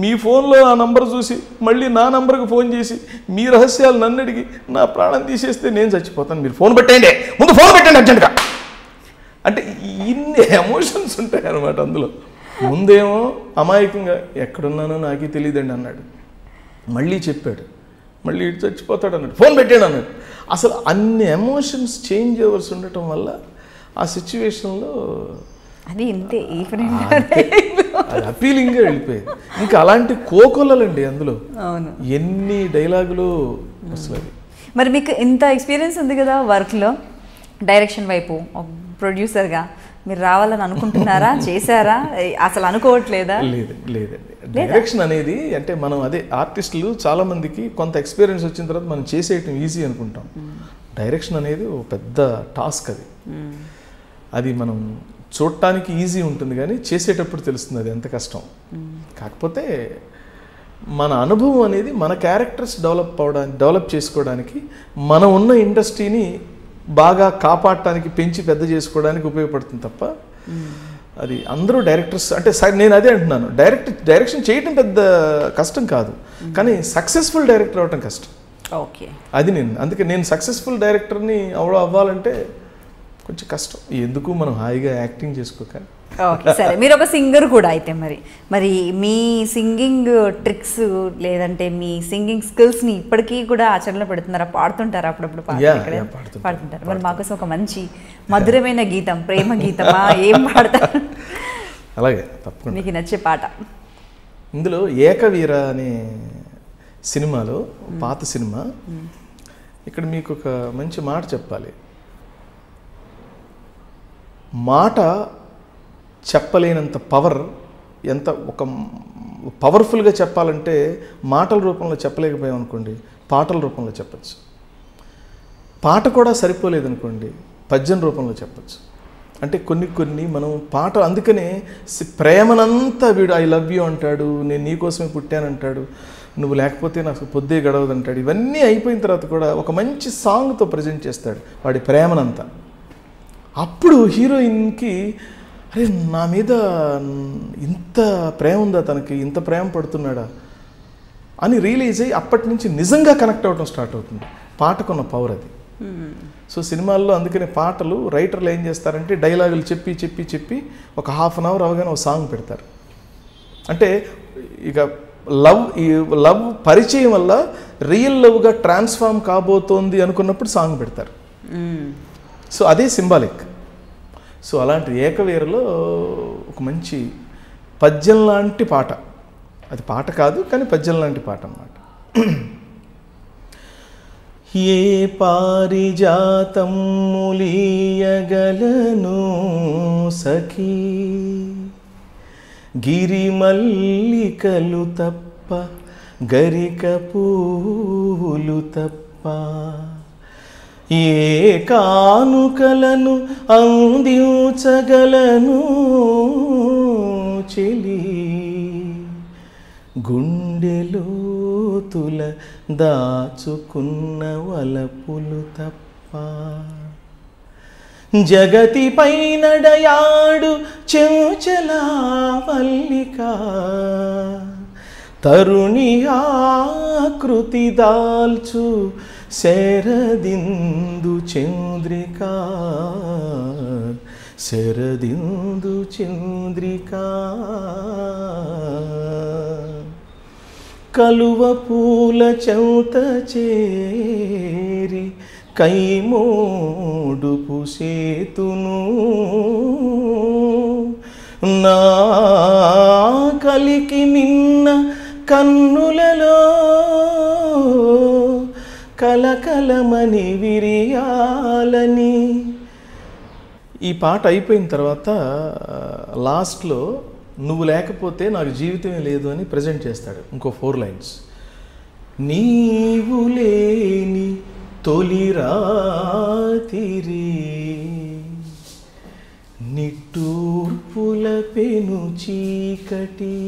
మీ ఫోన్లో ఆ నంబర్ చూసి మళ్ళీ నా నంబర్కి ఫోన్ చేసి మీ రహస్యాలు నన్ను అడిగి నా ప్రాణం తీసేస్తే నేను చచ్చిపోతాను. మీరు ఫోన్ పెట్టండి, ముందు ఫోన్ పెట్టండి అర్జెంట్గా. అంటే ఇన్ని ఎమోషన్స్ ఉంటాయి అన్నమాట అందులో. ముందేమో అమాయకంగా ఎక్కడున్నానో నాకే తెలియదండి అన్నాడు, మళ్ళీ చెప్పాడు, మళ్ళీ ఇటు చచ్చిపోతాడు అన్నాడు, ఫోన్ పెట్టాడు అన్నాడు. అసలు అన్ని ఎమోషన్స్ చేంజ్ ఓవర్స్ ఉండటం వల్ల ఆ సిచ్యువేషన్లో అది ఇంతే, అది అపీలింగ్గా వెళ్ళిపోయేది. ఇంకా అలాంటి కోకొల్లలండి అందులో, అవును, ఎన్ని డైలాగులు అసలు. మరి మీకు ఇంత ఎక్స్పీరియన్స్ ఉంది కదా వర్క్లో, డైరెక్షన్ వైపు ప్రొడ్యూసర్గా మీరు రావాలని అనుకుంటున్నారా? చేశారా? అసలు అనుకోవట్లేదా? లేదండి. డైరెక్షన్ అనేది అంటే మనం అదే ఆర్టిస్టులు చాలామందికి కొంత ఎక్స్పీరియన్స్ వచ్చిన తర్వాత మనం చేసేయటం ఈజీ అనుకుంటాం. డైరెక్షన్ అనేది ఒక పెద్ద టాస్క్. అది మనం చూడటానికి ఈజీ ఉంటుంది కానీ చేసేటప్పుడు తెలుస్తుంది అది ఎంత కష్టం. కాకపోతే మన అనుభవం అనేది మన క్యారెక్టర్స్ డెవలప్ చేసుకోవడానికి, మనం ఉన్న ఇండస్ట్రీని బాగా కాపాడటానికి, పెంచి పెద్ద చేసుకోవడానికి ఉపయోగపడుతుంది తప్ప అది అందరూ డైరెక్టర్స్ అంటే నేను అదే అంటున్నాను, డైరెక్షన్ చేయటం పెద్ద కష్టం కాదు, కానీ సక్సెస్ఫుల్ డైరెక్టర్ అవ్వటం కష్టం. ఓకే, అది అందుకే నేను సక్సెస్ఫుల్ డైరెక్టర్ని అవ్వాలంటే కొంచెం కష్టం. ఎందుకు మనం హాయిగా యాక్టింగ్ చేసుకోక. ఓకే, సరే. మీరు ఒక సింగర్ కూడా అయితే మరి మీ సింగింగ్ ట్రిక్స్ లేదంటే మీ సింగింగ్ స్కిల్స్ని ఇప్పటికీ కూడా ఆచరణలో పెడుతున్నారా? పాడుతుంటారా? అప్పుడప్పుడు పాడుతుంటారు. మరి మాకోసం ఒక మంచి మధురమైన గీతం, ప్రేమ గీతమా, ఏం పాడతారు? అలాగే, తప్పకుండా. మీకు నచ్చే పాట? ఇందులో ఏకవీర అనే సినిమాలో, పాత సినిమా, ఇక్కడ మీకు ఒక మంచి మాట చెప్పాలి. మాట చెప్పలేనంత పవర్, ఎంత ఒక పవర్ఫుల్గా చెప్పాలంటే మాటల రూపంలో చెప్పలేకపోయాం అనుకోండి, పాటల రూపంలో చెప్పచ్చు. పాట కూడా సరిపోలేదనుకోండి, పద్యం రూపంలో చెప్పచ్చు. అంటే కొన్ని మనం పాట, అందుకనే ప్రేమనంతా వీడు ఐ లవ్ యూ అంటాడు, నేను నీకోసమే పుట్టానంటాడు, నువ్వు లేకపోతే నాకు పొద్దే గడవదు అంటాడు. ఇవన్నీ అయిపోయిన తర్వాత కూడా ఒక మంచి సాంగ్తో ప్రజెంట్ చేస్తాడు వాడి ప్రేమనంతా. అప్పుడు హీరోయిన్కి అరే నా మీద ఇంత ప్రేమ ఉందా, తనకి ఇంత ప్రేమ పడుతున్నాడా అని రియలైజ్ అయ్యి అప్పటి నుంచి నిజంగా కనెక్ట్ అవ్వడం స్టార్ట్ అవుతుంది. పాటకున్న పవర్ అది. సో సినిమాల్లో అందుకనే పాటలు రైటర్లు ఏం చేస్తారంటే డైలాగులు చెప్పి ఒక హాఫ్ అన్ అవర్ అవగానే ఒక సాంగ్ పెడతారు. అంటే ఇక లవ్ పరిచయం వల్ల రియల్ లవ్గా ట్రాన్స్ఫార్మ్ కాబోతోంది అనుకున్నప్పుడు సాంగ్ పెడతారు. సో అదే సింబాలిక్. సో అలాంటి ఏకవీరలో ఒక మంచి పద్యం లాంటి పాట, అది పాట కాదు, కానీ పద్యం లాంటి పాట అన్నమాట. ఏ పారిజాతములీయగలను సఖీ, గిరిమల్లికలు తప్ప గరిక పూలు తప్ప, ఏ కానుకలను అందించగలను చెలి, గుండెలోతుల దాచుకున్న వలపులు తప్ప. జగతిపై నడయాడు చెంచలా మల్లిక, తరుణి ఆకృతి దాల్చు శరదిందు చంద్రిక, శరదిందు చంద్రిక. కలువ పూల చెంత చేరి కైమోడుపు సేతును, నా కలికి మిన్న కన్నులలో కలకలమని విరియాలని. ఈ పాట అయిపోయిన తర్వాత లాస్ట్లో నువ్వు లేకపోతే నాకు జీవితమే లేదు అని ప్రజెంట్ చేస్తాడు. ఇంకో 4 లైన్స్. నీవు లేని తొలి రాతిరి, నిట్టూర్పుల పెను చీకటి,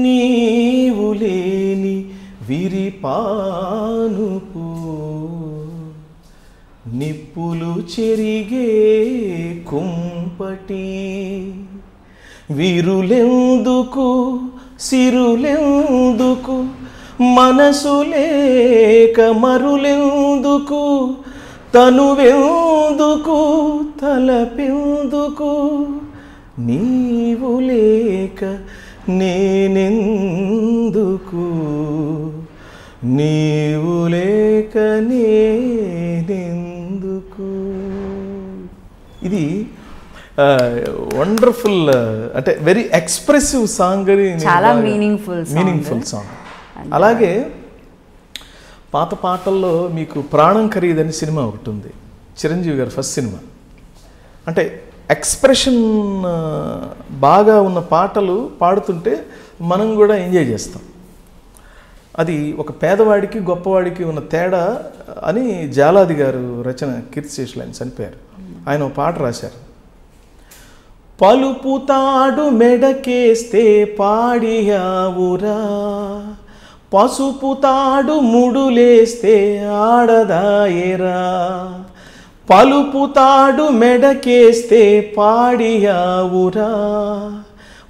నీవు లేని విరిపానుపు, నిప్పులు చెరిగే కుంపటి, విరులెందుకు సిరులెందుకు, మనసు లేక మరులెందుకు, తనువెందుకు తలపెందుకు, నీవు లేక నేనెందుకు, నీవు లేక నేనెందుకు. ఇది వండర్ఫుల్, అంటే వెరీ ఎక్స్ప్రెసివ్ సాంగ్ అని, చాలా మీనింగ్ఫుల్ సాంగ్. అలాగే పాత పాటల్లో మీకు ప్రాణం ఖరీదని సినిమా ఒకటి ఉంది, చిరంజీవి గారు ఫస్ట్ సినిమా. అంటే ఎక్స్ప్రెషన్ బాగా ఉన్న పాటలు పాడుతుంటే మనం కూడా ఎంజాయ్ చేస్తాం. అది ఒక పేదవాడికి గొప్పవాడికి ఉన్న తేడా అని జాలాది గారు రచన, కీర్తిశేషులు ఆయన చనిపోయారు, ఆయన ఒక పాట రాశారు. పలుపుతాడు మెడకేస్తే పాడియావురా, పసుపుతాడు ముడులేస్తే ఆడదాయేరా, పలుపుతాడు మెడకేస్తే పాడియావురా,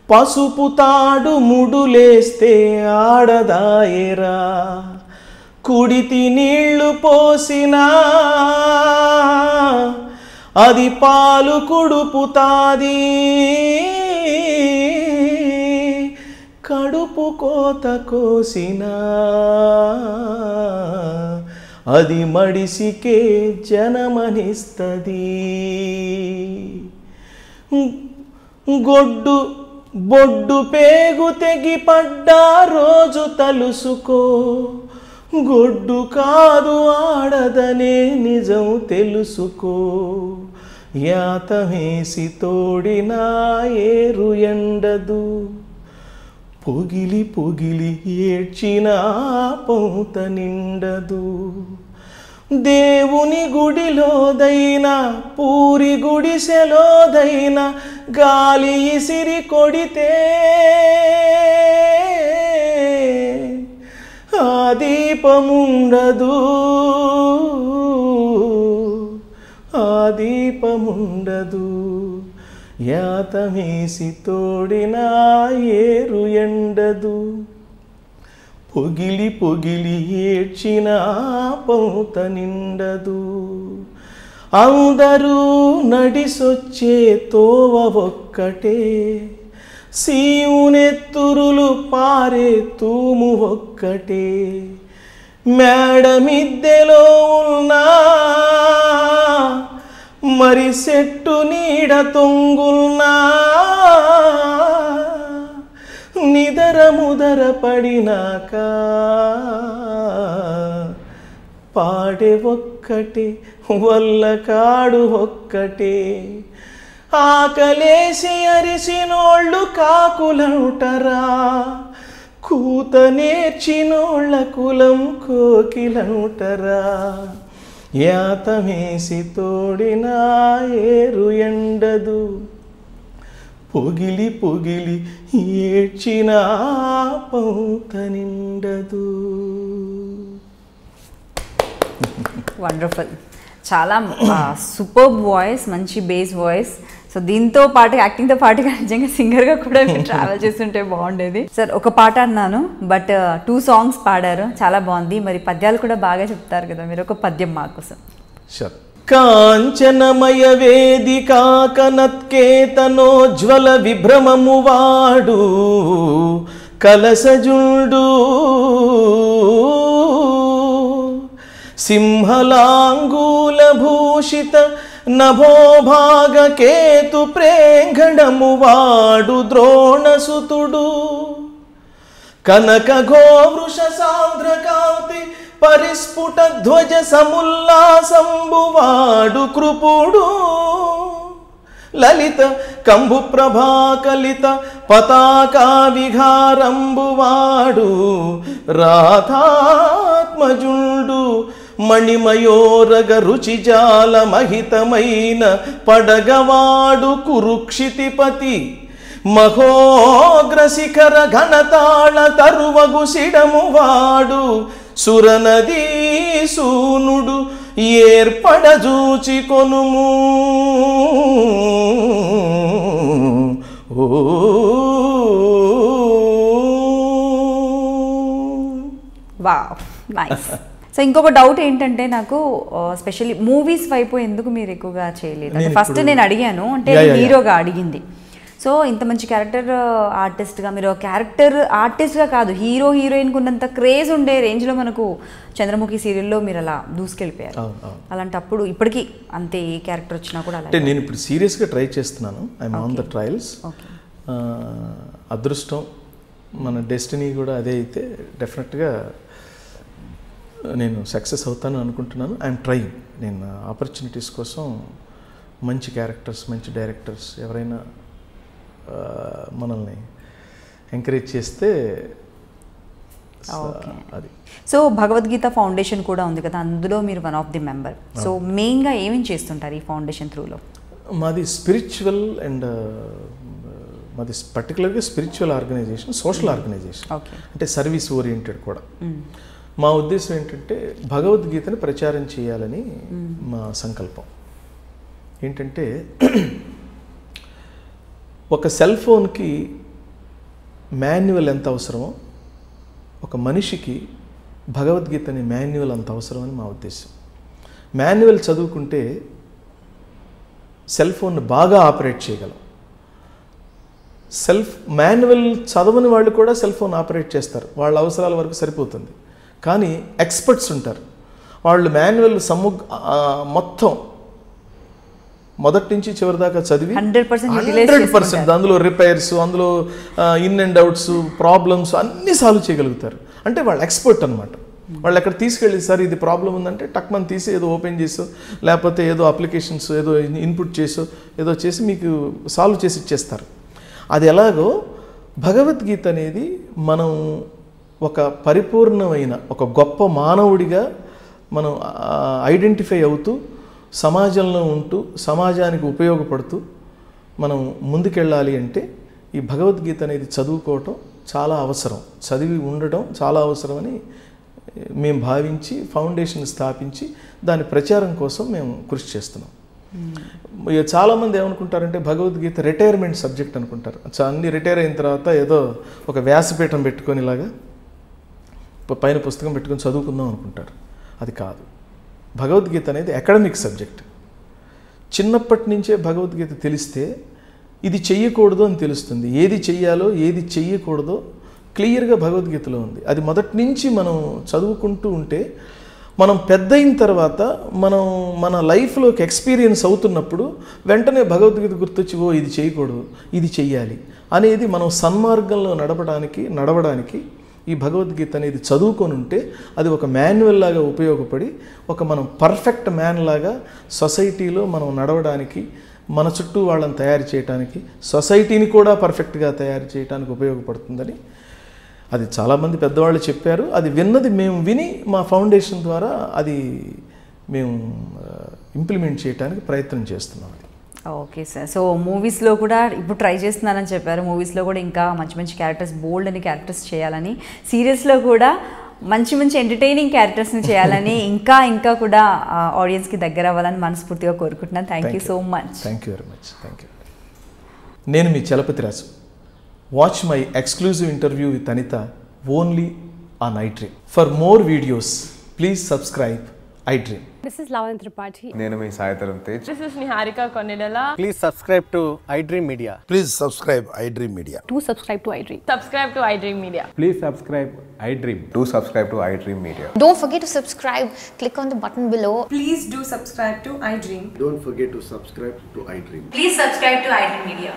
పసుపుతాడు ముడులేస్తే ఆడదాయేరా, కుడితి నీళ్లు పోసినా అది పాలు కుడుపుతాది, కడుపు కోత కోసినా అది మడిసికే జనమనిస్తది, బొడ్డు పేగు తెగి పడ్డా రోజు తలుసుకో, గొడ్డు కాదు ఆడదనే నిజం తెలుసుకో, యాతమేసి తోడినా ఏరు ఎండదు, పొగిలి పొగిలి ఏడ్చిన పౌత నిండదు, దేవుని గుడిలోదైనా పూరి గుడిసెలోదైనా గాలి ఇసిరి కొడితే ఆ దీపముండదు, ఆ దీపముండదు, యాతమేసి తోడినా ఏరు ఎండదు, పొగిలి పొగిలి ఏడ్చిన పౌత నిండదు, అందరూ నడిసొచ్చే తోవ ఒక్కటే, సీవునెత్తురులు పారే తూము ఒక్కటే, మేడ మిద్దెలో ఉన్నా మరి చెట్టు నీడ తొంగుల్నా, నిదర ముదర పడినాక పాడే ఒక్కటే వల్ల కాడు ఒక్కటే ఆకలేసి అరిసినోళ్ళు కాకులంటరా కూత నేర్చినోళ్ళ కులం కోకిలంటరా యాతమేసి తోడినా ఏరు ఎండదు పొగిలి పొగిలి ఏడ్చిన పౌత నిండదు. వండర్ఫుల్, చాలా సూపర్ వాయిస్, మంచి బేస్ వాయిస్. సో దీంతో పాటు యాక్టింగ్తో పాటుగా నిజంగా సింగర్గా కూడా మీరు ట్రావెల్ చేస్తుంటే బాగుండేది. సార్ ఒక పాట అన్నాను, బట్ 2 songs పాడారు, చాలా బాగుంది. మరి పద్యాలు కూడా బాగా చెప్తారు కదా, మీరు ఒక పద్యం మా కోసం. షూర్. కాంచనమయ వేదికా కనత్కేతనోజ్వల విభ్రమము వాడు కలసజుండు సింహలాంగూల భూషిత నభోభాగ కేతు ప్రేంగణము వాడు ద్రోణసుతుడు కనక ఘోవృష సాంద్రకాంతి పరిస్ఫుట ధ్వజ సముల్లాసంబువాడు కృపుడు లలిత కంబు ప్రభాకలిత పతాకా విహారంబువాడు రాధాత్మజుండు మణిమయోరగ రుచిజాల మహితమైన పడగవాడు కురుక్షితిపతి మహోగ్రశిఖర ఘనతాళ తరువగు సిడమువాడు సురనదీ సూనుడు ఏర్పడజూచి కొనుము. Wow, nice. సో ఇంకొక డౌట్ ఏంటంటే నాకు, స్పెషల్లీ మూవీస్ వైపు ఎందుకు మీరు ఎక్కువగా చేయలేదు అంటే ఫస్ట్ నేను అడిగాను, అంటే హీరోగా అడిగింది. సో ఇంత మంచి క్యారెక్టర్ ఆర్టిస్ట్గా, మీరు క్యారెక్టర్ ఆర్టిస్ట్గా కాదు, హీరో హీరోయిన్కి ఉన్నంత క్రేజ్ ఉండే రేంజ్లో మనకు చంద్రముఖి సీరియల్లో మీరు అలా దూసుకెళ్ళిపోయారు. అలాంటప్పుడు ఇప్పటికీ అంతే, ఏ క్యారెక్టర్ వచ్చినా కూడా అంటే నేను ఇప్పుడు సీరియస్గా ట్రై చేస్తున్నాను. I'm on the trials. అదృష్టం మన డెస్టినీ కూడా అదే అయితే డెఫినెట్గా నేను సక్సెస్ అవుతాను అనుకుంటున్నాను. I'm trying. నేను ఆపర్చునిటీస్ కోసం మంచి క్యారెక్టర్స్, మంచి డైరెక్టర్స్ ఎవరైనా మనల్ని ఎంకరేజ్ చేస్తే అది. సో భగవద్గీత ఫౌండేషన్ కూడా ఉంది కదా, అందులో మీరు one of the member. So మెయిన్గా ఏమేమి చేస్తుంటారు ఈ ఫౌండేషన్ త్రూలో? మాది స్పిరిచువల్ అండ్ మాది పర్టికులర్గా స్పిరిచువల్ ఆర్గనైజేషన్, సోషల్ ఆర్గనైజేషన్, అంటే సర్వీస్ ఓరియంటెడ్ కూడా. మా ఉద్దేశం ఏంటంటే భగవద్గీతని ప్రచారం చేయాలని మా సంకల్పం. ఏంటంటే ఒక సెల్ ఫోన్కి మాన్యువల్ ఎంత అవసరమో ఒక మనిషికి భగవద్గీత అనే మాన్యువల్ అంత అవసరం అని మా ఉద్దేశం. మాన్యువల్ చదువుకుంటే సెల్ ఫోన్ని బాగా ఆపరేట్ చేయగలం. మాన్యువల్ చదవని వాళ్ళు కూడా సెల్ ఫోన్ ఆపరేట్ చేస్తారు, వాళ్ళ అవసరాల వరకు సరిపోతుంది. కానీ ఎక్స్పర్ట్స్ ఉంటారు, వాళ్ళు మాన్యువల్ మొత్తం మొదటి నుంచి చివరి దాకా చదివి 100% అందులో రిపైర్స్, అందులో ఇన్ అండ్ అవుట్స్, ప్రాబ్లమ్స్ అన్నీ సాల్వ్ చేయగలుగుతారు. అంటే వాళ్ళు ఎక్స్పర్ట్ అనమాట. వాళ్ళు ఎక్కడ తీసుకెళ్ళి సార్ ఇది ప్రాబ్లం ఉందంటే టక్మని తీసి ఏదో ఓపెన్ చేసో, లేకపోతే ఏదో అప్లికేషన్స్ ఏదో ఇన్పుట్ చేసో ఏదో చేసి మీకు సాల్వ్ చేసి ఇచ్చేస్తారు. అది ఎలాగో భగవద్గీత అనేది మనం ఒక పరిపూర్ణమైన ఒక గొప్ప మానవుడిగా మనం ఐడెంటిఫై అవుతూ సమాజంలో ఉంటూ సమాజానికి ఉపయోగపడుతూ మనం ముందుకెళ్ళాలి అంటే ఈ భగవద్గీత అనేది చదువుకోవటం చాలా అవసరం, చదివి ఉండటం చాలా అవసరమని మేము భావించి ఫౌండేషన్ స్థాపించి దాని ప్రచారం కోసం మేము కృషి చేస్తున్నాం. చాలామంది ఏమనుకుంటారంటే భగవద్గీత రిటైర్మెంట్ సబ్జెక్ట్ అనుకుంటారు. అన్ని రిటైర్ అయిన తర్వాత ఏదో ఒక వ్యాసపీఠం పెట్టుకొని ఇలాగా పైన పుస్తకం పెట్టుకొని చదువుకుందాం అనుకుంటారు. అది కాదు. భగవద్గీత అనేది అకాడమిక్ సబ్జెక్ట్. చిన్నప్పటి నుంచే భగవద్గీత తెలిస్తే ఇది చెయ్యకూడదు అని తెలుస్తుంది, ఏది చెయ్యాలో ఏది చెయ్యకూడదో క్లియర్గా భగవద్గీతలో ఉంది. అది మొదటి నుంచి మనం చదువుకుంటూ ఉంటే మనం పెద్ద అయిన తర్వాత మనం మన లైఫ్లోకి ఎక్స్పీరియన్స్ అవుతున్నప్పుడు వెంటనే భగవద్గీత గుర్తొచ్చి ఓ ఇది చేయకూడదు, ఇది చెయ్యాలి అనేది మనం సన్మార్గంలో నడవడానికి ఈ భగవద్గీత అనేది చదువుకొని ఉంటే అది ఒక మాన్యువల్ లాగా ఉపయోగపడి మనం పర్ఫెక్ట్ మ్యాన్ లాగా సొసైటీలో మనం నడవడానికి, మన చుట్టూ వాళ్ళని తయారు చేయడానికి, సొసైటీని కూడా పర్ఫెక్ట్గా తయారు చేయడానికి ఉపయోగపడుతుందని అది చాలామంది పెద్దవాళ్ళు చెప్పారు. అది విన్నది మేము విని మా ఫౌండేషన్ ద్వారా అది మేము ఇంప్లిమెంట్ చేయడానికి ప్రయత్నం చేస్తున్నాం. Okay sir. సో మూవీస్లో కూడా ఇప్పుడు ట్రై చేస్తున్నానని చెప్పారు. మూవీస్లో కూడా ఇంకా మంచి మంచి క్యారెక్టర్స్, బోల్డ్ అని క్యారెక్టర్స్ చేయాలని, సీరియల్స్లో కూడా మంచి మంచి ఎంటర్టైనింగ్ క్యారెక్టర్స్ని చేయాలని, ఇంకా కూడా ఆడియన్స్కి దగ్గర అవ్వాలని మనస్ఫూర్తిగా కోరుకుంటున్నాను. Thank you so much. Thank you very much. Thank you. నేను మీ Chalapathi Raju. Watch my exclusive interview with Anitha only on iDream. For more videos, please subscribe iDream. This is Lavan Tripathi. నేను మీ Sai Dharam Tej. This is Niharika Konidala. Please subscribe to iDream Media. Please subscribe iDream Media. Do subscribe to iDream. Subscribe to iDream Media. Please subscribe iDream. Do subscribe to iDream Media. Don't forget to subscribe. Click on the button below. Please do subscribe to iDream. Don't forget to subscribe to iDream. Please subscribe to iDream Media.